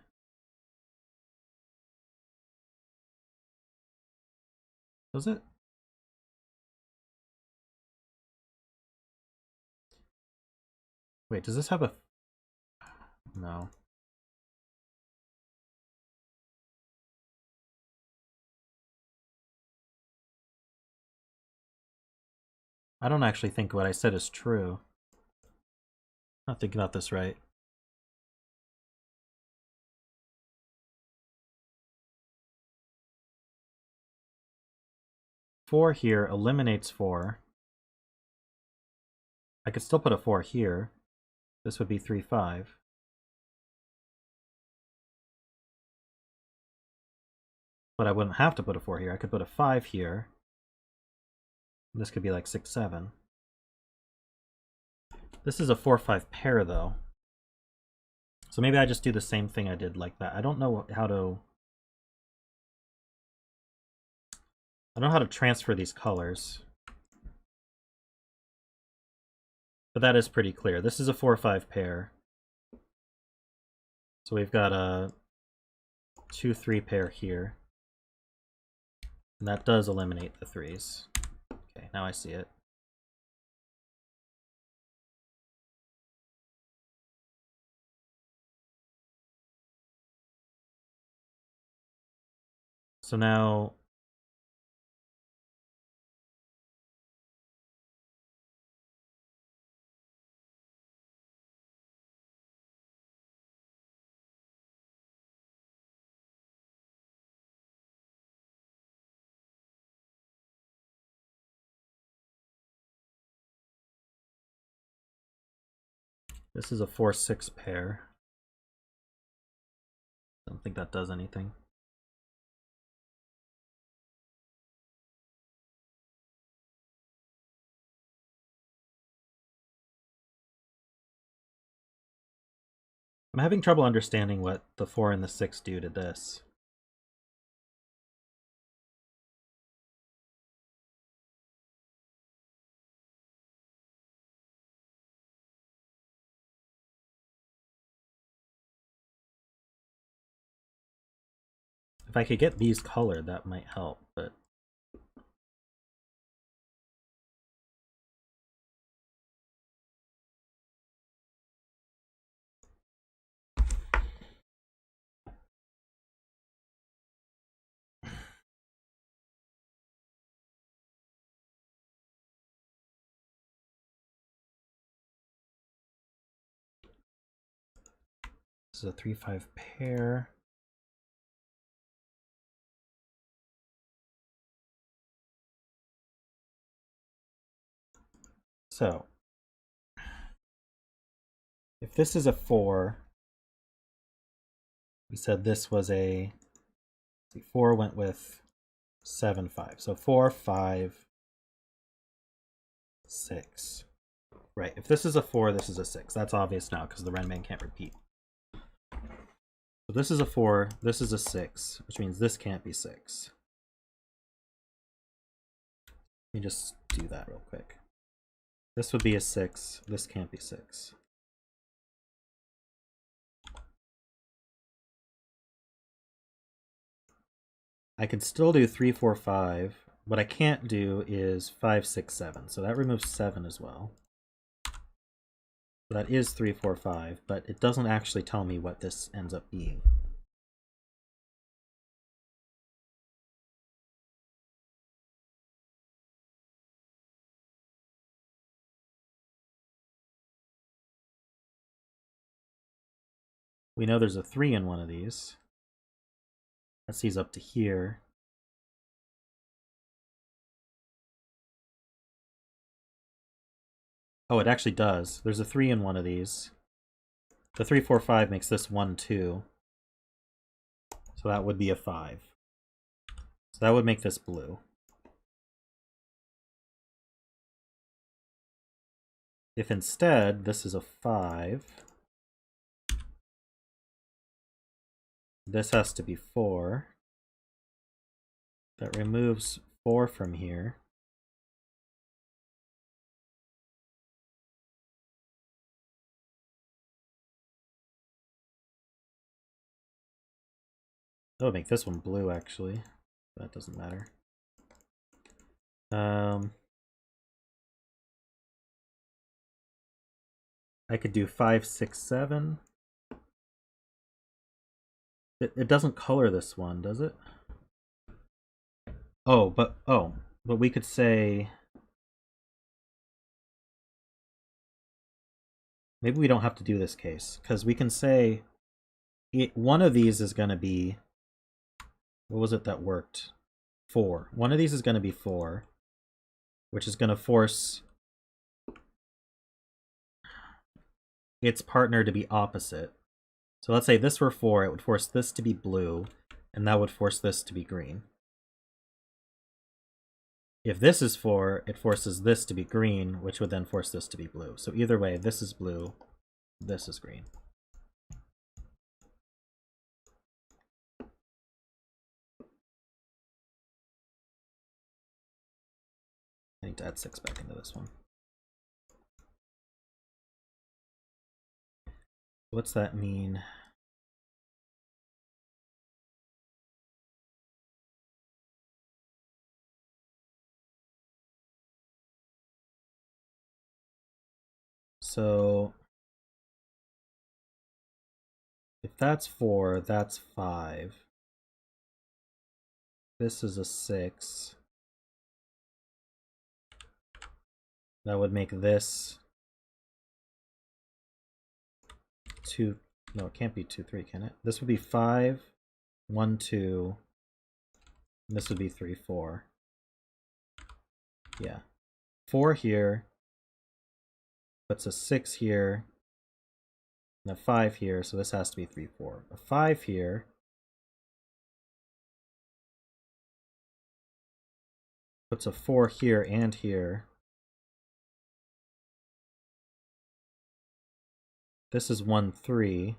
Does it? Wait, does this have a... No. I don't actually think what I said is true. I'm not thinking about this right. Four here eliminates 4. I could still put a 4 here. This would be 3, 5. But I wouldn't have to put a 4 here. I could put a 5 here. This could be like 6, 7. This is a 4, 5 pair though. So maybe I just do the same thing I did like that. I don't know how to transfer these colors. But that is pretty clear. This is a 4, 5 pair. So we've got a 2, 3 pair here. And that does eliminate the 3s. Okay, now I see it. So now this is a 4, 6 pair. Don't think that does anything. I'm having trouble understanding what the 4 and the 6 do to this. If I could get these colored, that might help, but... This is a 3, 5 pair. So, if this is a 4, we said this was a... See, 4 went with 7, 5. So 4, 5, 6. Right, if this is a 4, this is a 6. That's obvious now because the Renman can't repeat. So this is a 4, this is a 6, which means this can't be 6. Let me just do that real quick. This would be a 6. This can't be 6. I can still do 3, 4, 5. What I can't do is 5, 6, 7. So that removes 7 as well. So that is 3, 4, 5, but it doesn't actually tell me what this ends up being. We know there's a 3 in one of these. That sees up to here. Oh, it actually does. There's a 3 in one of these. The 3, 4, 5 makes this 1, 2. So that would be a 5. So that would make this blue. If instead this is a 5, this has to be 4. That removes 4 from here. That would make this one blue, actually. That doesn't matter. I could do 5, 6, 7. It doesn't color this one, does it? But we could say maybe we don't have to do this case, because we can say one of these is going to be, what was it that worked? 4. One of these is going to be 4, which is going to force its partner to be opposite. So let's say this were 4, it would force this to be blue, and that would force this to be green. If this is 4, it forces this to be green, which would then force this to be blue. So either way, this is blue, this is green. I need to add 6 back into this one. What's that mean? So if that's 4, that's 5. This is a 6. That would make this 2. No, it can't be 2, 3, can it? This would be 5, 1, 2. And this would be 3, 4. Yeah. 4 here. Puts a 6 here. And a 5 here, so this has to be 3, 4. A 5 here. Puts a 4 here and here. This is 1, 3.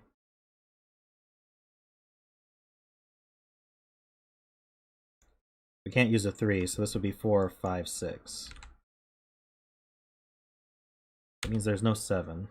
We can't use a 3, so this would be 4, 5, 6. That means there's no 7.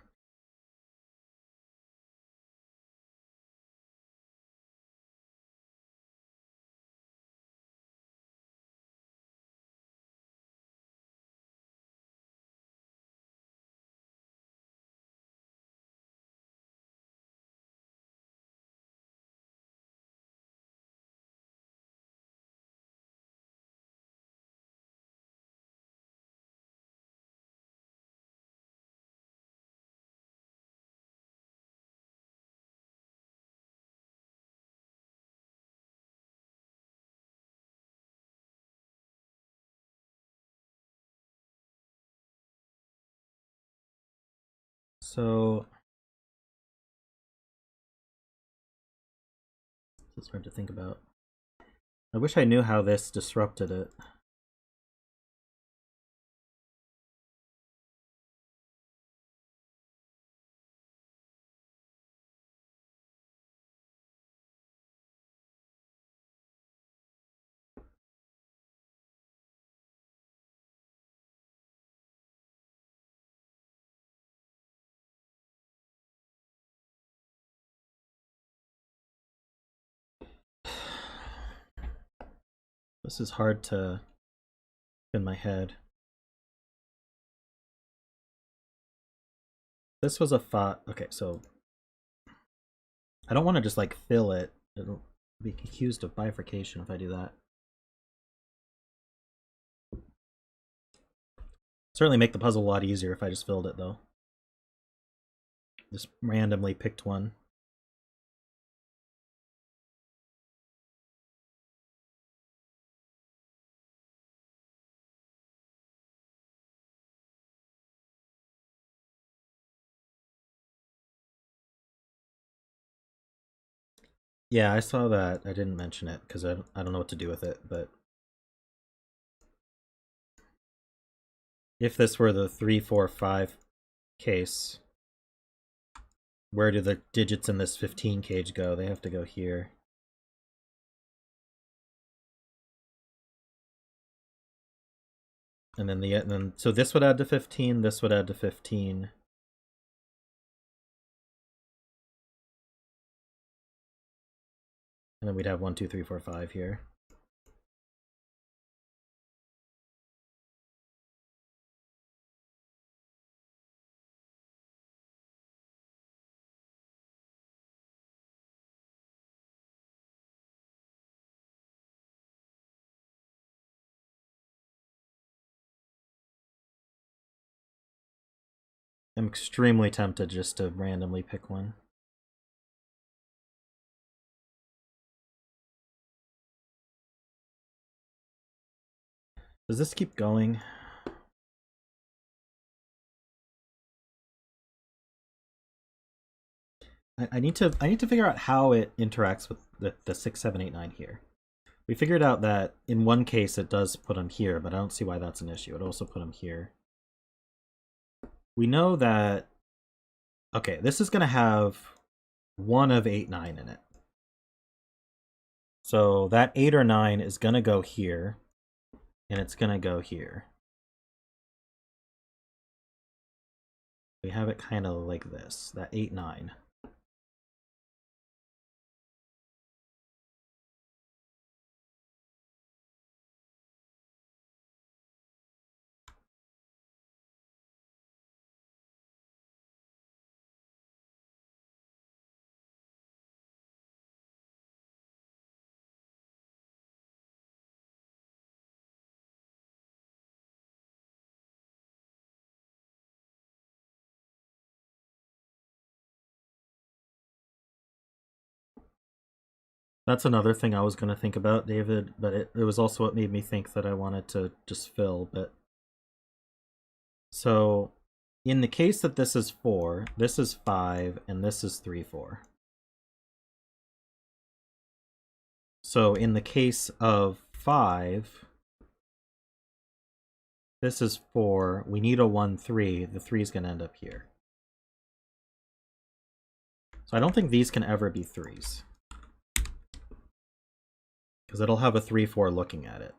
So it's hard to think about. I wish I knew how this disrupted it. This is hard to in my head. This was a 5. Okay, so I don't want to just like fill it. It'll be accused of bifurcation if I do that. Certainly make the puzzle a lot easier if I just filled it though. Just randomly picked one. Yeah, I saw that. I didn't mention it because I don't know what to do with it, but if this were the 3, 4, 5 case, where do the digits in this 15 cage go? They have to go here. And then so this would add to 15, this would add to 15. And then we'd have 1, 2, 3, 4, 5 here. I'm extremely tempted just to randomly pick one. Does this keep going? I need to figure out how it interacts with the 6, 7, 8, 9 here. We figured out that in one case it does put them here, but I don't see why that's an issue. It also put them here. We know that, okay, this is going to have one of 8, 9 in it. So that 8 or 9 is going to go here, and it's going to go here. We have it kind of like this, that 8, 9. That's another thing I was going to think about, David, but it was also what made me think that I wanted to just fill. But so in the case that this is 4, this is 5, and this is 3, 4. So in the case of 5, this is 4, we need a 1, 3, the 3 is going to end up here. So I don't think these can ever be 3s. Because it'll have a 3, 4 looking at it.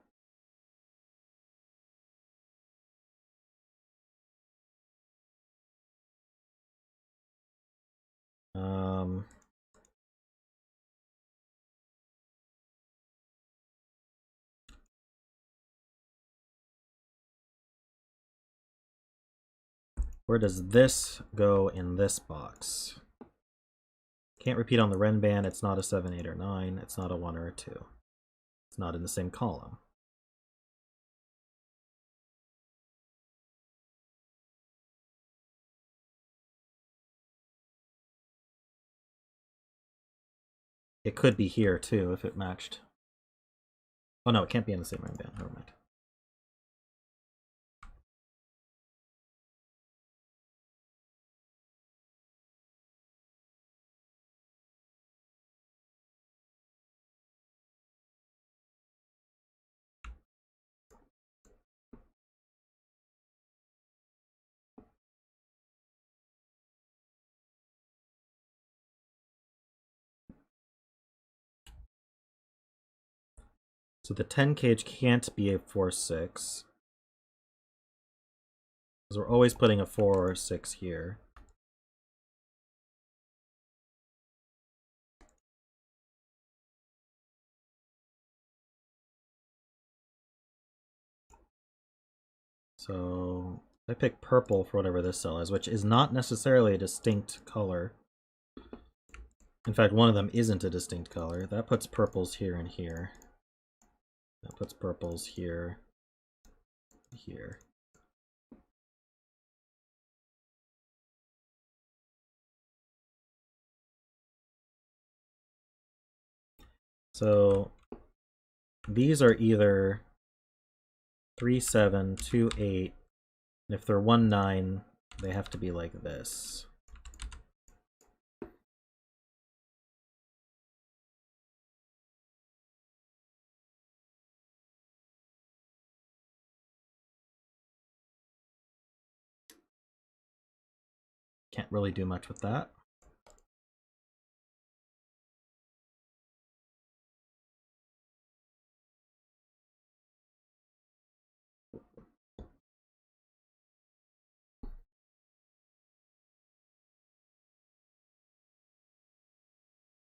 Where does this go in this box? Can't repeat on the Ren band. It's not a 7, 8, or 9. It's not a 1 or a 2. It's not in the same column. It could be here too if it matched. Oh no, it can't be in the same Ren band. Never mind. So the 10 cage can't be a 4, 6. Because we're always putting a 4 or 6 here. So I pick purple for whatever this cell is, which is not necessarily a distinct color. In fact, one of them isn't a distinct color. That puts purples here and here. That puts purples here, here. So these are either 3, 7, 2, 8. And if they're 1, 9, they have to be like this. Can't really do much with that.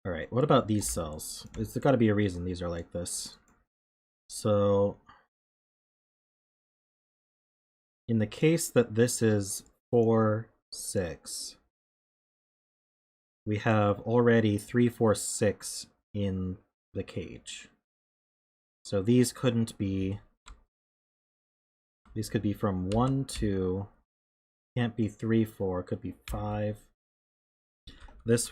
All right, what about these cells? There's got to be a reason these are like this. So in the case that this is 4, 6, we have already 3, 4, 6 in the cage. So these couldn't be, these could be from 1, 2, can't be 3, 4, could be 5. This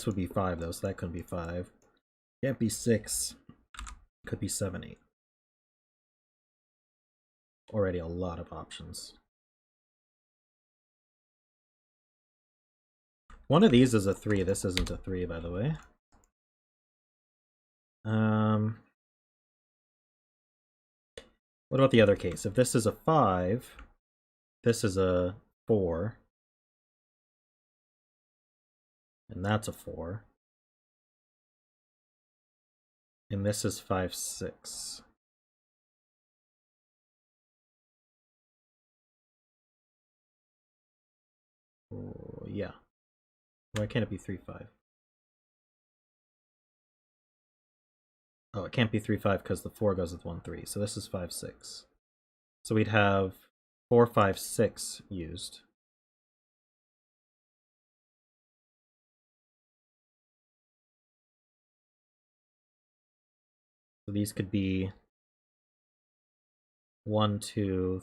would be 5 though, so that couldn't be 5. Can't be 6, could be 7, 8. Already a lot of options. One of these is a 3. This isn't a 3, by the way. What about the other case? If this is a 5, this is a 4, and that's a 4, and this is 5, 6. Oh, yeah. Why can't it be 3, 5? Oh, it can't be 3, 5 because the 4 goes with 1, 3. So this is 5, 6. So we'd have 4, 5, 6 used. So these could be 1, 2.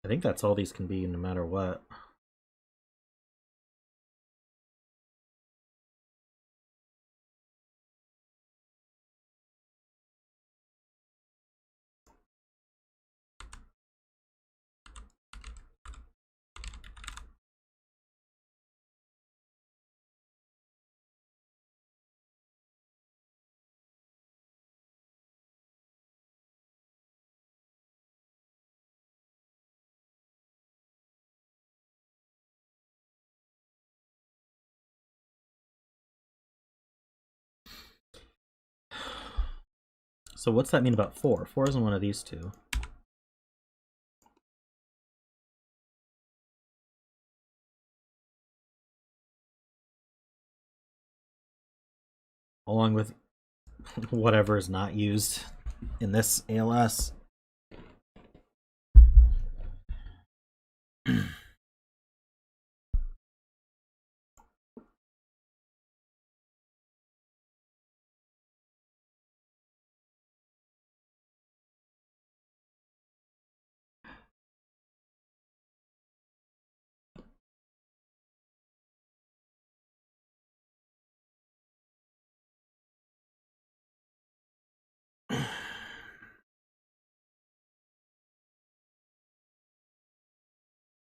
I think that's all these can be no matter what. So what's that mean about 4? 4 isn't one of these two. Along with whatever is not used in this ALS.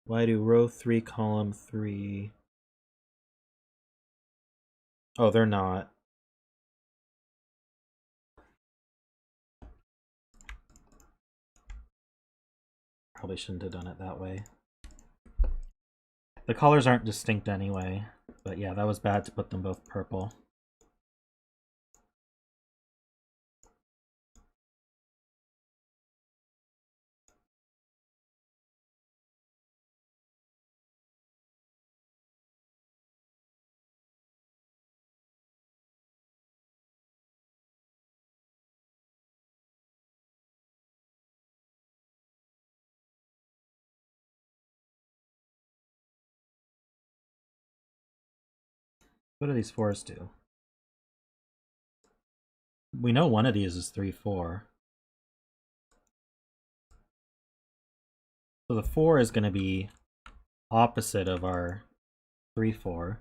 Why do row 3, column 3... Oh, they're not. Probably shouldn't have done it that way. The colors aren't distinct anyway, but yeah, that was bad to put them both purple. What do these 4s do? We know one of these is 3-4. So the 4 is going to be opposite of our 3-4.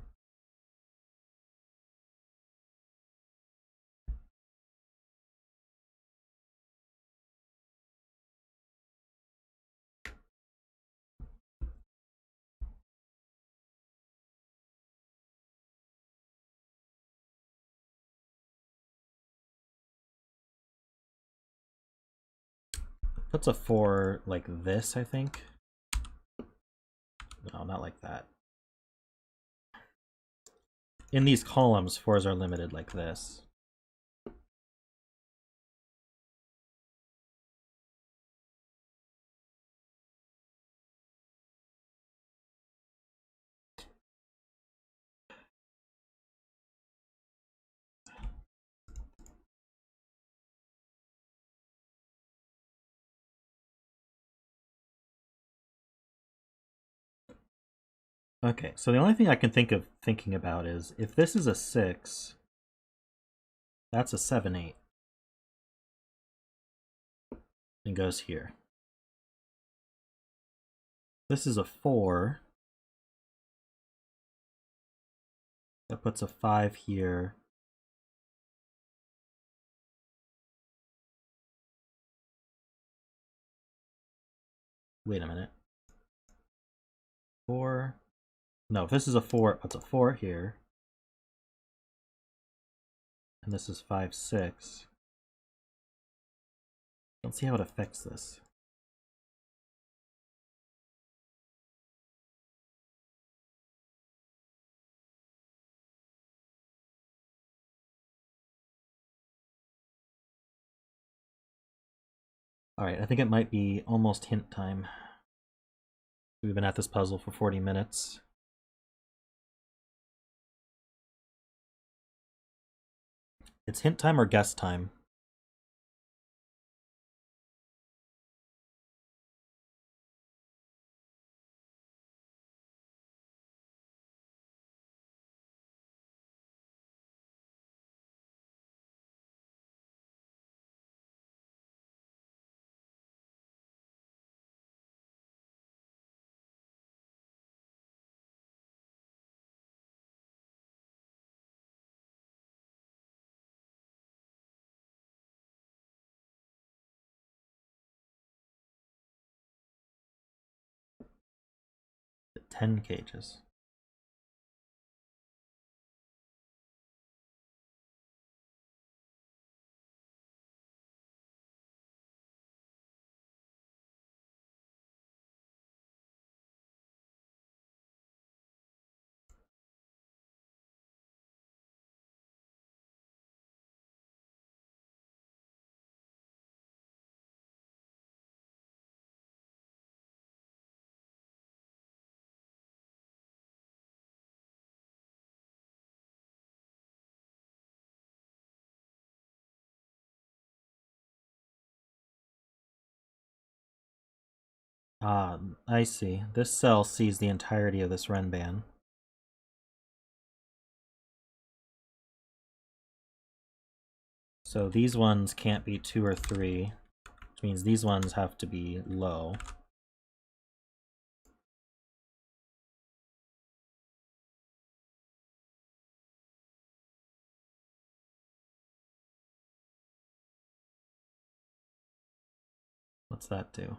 Puts a 4 like this, I think. No, not like that. In these columns, 4s are limited like this. Okay, so the only thing I can think of thinking about is if this is a 6, that's a 7-8. And goes here. This is a 4. That puts a 5 here. Wait a minute. 4. No, if this is a 4, it puts a 4 here. And this is 5, 6. Don't see how it affects this. Alright, I think it might be almost hint time. We've been at this puzzle for 40 minutes. It's hint time or guess time? The 10 cages. Ah, I see. This cell sees the entirety of this Renban. So these ones can't be 2 or 3, which means these ones have to be low. What's that do?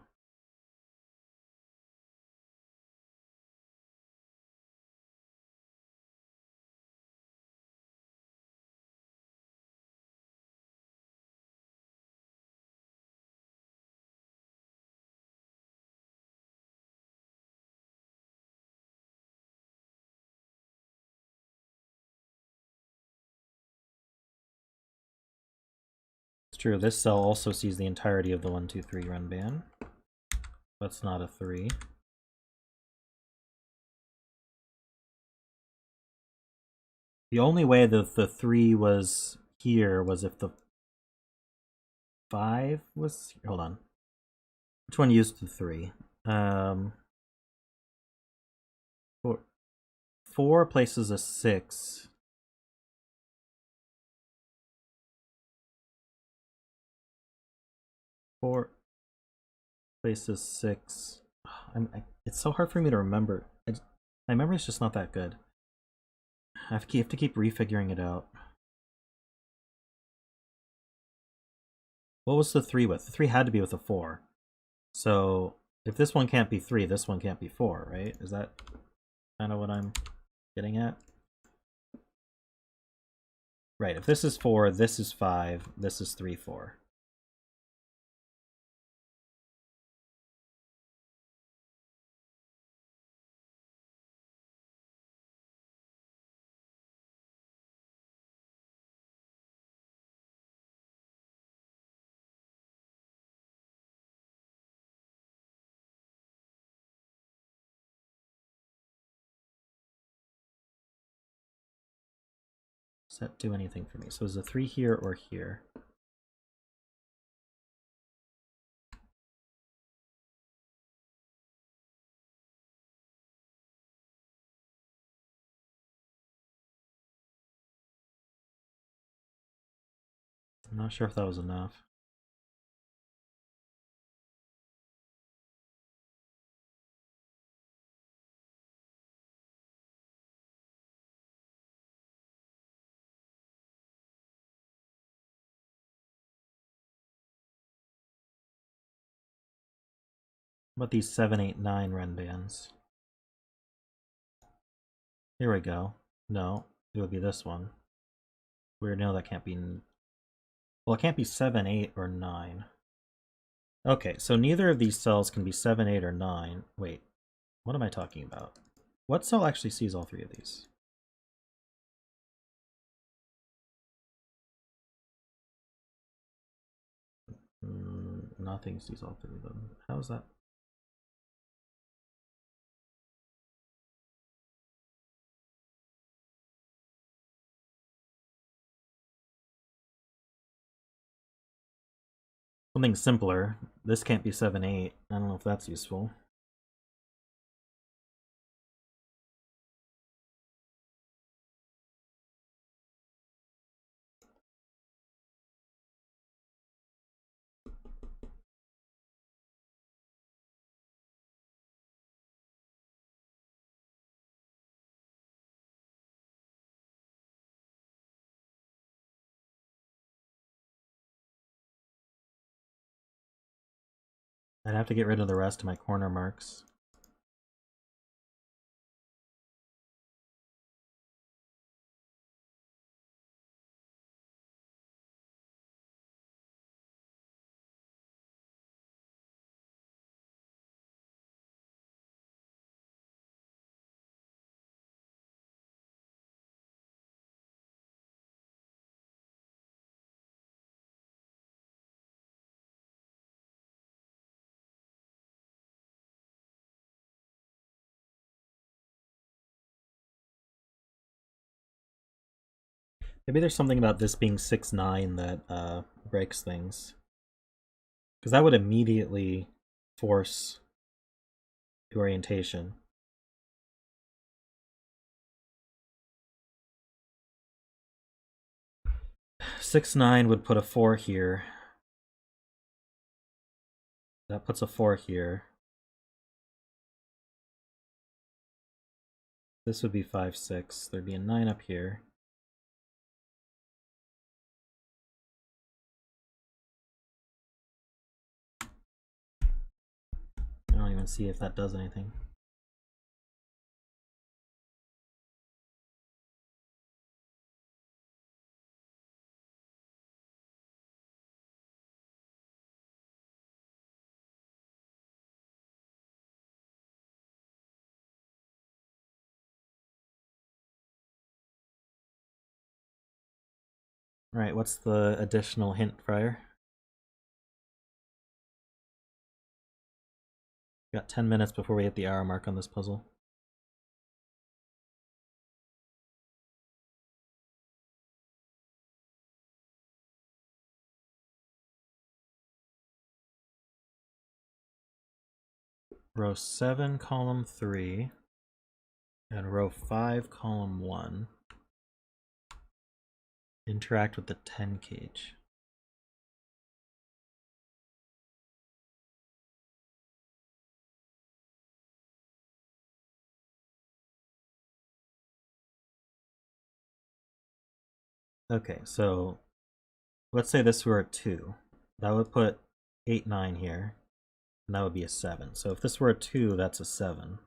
It's true, this cell also sees the entirety of the 1, 2, 3 Renban. That's not a 3. The only way that the 3 was here was if the 5 was... Hold on. Which one used the 3? 4 places a 6. 4. Place is 6. It's so hard for me to remember. My memory's just not that good. I have to keep refiguring it out. What was the 3 with? The 3 had to be with a 4. So if this one can't be 3, this one can't be 4, right? Is that kind of what I'm getting at? Right, if this is 4, this is 5, this is 3, 4. Does that do anything for me? So is a 3 here or here? I'm not sure if that was enough. What about these 7, 8, 9 Ren bands? Here we go. No, it would be this one. Weird, no, that can't be... Well, it can't be 7, 8, or 9. Okay, so neither of these cells can be 7, 8, or 9. Wait, what am I talking about? What cell actually sees all 3 of these? Nothing sees all 3 of them. How is that? Something simpler. This can't be 7, 8. I don't know if that's useful. I'd have to get rid of the rest of my corner marks. Maybe there's something about this being 6, 9 that breaks things. Because that would immediately force the orientation. 6, 9 would put a 4 here. That puts a 4 here. This would be 5, 6. There'd be a 9 up here. I don't even see if that does anything. Alright, what's the additional hint, Friar? Got 10 minutes before we hit the hour mark on this puzzle. Row 7, column 3, and row 5, column 1 interact with the 10 cage. Okay, so let's say this were a 2. That would put 8, 9 here, and that would be a 7. So if this were a 2, that's a 7.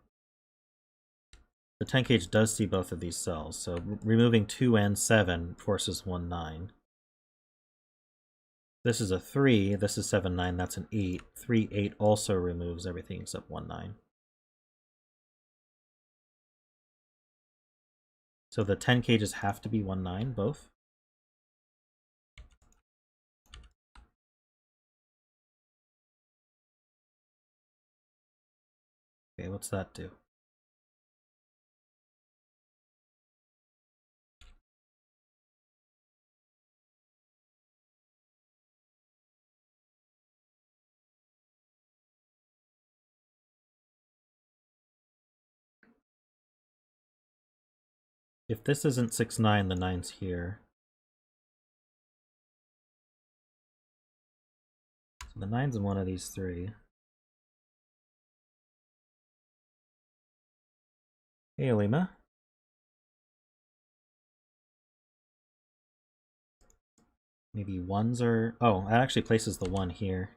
The 10 gauge does see both of these cells, so removing 2 and 7 forces 1, 9. This is a 3, this is 7, 9, that's an 8. 3, 8 also removes everything except 1, 9. So the 10 cages have to be 1, 9, both? Okay, what's that do? If this isn't 6, 9, the 9's here. So the 9's in one of these 3. Hey, Alima. Maybe 1s are... Oh, that actually places the 1 here.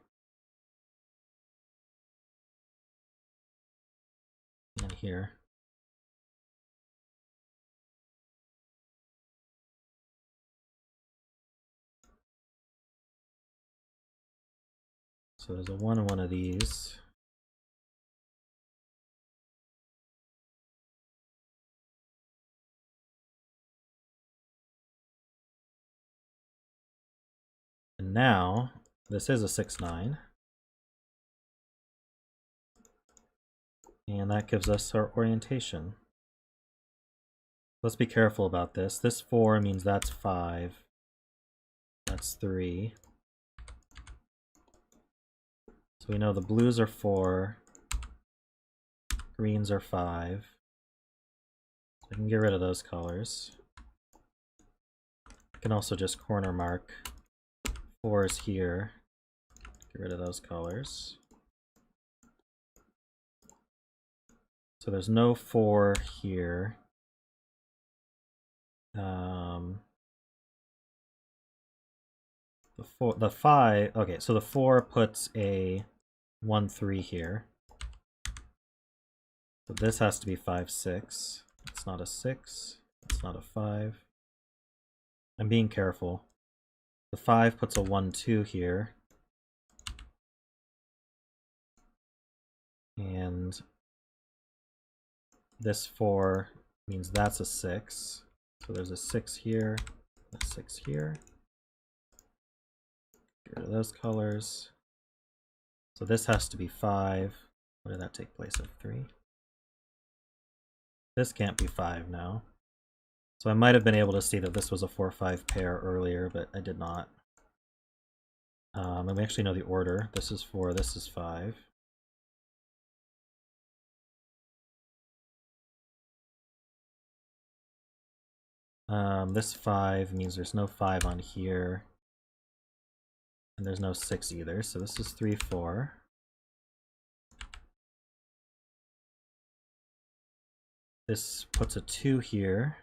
And here. So there's a 1 in one of these. And now, this is a 6, 9. And that gives us our orientation. Let's be careful about this. This 4 means that's 5. That's 3. So we know the blues are 4. Greens are 5. So I can get rid of those colors. I can also just corner mark 4s here. Get rid of those colors. So there's no 4 here. The 5, okay, so the 4 puts a 1, 3 here. So this has to be 5, 6. It's not a 6. It's not a 5. I'm being careful. The 5 puts a 1, 2 here. And this 4 means that's a 6. So there's a 6 here, a 6 here. Get rid of those colors. So this has to be 5. What did that take place of? 3? This can't be 5 now. So I might have been able to see that this was a 4-5 pair earlier, but I did not. And we actually know the order. This is 4, this is 5. This 5 means there's no 5 on here. And there's no 6 either, so this is 3, 4. This puts a 2 here.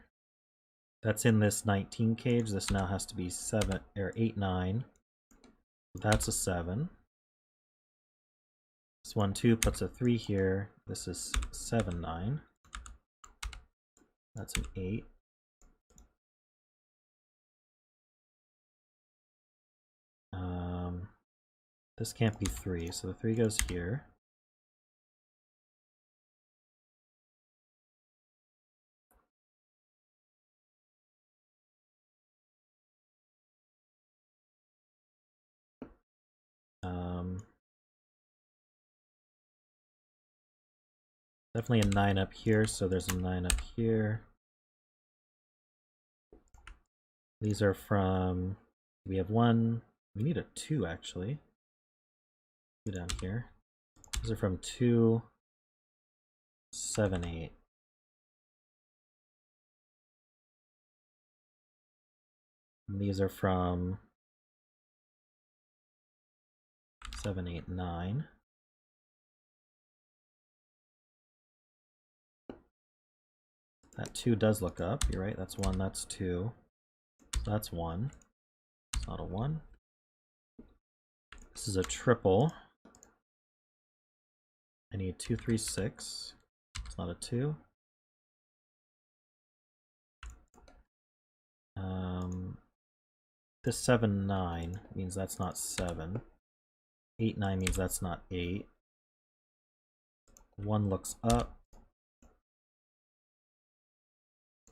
That's in this 19 cage. This now has to be 7 or 8, 9. That's a 7. This 1, 2 puts a 3 here. This is 7, 9. That's an 8. This can't be 3, so the 3 goes here. Definitely a 9 up here, so there's a 9 up here. These are from, we have 1, we need a 2 actually. 2 down here. These are from 2, 7, 8. And these are from 7, 8, 9. That 2 does look up, you're right, that's 1, that's 2. So that's 1. It's not a 1. This is a triple. I need 2, 3, 6. It's not a 2. This 7, 9 means that's not 7. 8, 9 means that's not 8. 1 looks up.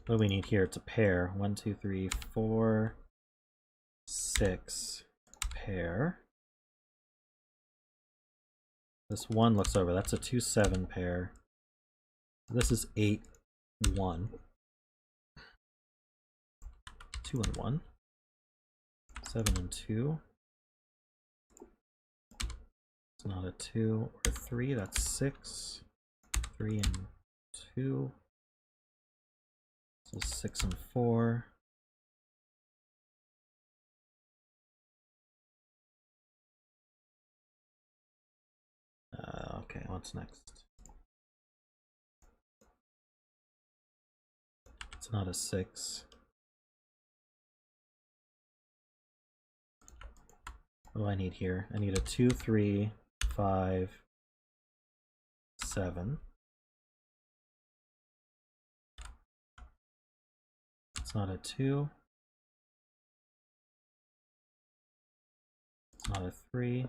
What do we need here? It's a pair. 1, 2, 3, 4, 6. Pair. This 1 looks over. That's a 2, 7 pair. This is 8, 1. 2 and 1. 7 and 2. It's not a 2 or 3. That's 6. 3 and 2. This is 6 and 4. Okay, what's next? It's not a 6. What do I need here? I need a 2, 3, 5, 7. It's not a 2. It's not a 3.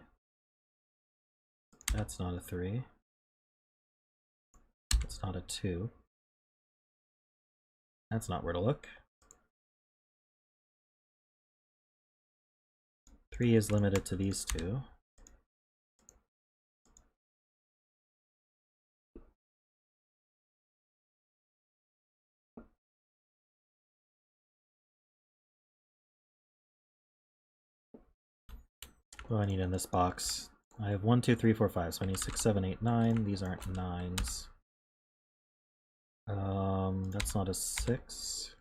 That's not a 3. It's not a 2. That's not where to look. 3 is limited to these two. What do I need in this box? I have 1, 2, 3, 4, 5, so I need 6, 7, 8, 9. These aren't 9s. That's not a 6.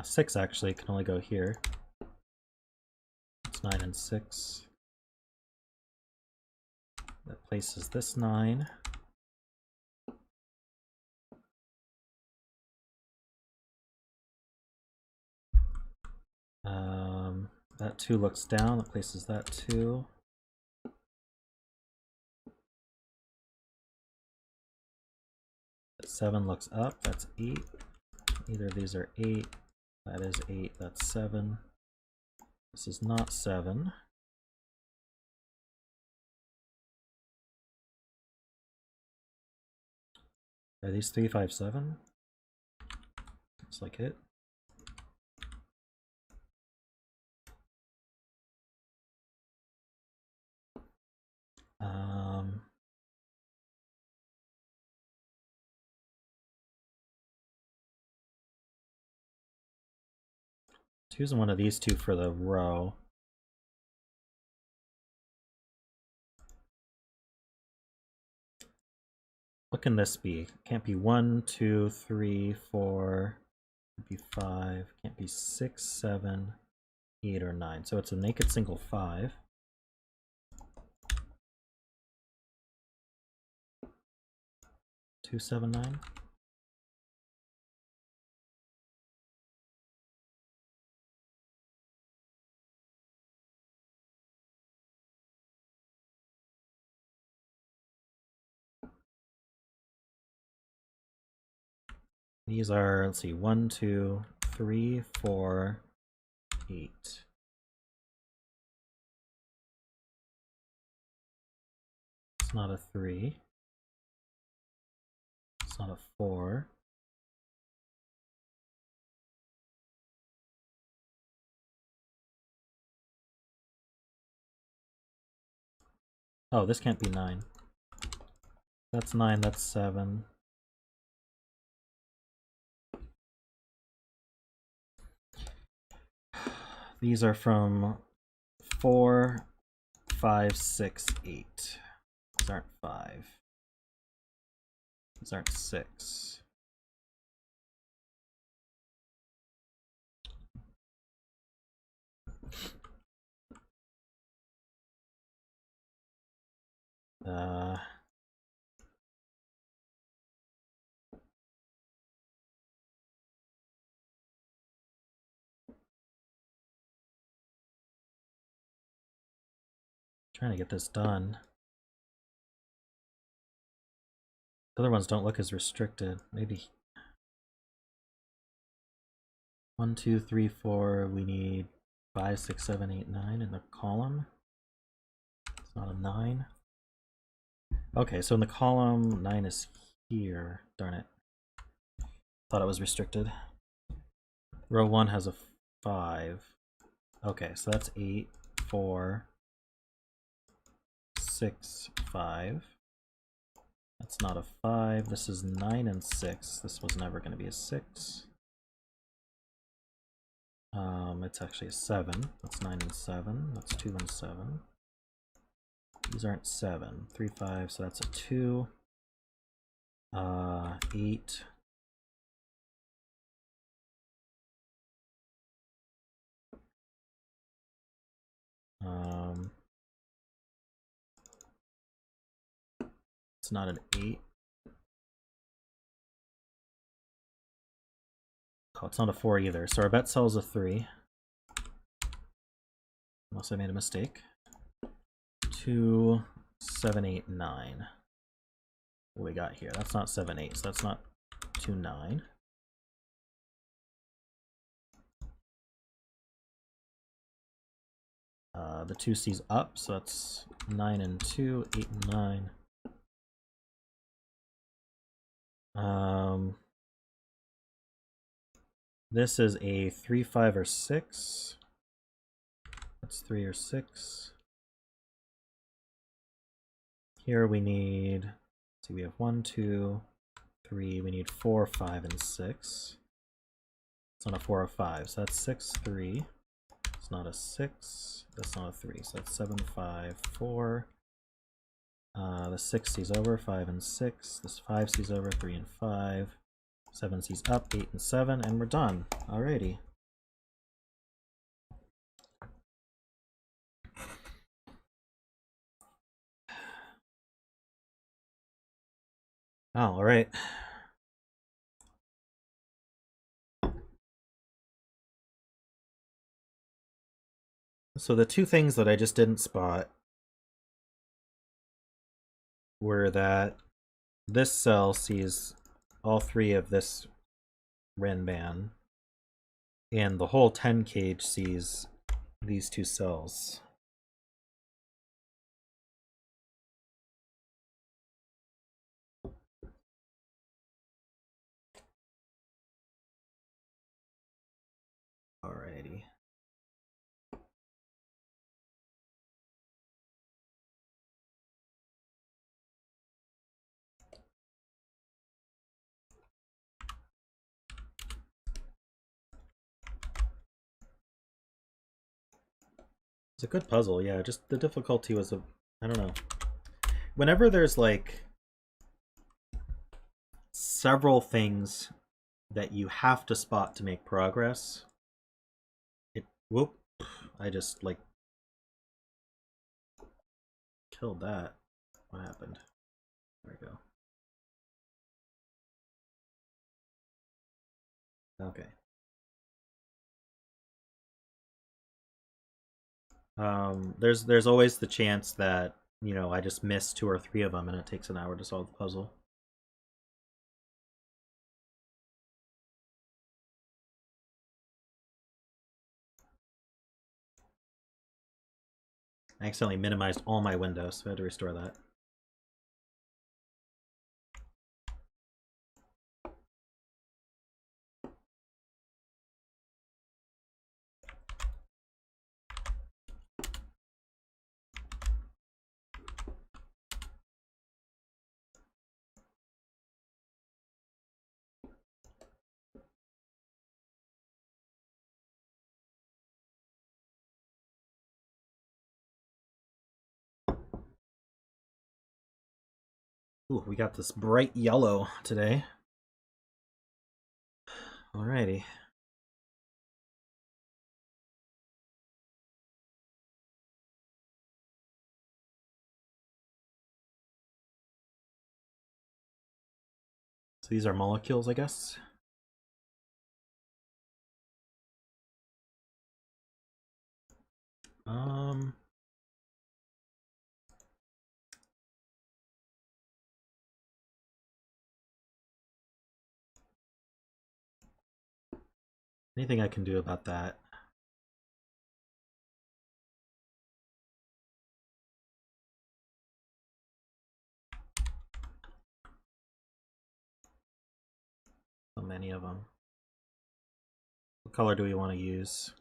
6 actually can only go here. It's 9 and 6. That places this 9. That 2 looks down, that places that 2. That 7 looks up, that's 8. Either of these are 8. That is 8, that's 7. This is not 7. Are these 3, 5, 7? Looks like it. Choosing one of these two for the row. What can this be? Can't be 1, 2, 3, 4. Can't be 5. Can't be 6, 7, 8, or 9. So it's a naked single 5. Two, 7, 9. These are, let's see, 1, 2, 3, 4, 8. It's not a 3. It's not a 4. Oh, this can't be 9. That's 9, that's 7. These are from 4, 5, 6, 8. These aren't 5. These aren't 6. Trying to get this done. The other ones don't look as restricted. Maybe 1, 2, 3, 4. We need 5, 6, 7, 8, 9 in the column. It's not a 9. Okay, so in the column, 9 is here. Darn it. Thought it was restricted. Row 1 has a 5. Okay, so that's 8, 4, 6, 5. That's not a 5. This is 9 and 6. This was never going to be a 6. It's actually a 7. That's 9 and 7. That's 2 and 7. These aren't 7. 3, 5, so that's a 2. 8. It's not an 8. Oh, it's not a 4 either. So our bet cell's a 3. Unless I made a mistake. 2, 7, 8, 9. What we got here? That's not 7, 8, so that's not 2, 9. The 2 C's up, so that's 9 and 2, 8 and 9. This is a 3, 5, or 6. That's 3 or 6. Here we need, let's see, we have 1, 2, 3. We need 4, 5, and 6. It's not a 4 or 5, so that's 6, 3. It's not a 6. That's not a 3, so that's 7, 5, 4. The 6 C's over, 5 and 6. This 5 C's over, 3 and 5. 7 C's up, 8 and 7, and we're done. Alrighty. Oh, alright. So the two things that I just didn't spot were that this cell sees all 3 of this Renban, and the whole 10 cage sees these 2 cells. Alrighty. It's a good puzzle, yeah, just the difficulty was I don't know. Whenever there's like several things that you have to spot to make progress, whoop, I just like killed that. What happened? There we go. Okay. There's always the chance that, you know, I just miss 2 or 3 of them and it takes an hour to solve the puzzle. I accidentally minimized all my windows, so I had to restore that. Ooh, we got this bright yellow today. Alrighty. So these are molecules, I guess. Anything I can do about that? So many of them. What color do we want to use?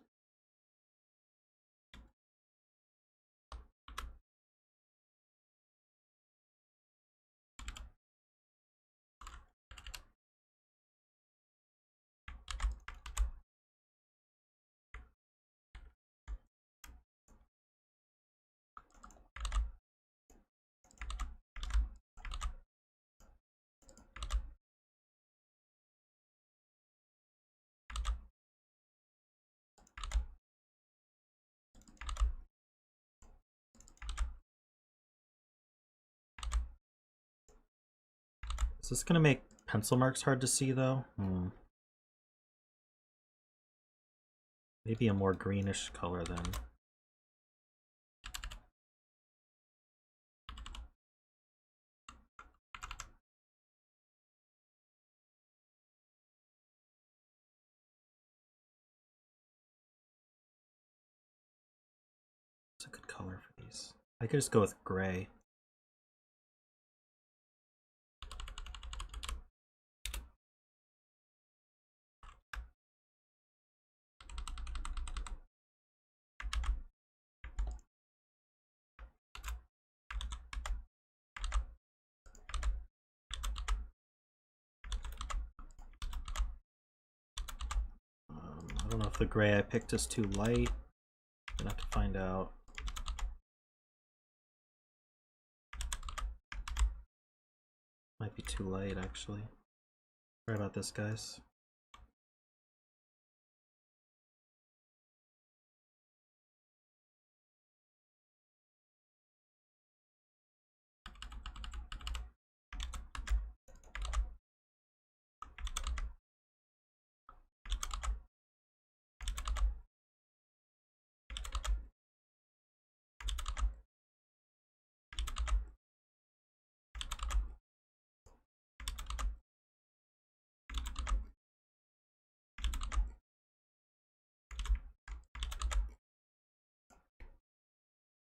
Is this going to make pencil marks hard to see, though? Maybe a more greenish color then. It's a good color for these. I could just go with gray. I don't know if the gray I picked is too light. I'm gonna have to find out. Might be too light, actually. Sorry about this, guys.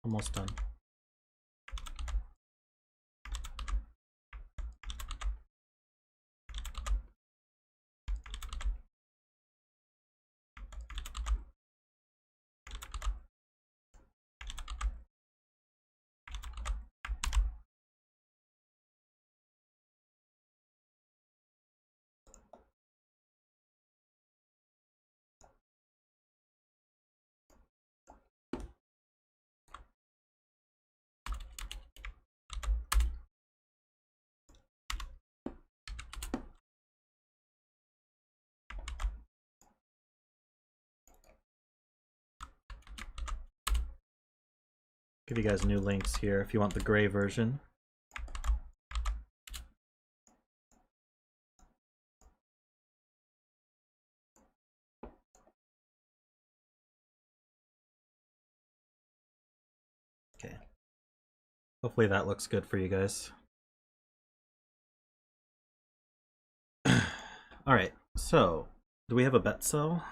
Almost done. Give you guys new links here if you want the gray version. Okay. Hopefully that looks good for you guys. Alright, so do we have a bet cell?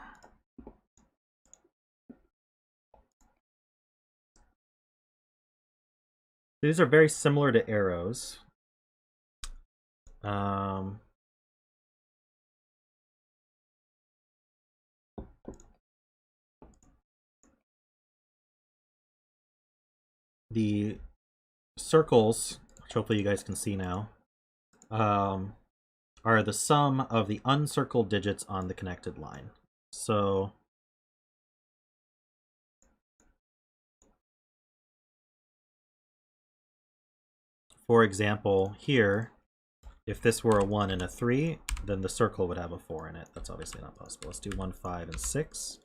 These are very similar to arrows. The circles, which hopefully you guys can see now, are the sum of the uncircled digits on the connected line. So for example, here, if this were a 1 and a 3, then the circle would have a 4 in it. That's obviously not possible. Let's do 1, 5, and 6.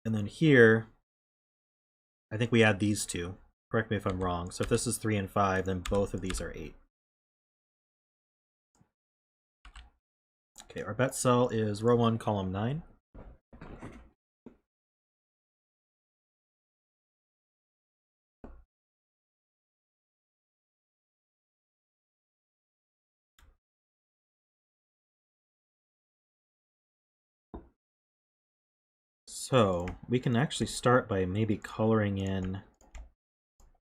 And then here, I think we add these two. Correct me if I'm wrong. So if this is 3 and 5, then both of these are 8. Okay, our bet cell is row 1, column 9. So we can actually start by maybe coloring in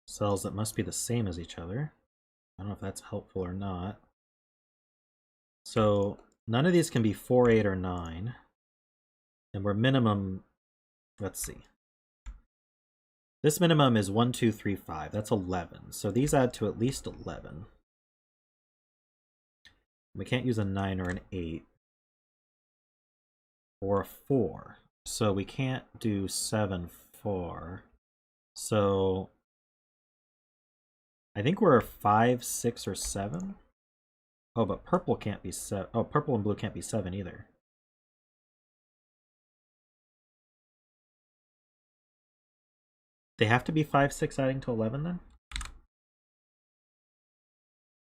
cells that must be the same as each other. I don't know if that's helpful or not. So none of these can be 4, 8, or 9. And we're minimum, let's see. This minimum is 1, 2, 3, 5. That's 11. So these add to at least 11. We can't use a 9 or an 8. Or a 4. So we can't do 7, 4. So I think we're 5, 6, or 7. Oh, but purple can't be 7. Oh, purple and blue can't be 7 either. They have to be 5, 6 adding to 11 then?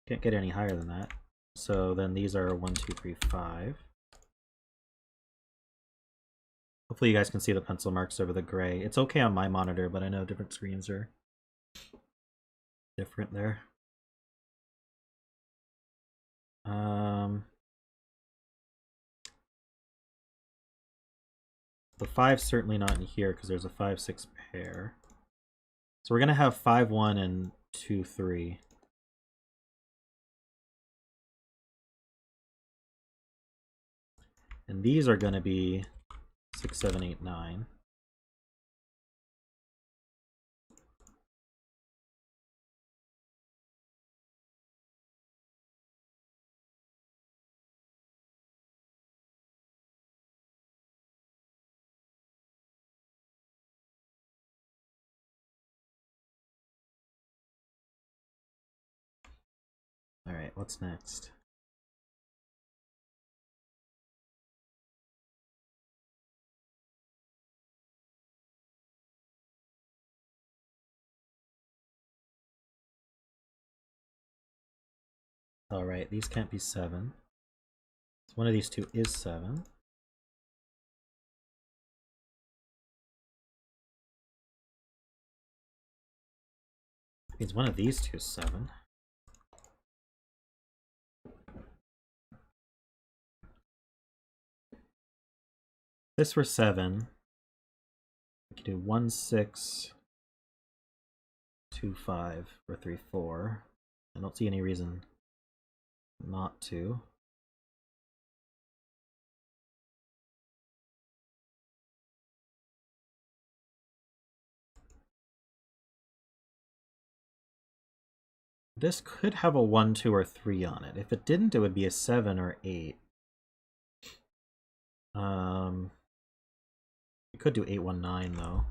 Can't get any higher than that. So then these are 1, 2, 3, 5. Hopefully you guys can see the pencil marks over the gray. It's okay on my monitor, but I know different screens are different there. The 5's certainly not in here because there's a 5, 6 pair. So we're going to have 5, 1 and 2, 3. And these are going to be 6, 7, 8, 9. All right, what's next? All right, these can't be 7. So one of these two is 7. Means one of these two is 7. This were 7. We could do 1, 6, 2, 5, or 3, 4. I don't see any reason not to. This could have a 1, 2, or 3 on it. If it didn't, it would be a 7 or 8. We could do 8, 1, 9 though.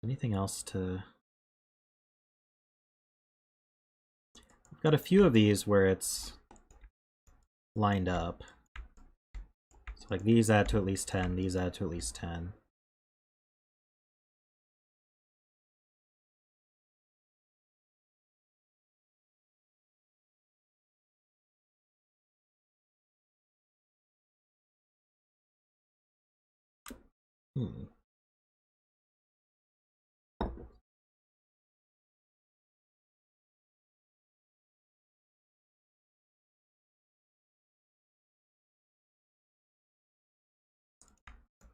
Anything else to... We've got a few of these where it's lined up. So like these add to at least 10, these add to at least 10.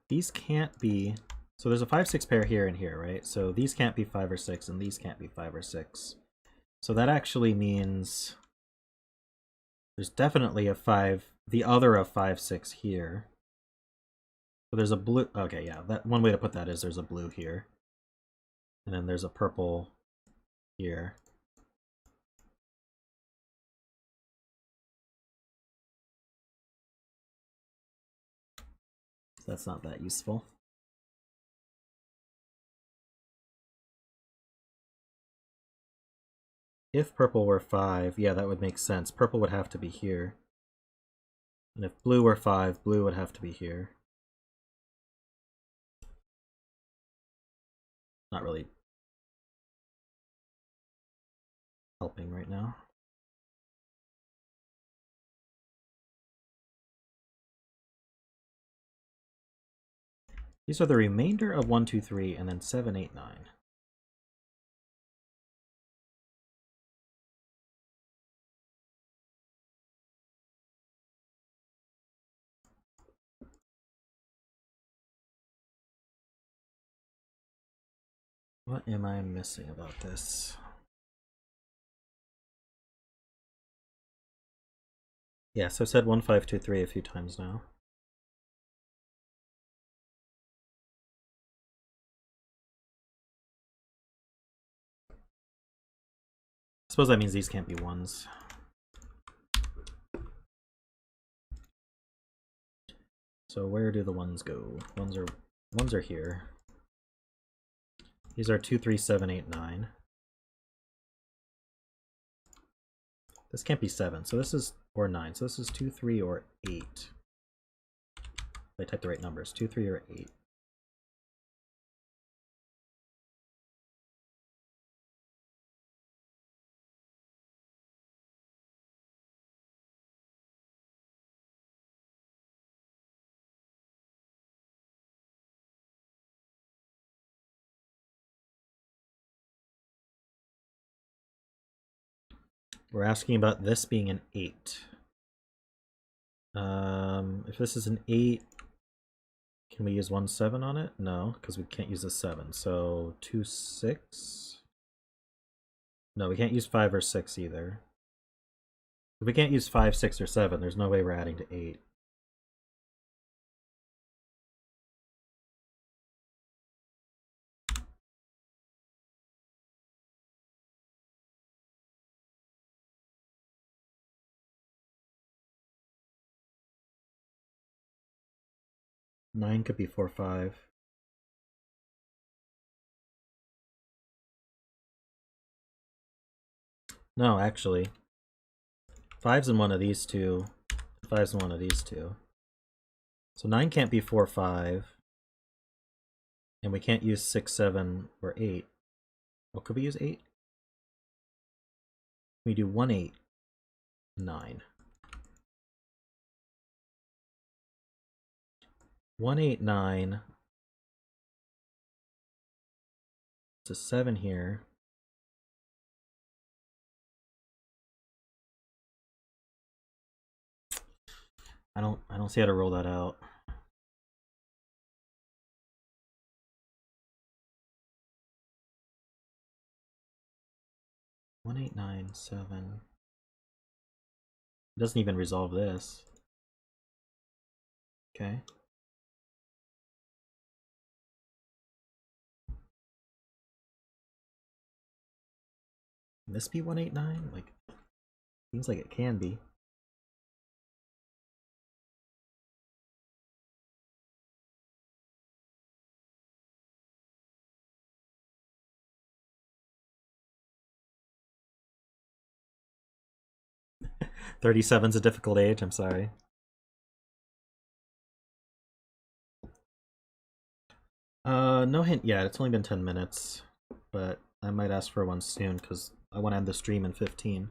These can't be... So there's a 5, 6 pair here and here, right? So these can't be 5 or 6, and these can't be 5 or 6. So that actually means there's definitely a 5, the other of 5, 6 here. So there's a blue... Okay, yeah, that one way to put that is there's a blue here. And then there's a purple here. So that's not that useful. If purple were 5, yeah, that would make sense. Purple would have to be here. And if blue were 5, blue would have to be here. Not really helping right now. These are the remainder of 1, 2, 3, and then 7, 8, 9. What am I missing about this? Yes, I've said 1523 a few times now. I suppose that means these can't be ones. So where do the ones go? Ones are here. These are 2, 3, 7, 8, 9. This can't be 7, so this is, or 9. So this is 2, 3, or 8. If I type the right numbers, 2, 3, or 8. We're asking about this being an 8. If this is an 8, can we use 1, 7 on it? No, because we can't use a 7. So 2, 6. No, we can't use 5 or 6 either. If we can't use 5, 6, or 7, there's no way we're adding to 8. Nine could be 4, 5. No, actually. 5's in one of these two. 5's in one of these two. So 9 can't be 4, 5. And we can't use 6, 7, or 8. Well, could we use 8? We do 1, 8, 9. 1, 8, 9. It's a 7 here. I don't see how to roll that out. One, 8, 9, 7. It doesn't even resolve this. Okay. Can this be 1, 8, 9? Like, seems like it can be. "37's a difficult age, I'm sorry. No hint yet. It's only been 10 minutes, but I might ask for one soon because I want to end the stream in 15.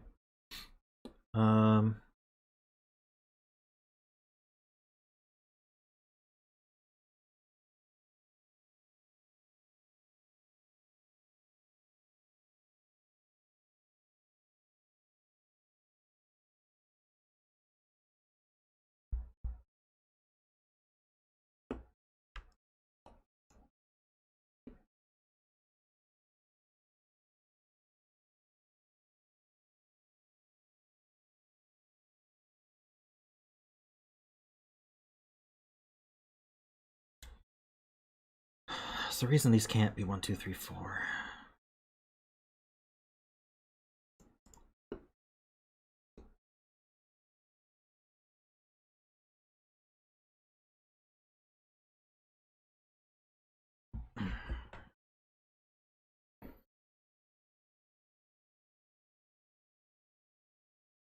That's the reason these can't be 1, 2, 3, 4.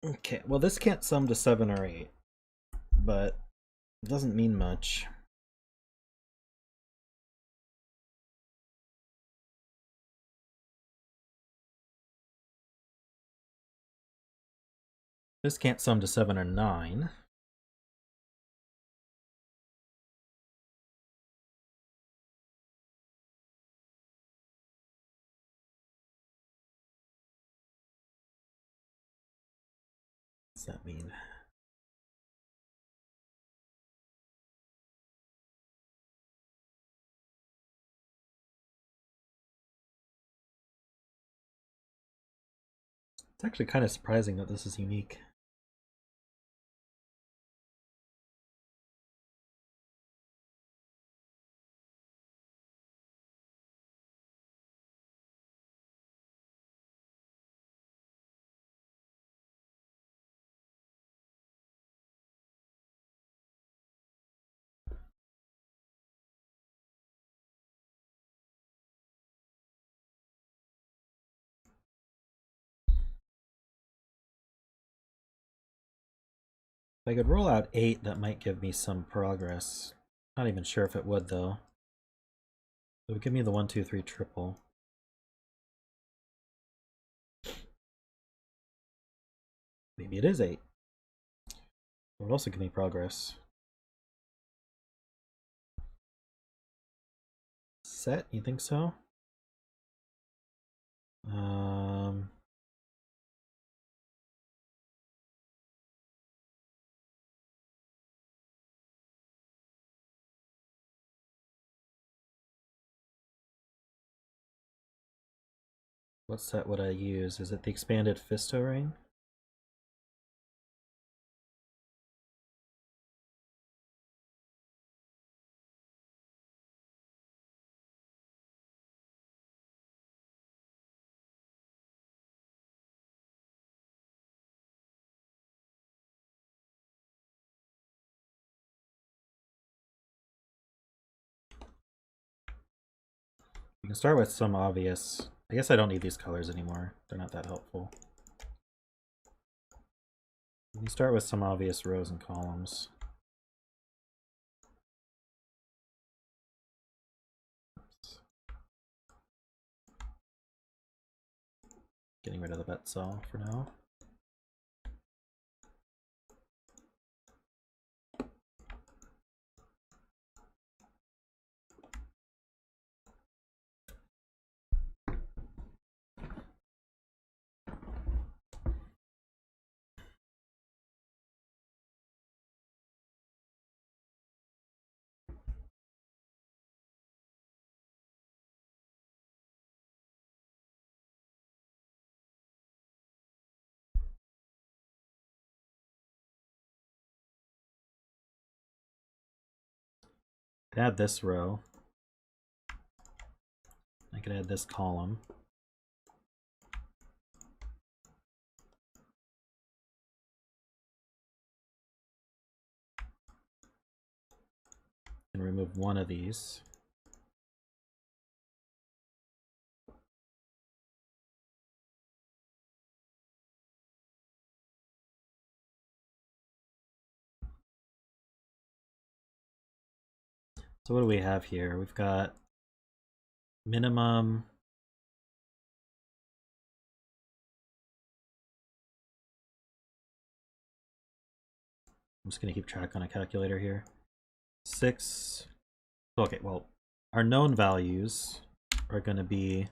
Okay, well this can't sum to 7 or 8, but it doesn't mean much. This can't sum to 7 or 9. What's that mean? It's actually kind of surprising that this is unique. If I could roll out 8, that might give me some progress. Not even sure if it would, though. It would give me the 1, 2, 3 triple. Maybe it is 8. It would also give me progress. Set? You think so? What set would I use? Is it the expanded Fisto ring? You can start with some obvious. I guess I don't need these colors anymore. They're not that helpful. You can start with some obvious rows and columns. Oops. Getting rid of the bet cell for now. I could add this row. I could add this column. And remove one of these. So what do we have here? We've got minimum. I'm just going to keep track on a calculator here. 6. Okay, well, our known values are going to be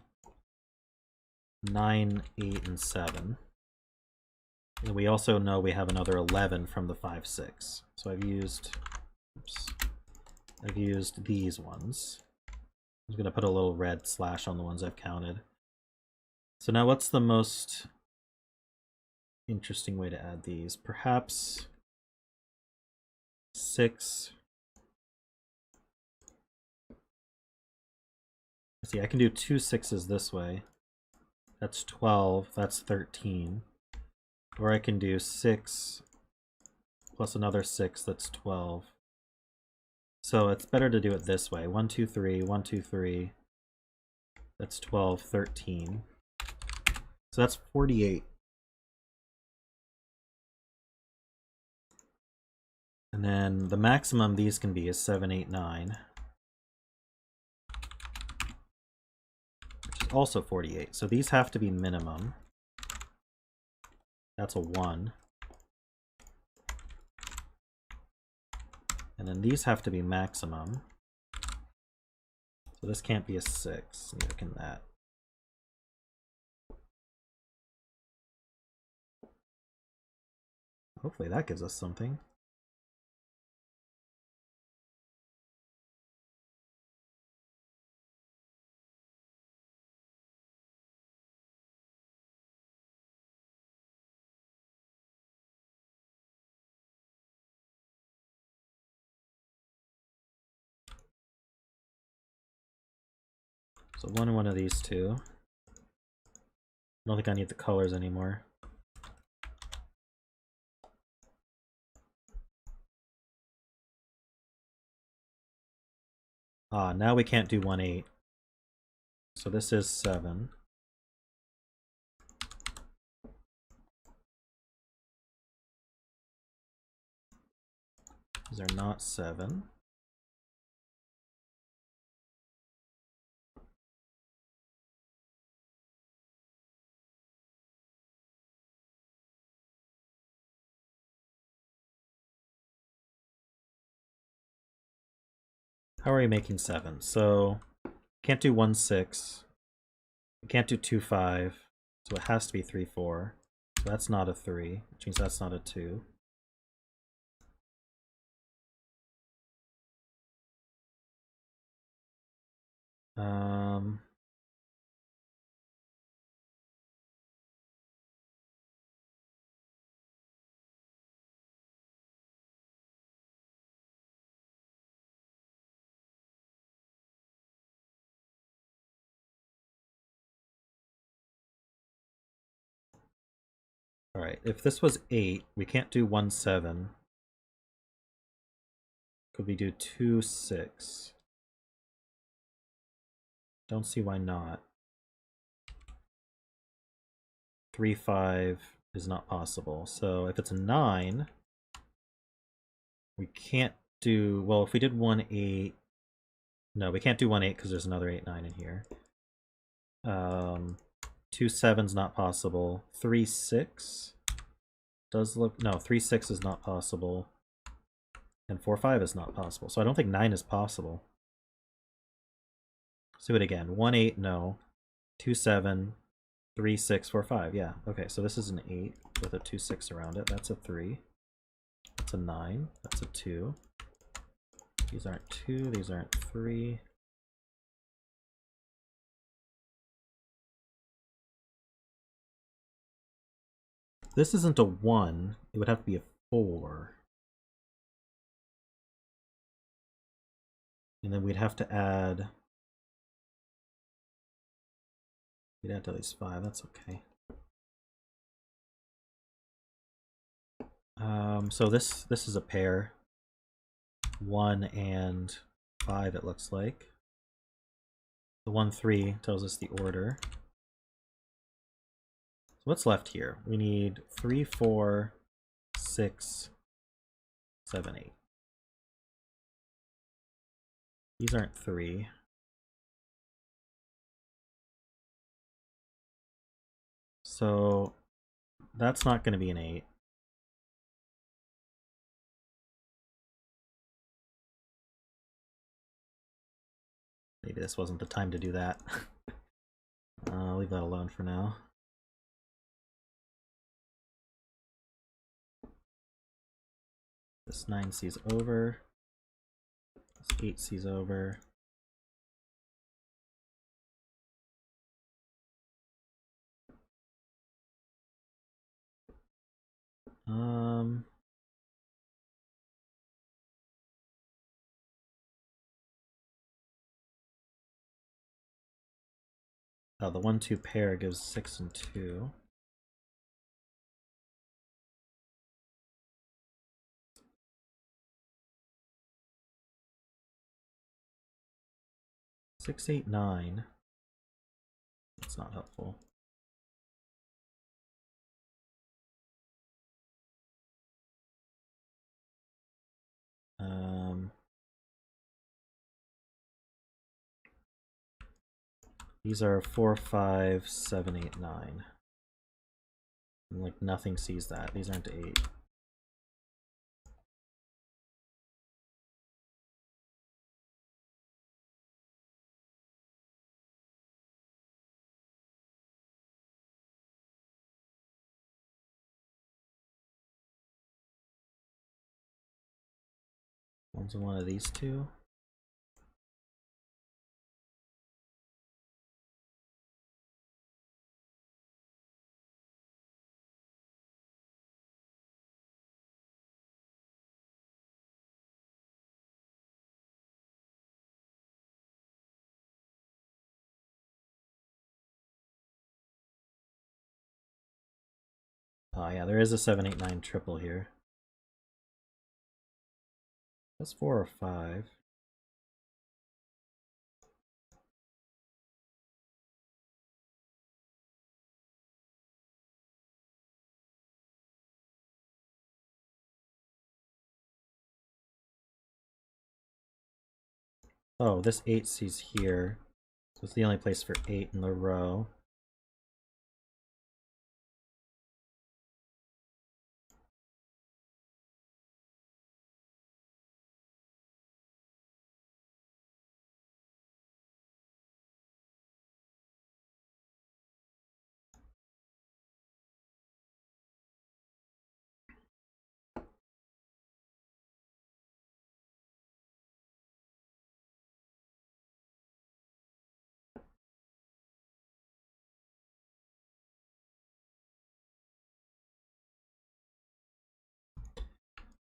9, 8, and 7. And we also know we have another 11 from the 5, 6. So I've used these ones. I'm going to put a little red slash on the ones I've counted. So now what's the most interesting way to add these? Perhaps 6. See, I can do 2 6s this way. That's 12, that's 13. Or I can do 6 plus another 6, that's 12. So it's better to do it this way. 1, 2, 3, 1, 2, 3. That's 12, 13. So that's 48. And then the maximum these can be is 7, 8, 9. Which is also 48. So these have to be minimum. That's a 1. And then these have to be maximum. So this can't be a 6, neither can that. Hopefully that gives us something. So one of these two. I don't think I need the colors anymore. Ah, now we can't do 1, 8. So this is 7. These are not 7. How are we making 7? So can't do 1, 6. We can't do 2, 5. So it has to be 3, 4. So that's not a 3, which means that's not a 2. Alright, if this was 8, we can't do 1, 7. Could we do 2, 6? Don't see why not. 3, 5 is not possible. So if it's a 9, we can't do... Well, if we did 1, 8... No, we can't do 1, 8 because there's another 8, 9 in here. 2, 7's not possible. 3, 6 does look... No, 3, 6 is not possible. And 4, 5 is not possible. So I don't think 9 is possible. Let's do it again. 1, 8, no. 2, 7, 3, 6, 4, 5. Yeah, okay, so this is an 8 with a 2, 6 around it. That's a 3. That's a 9. That's a 2. These aren't 2. These aren't 3. This isn't a 1. It would have to be a 4. And then we'd have to add... We'd add to at least 5. That's okay. So this is a pair. 1 and 5, it looks like. The 1, 3 tells us the order. So what's left here? We need 3, 4, 6, 7, 8. These aren't 3. So that's not going to be an 8. Maybe this wasn't the time to do that. I'll leave that alone for now. This 9 sees over. This 8 sees over. Oh, the 1, 2 pair gives 6 and 2. Six, 8, 9. That's not helpful. These are 4, 5, 7, 8, 9. And like nothing sees that. These aren't 8. One's in one of these two. Oh yeah, there is a 789 triple here. That's 4 or 5. Oh, this 8C's here. So it's the only place for 8 in the row.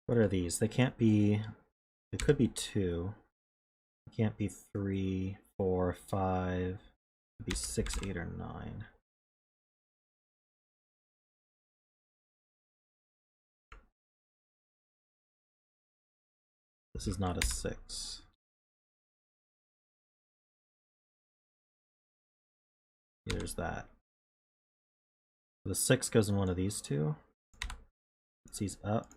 What are these? They can't be... They could be 2. It can't be 3, 4, 5. It could be 6, 8, or 9. This is not a 6. There's that. The 6 goes in one of these two. C's up.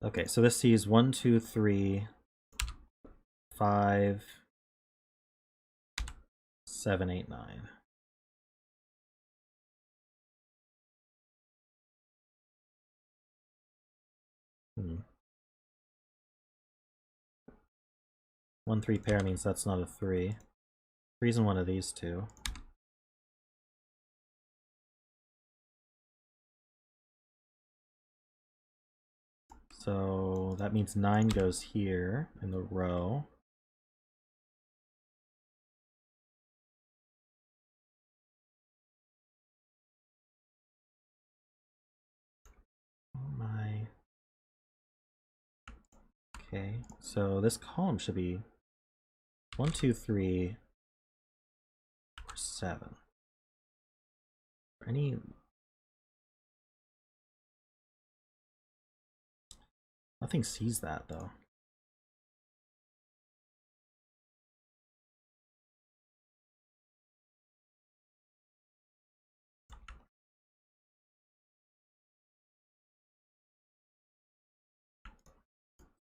Okay, so this sees 1, 2, 3, 5, 7, 8, 9. Hmm. 1, 3 pair means that's not a 3. 3's in one of these two. So that means 9 goes here in the row. Oh my. Okay, so this column should be 1, 2, 3, 4, 7. Any... Nothing sees that though.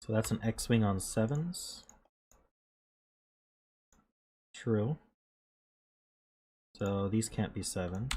So that's an X-wing on 7s. True. So these can't be 7.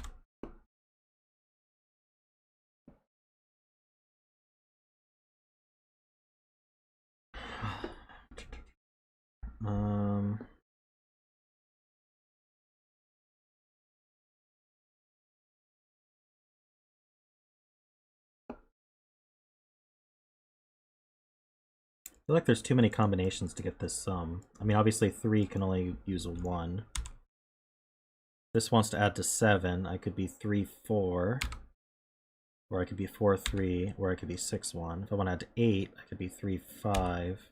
I feel like there's too many combinations to get this sum. I mean, obviously 3 can only use a 1. This wants to add to 7. I could be 3, 4. Or I could be 4, 3. Or I could be 6, 1. If I want to add to 8, I could be 3, 5.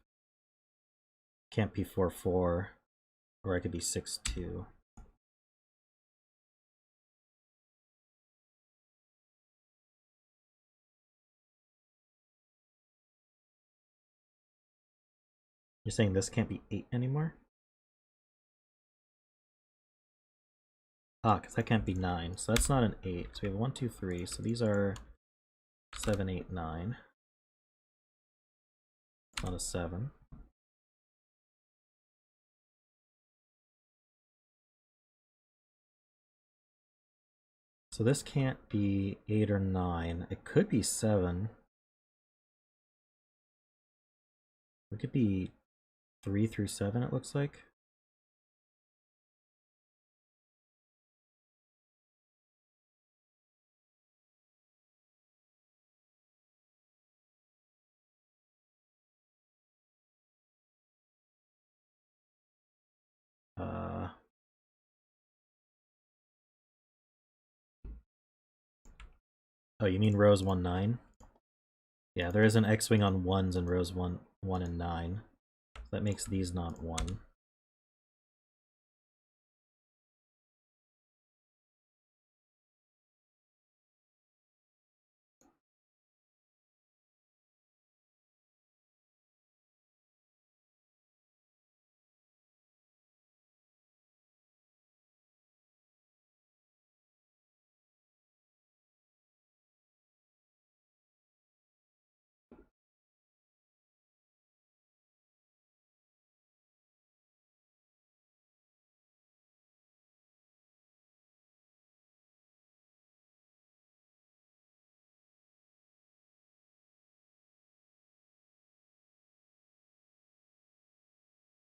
Can't be 4, 4. Or I could be 6, 2. You're saying this can't be 8 anymore? Ah, because that can't be 9. So that's not an 8. So we have 1, 2, 3. So these are 7, 8, 9. Not a 7. So this can't be 8 or 9. It could be 7. It could be 3 through 7, it looks like. Oh, you mean rows 1, 9? Yeah, there is an X-wing on 1s in rows 1, 1 and 9. That makes these not 1.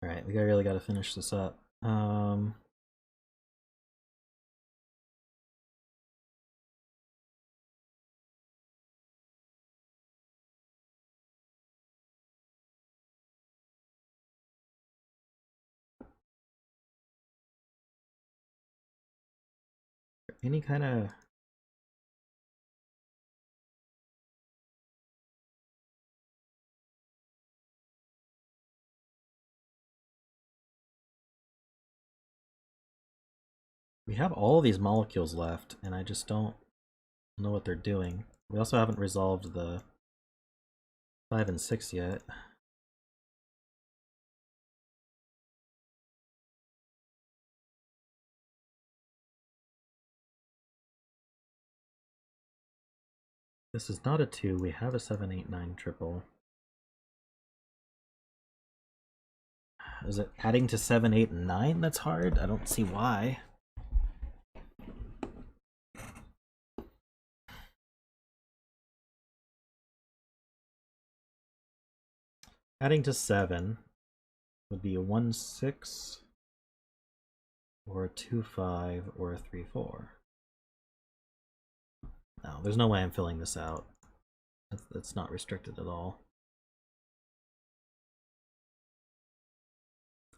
Alright, we really gotta finish this up. Any kind of... We have all these molecules left, and I just don't know what they're doing. We also haven't resolved the 5 and 6 yet. This is not a 2, we have a 7, 8, 9 triple. Is it adding to 7, 8, and 9 that's hard? I don't see why. Adding to 7 would be a 1, 6, or a 2, 5, or a 3, 4. No, there's no way I'm filling this out. That's not restricted at all.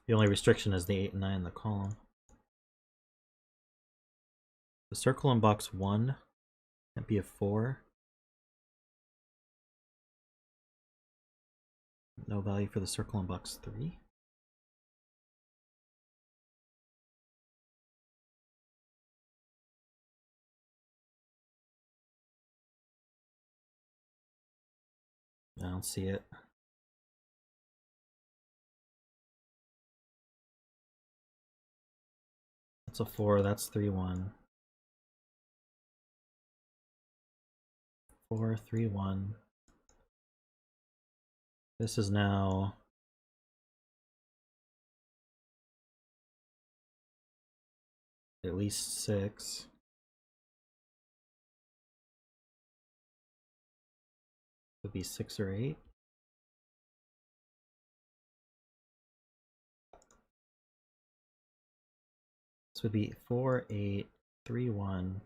The only restriction is the 8 and 9 in the column. The circle in box 1 can't be a 4. No value for the circle in box 3. I don't see it. That's a 4, that's 3, 1. 4, 3, 1. This is now at least 6. Would be 6 or 8. This would be 4, 8, 3, 1,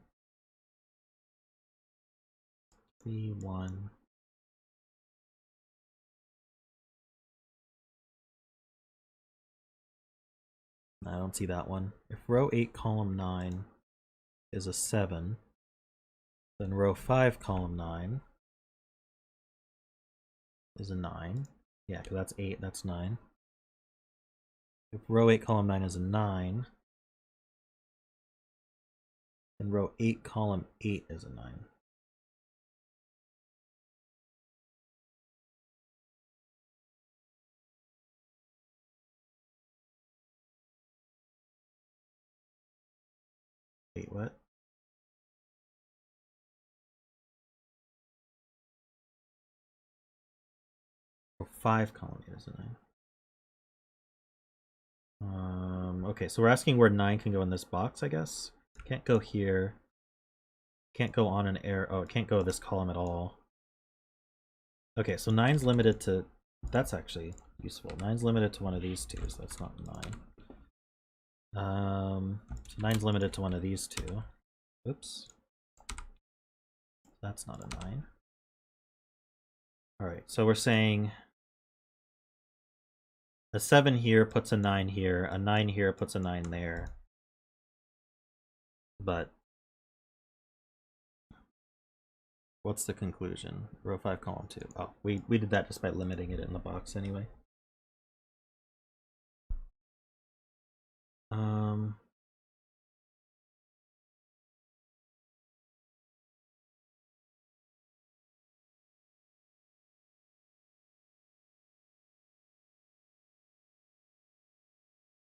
3, 1. I don't see that one. If row 8, column 9 is a 7, then row 5, column 9 is a 9. Yeah, because that's 8, that's 9. If row 8, column 9 is a 9, then row 8, column 8 is a 9. Wait, what? Row 5, column 8 is a 9. Okay, so we're asking where 9 can go in this box, I guess. Can't go here. Can't go on an arrow. Oh, it can't go this column at all. Okay, so 9's limited to... That's actually useful. 9's limited to one of these two, so that's not 9. So 9's limited to one of these two. Oops. That's not a 9. Alright, so we're saying a 7 here puts a 9 here, a 9 here puts a 9 there. But what's the conclusion? Row 5, column 2. Oh, we did that just by limiting it in the box anyway.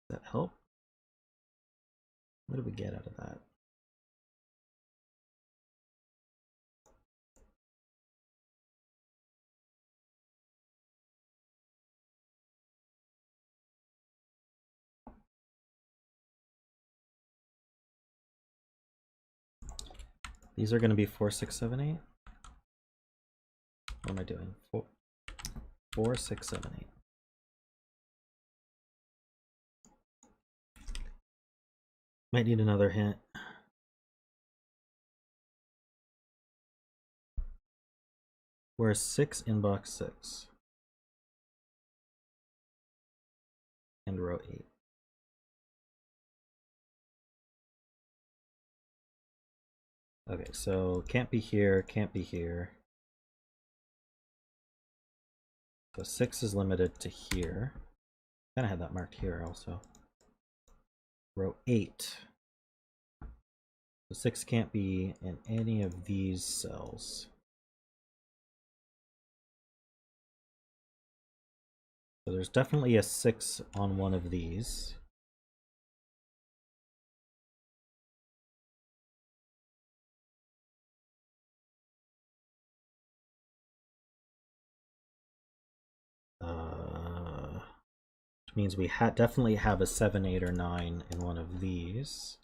Does that help? What do we get out of that? These are going to be 4, 6, 7, 8. What am I doing? 4, 6, 7, 8. Might need another hint. Where's 6 in box 6? And row 8. Okay, so can't be here, can't be here. So 6 is limited to here. Kind of had that marked here also. Row 8. So 6 can't be in any of these cells. So there's definitely a 6 on one of these. Which means we definitely have a 7, 8, or 9 in one of these.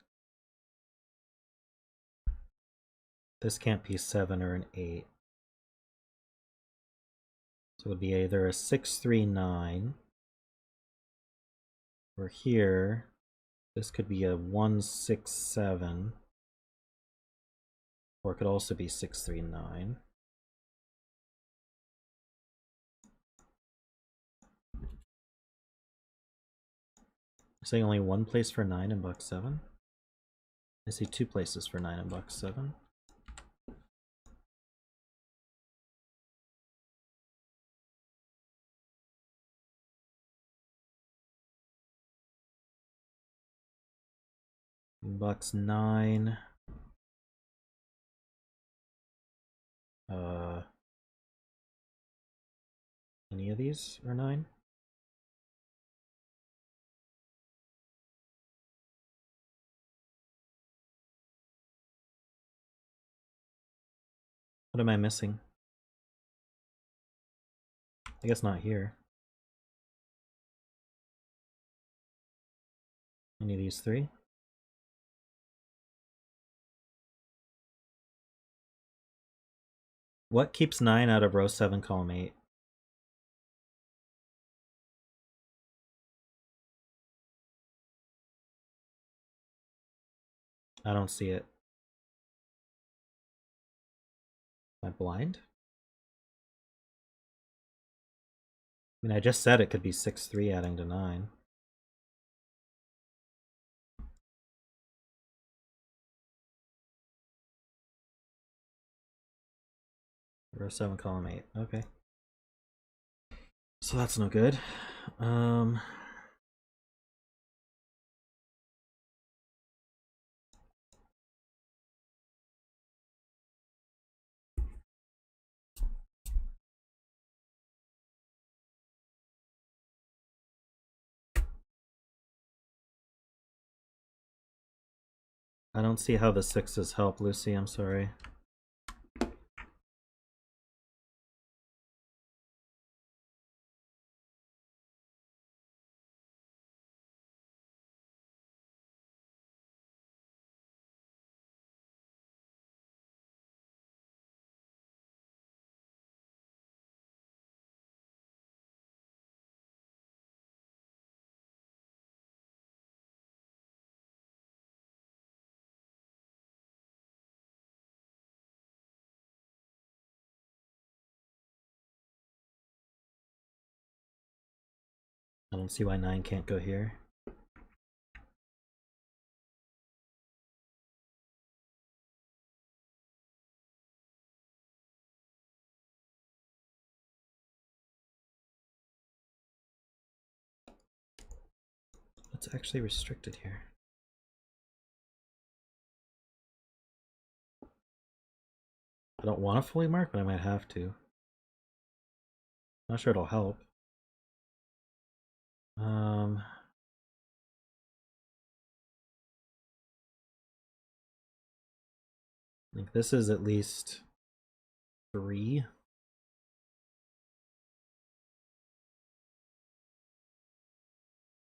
This can't be 7 or an 8. So it would be either a 6, 3, 9. Or here, this could be a 1, 6, 7. Or it could also be 6, 3, 9. Is there only one place for 9 in box 7? I see 2 places for 9 in box 7. In box 9. Any of these are 9? What am I missing? I guess not here. Any of these 3? What keeps 9 out of row 7, column 8? I don't see it. Am I blind? I mean, I just said it could be 6, 3 adding to 9. Row 7, column 8. Okay. So that's no good. I don't see how the 6s help, Lucy. I'm sorry. I don't see why 9 can't go here. What's actually restricted here? I don't want to fully mark, but I might have to. Not sure it'll help. Like this is at least 3.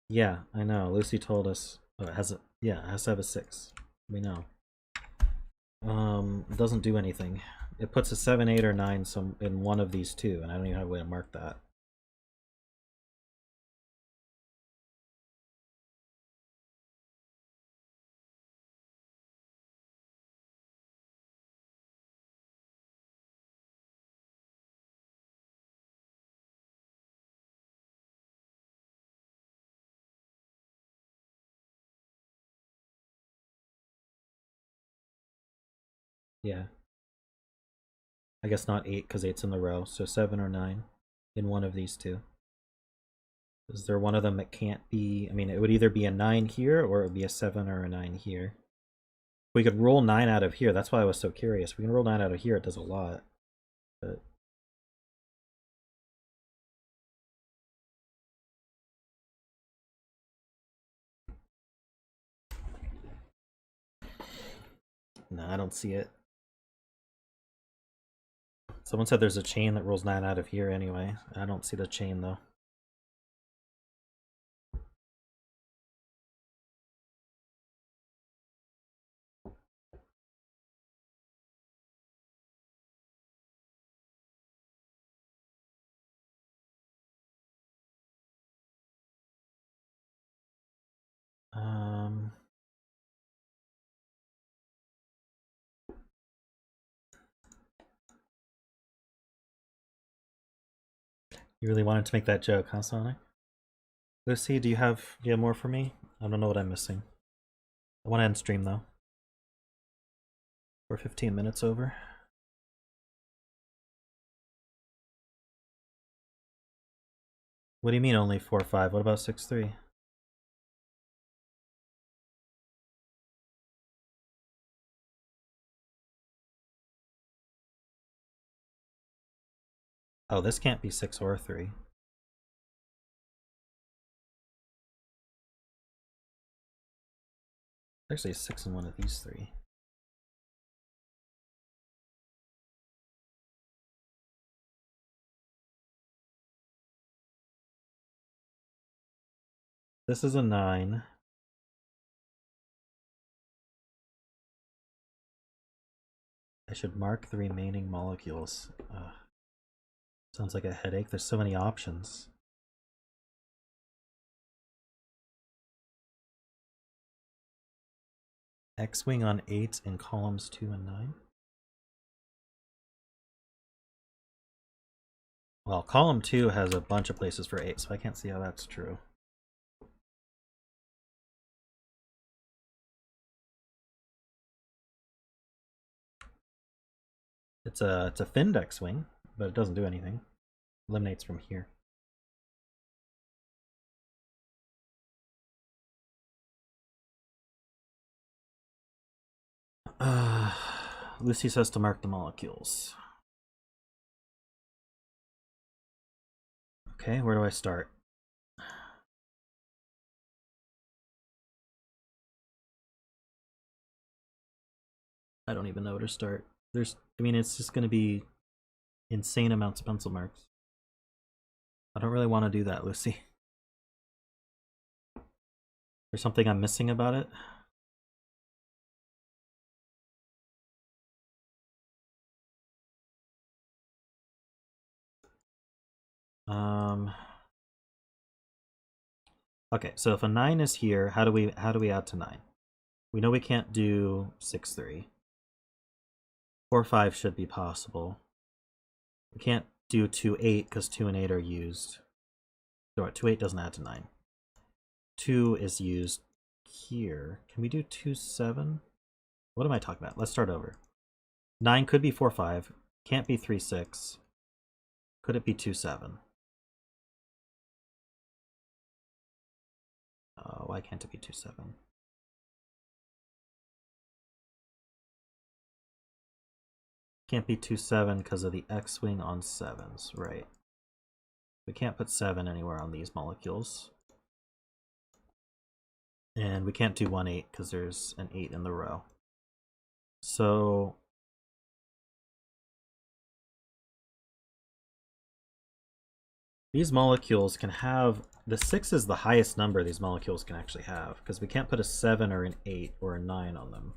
Yeah, I know. Lucy told us it has a, yeah, it has to have a 6. We know. It doesn't do anything. It puts a 7, 8, or 9 in one of these two, and I don't even have a way to mark that. Yeah. I guess not 8 because 8's in the row, so 7 or 9 in one of these two. Is there one of them that can't be? I mean, it would either be a 9 here or it would be a 7 or a 9 here. We could roll 9 out of here. That's why I was so curious. We can roll 9 out of here. It does a lot. But no, I don't see it. Someone said there's a chain that rolls 9 out of here anyway. I don't see the chain though. You really wanted to make that joke, huh, Sonic? Lucy, do you have more for me? I don't know what I'm missing. I want to end stream though. We're 15 minutes over. What do you mean only 4-5? What about 6-3? Oh, this can't be 6 or 3. Actually, a 6 in one of these 3. This is a 9. I should mark the remaining molecules. Sounds like a headache. There's so many options. X-wing on 8 in columns 2 and 9. Well, column 2 has a bunch of places for 8, so I can't see how that's true. It's a thinned X-wing, but it doesn't do anything. Eliminates from here. Lucy says to mark the molecules. Okay, where do I start? I don't even know where to start. I mean, it's just going to be insane amounts of pencil marks. I don't really want to do that, Lucy. There's something I'm missing about it. Okay, so if a 9 is here, how do we add to 9? We know we can't do 6-3. 4-5 should be possible. We can't do 2-8 because 2 and 8 are used. So 2-8 doesn't add to 9. 2 is used here. Can we do 2-7? What am I talking about? Let's start over. 9 could be 4-5. Can't be 3-6. Could it be 2-7? Why can't it be 2-7? Can't be 2-7 because of the X-wing on 7s, right? We can't put 7 anywhere on these molecules. And we can't do 1-8 because there's an 8 in the row. So These molecules can have, the 6 is the highest number these molecules can actually have, because we can't put a 7 or an 8 or a 9 on them.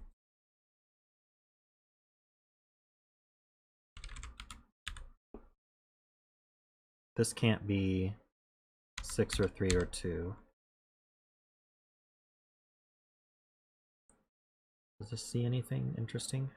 This can't be 6 or 3 or 2. Does this see anything interesting?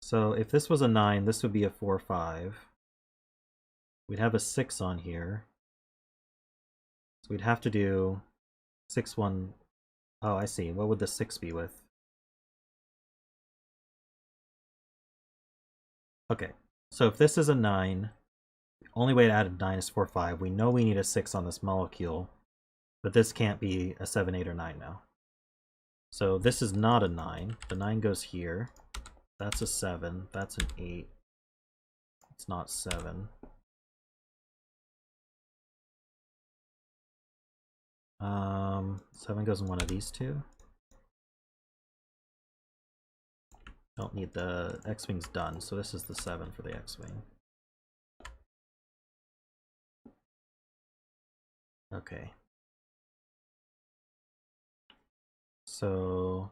So if this was a 9, this would be a 4, 5. We'd have a 6 on here. So we'd have to do 6, 1. Oh, I see. What would the 6 be with? Okay, so if this is a 9, the only way to add a 9 is 4, 5. We know we need a 6 on this molecule, but this can't be a 7, 8, or 9 now. So this is not a 9. The 9 goes here. That's a 7. That's an 8. It's not 7. 7 goes in one of these two. Don't need the X-Wing's done, so this is the 7 for the X-Wing. Okay. So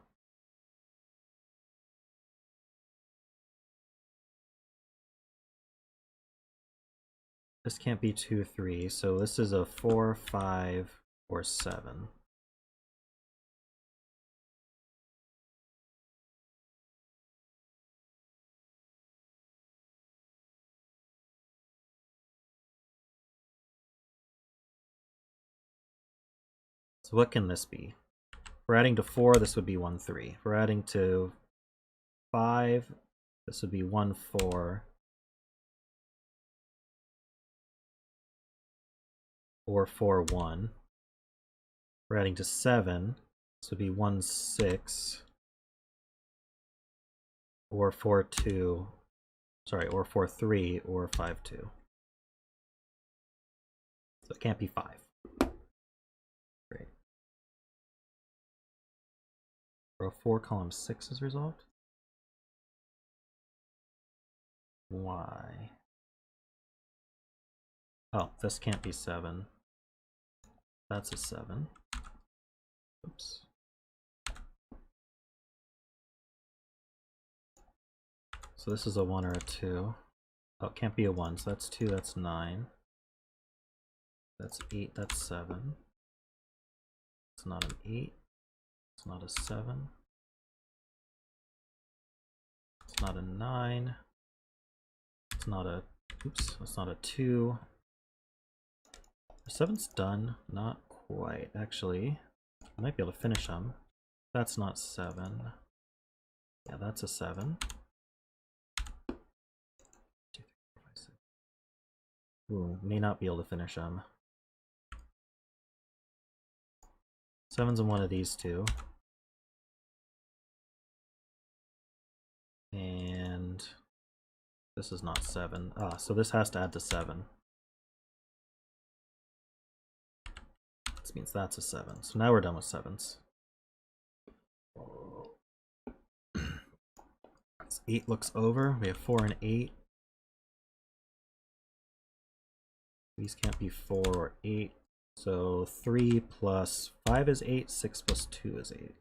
this can't be 2, 3, so this is a 4, 5, or 7. So what can this be? If we're adding to 4, this would be 1, 3. If we're adding to 5, this would be 1, 4. Or 4, 1. We're adding to 7. This would be 1, 6. Or 4, 2. Sorry, or 4, 3, or 5, 2. So it can't be 5. Great. Row 4, column 6 is resolved. Why? Oh, this can't be 7. That's a 7. Oops. So this is a 1 or a 2. Oh, it can't be a 1, so that's 2, that's 9. That's 8, that's 7. It's not an 8. It's not a 7. It's not a 9. It's not a, oops, it's not a 2. The 7's done. Not quite, actually. I might be able to finish them. That's not 7. Yeah, that's a 7. 2, 3, 4, 5, 6. Ooh, may not be able to finish them. 7's in one of these two. And this is not 7. Ah, so this has to add to 7. This means that's a 7. So now we're done with 7s. 8 looks over. We have 4 and 8. These can't be 4 or 8. So 3 plus 5 is 8. 6 plus 2 is 8.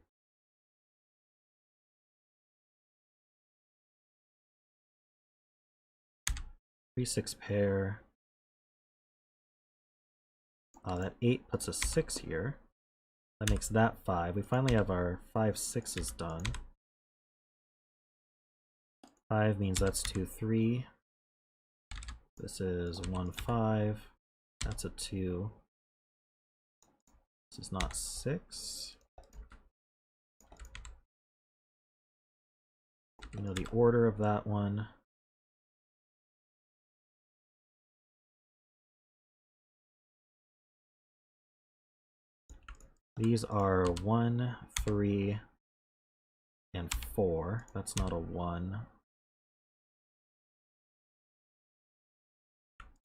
Three, 6 pair. That 8 puts a 6 here. That makes that 5. We finally have our 5 6s done. 5 means that's 2, 3. This is 1, 5. That's a 2. This is not 6. You know the order of that one. These are 1, 3, and 4. That's not a 1.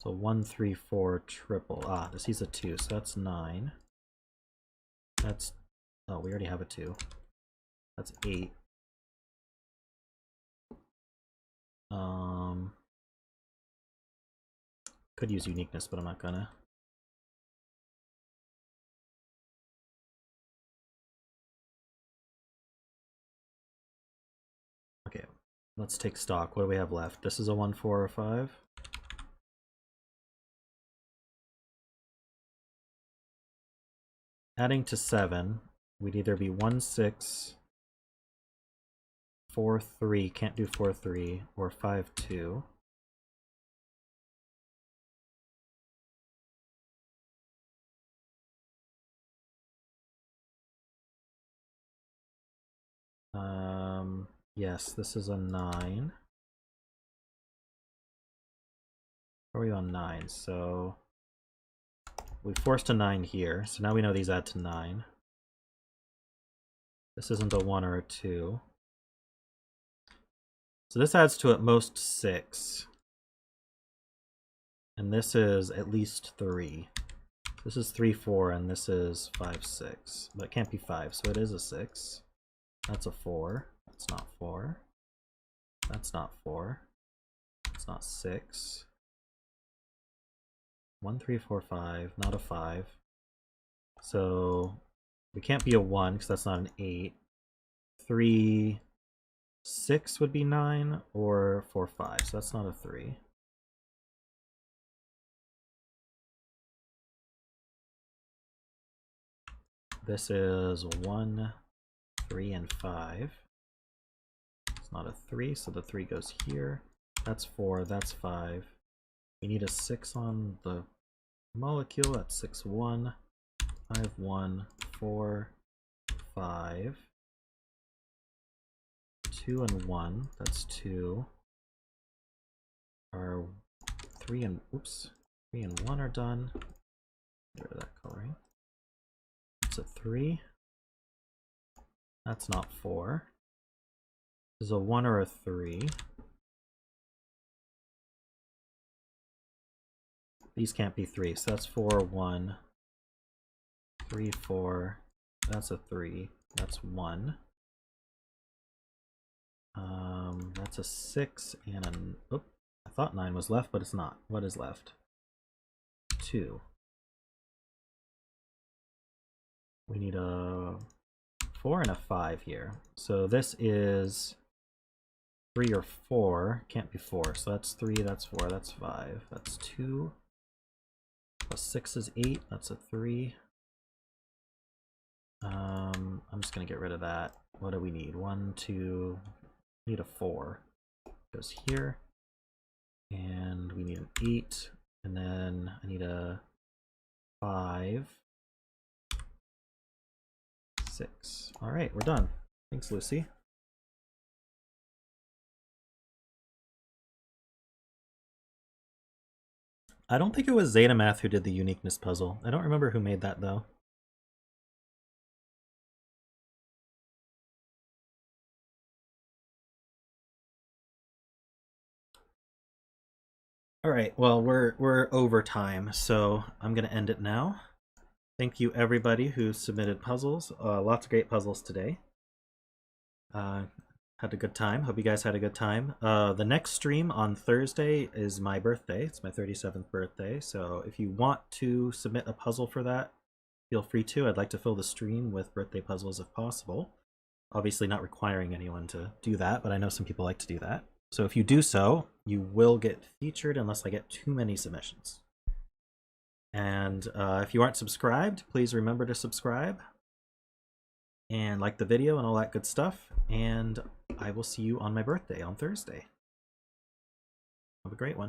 So 1, 3, 4, triple. Ah, this is a 2, so that's 9. That's, oh, we already have a 2. That's 8. Could use uniqueness, but I'm not gonna. Okay, let's take stock. What do we have left? This is a 1, 4, or 5. Adding to 7, we'd either be 1, 6, 4, 3, can't do 4, 3, or 5, 2. Yes, this is a 9. Are we on 9? So we forced a 9 here, so now we know these add to 9. This isn't a 1 or a 2. So this adds to at most 6. And this is at least 3. This is 3, 4, and this is 5, 6. But it can't be 5, so it is a 6. That's a 4. That's not 4. That's not 4. It's not 6. 1, 3, 4, 5. Not a 5. So we can't be a 1 because that's not an 8. 3, 6 would be 9, or 4, 5. So that's not a 3. This is 1, 3, and 5. It's not a 3, so the 3 goes here. That's 4, that's 5. We need a 6 on the molecule. That's 6, 1, 5, 1, 4, 5. 2 and 1, that's 2. Our 3 and, oops, 3 and 1 are done. Get rid of that coloring. It's a 3. That's not 4. This is a 1 or a 3. These can't be 3, so that's 4, 1, 3, 4. That's a 3. That's 1. That's a 6 and an. Oop, I thought 9 was left, but it's not. What is left? 2. We need a 4 and a 5 here. So this is 3 or 4. Can't be 4. So that's 3, that's 4, that's 5. That's 2. Plus 6 is 8. That's a 3. I'm just going to get rid of that. What do we need? 1, 2. Need a 4. Goes here. And we need an 8. And then I need a 5. 6. All right, we're done. Thanks, Lucy. I don't think it was Zeta who did the uniqueness puzzle. I don't remember who made that, though. All right, well, we're over time, so I'm going to end it now. Thank you, everybody who submitted puzzles. Lots of great puzzles today. Had a good time. Hope you guys had a good time. The next stream on Thursday is my birthday. It's my 37th birthday, so if you want to submit a puzzle for that, feel free to. I'd like to fill the stream with birthday puzzles if possible. Obviously not requiring anyone to do that, but I know some people like to do that. So if you do so, you will get featured unless I get too many submissions. And if you aren't subscribed, please remember to subscribe and like the video and all that good stuff. And I will see you on my birthday on Thursday. Have a great one.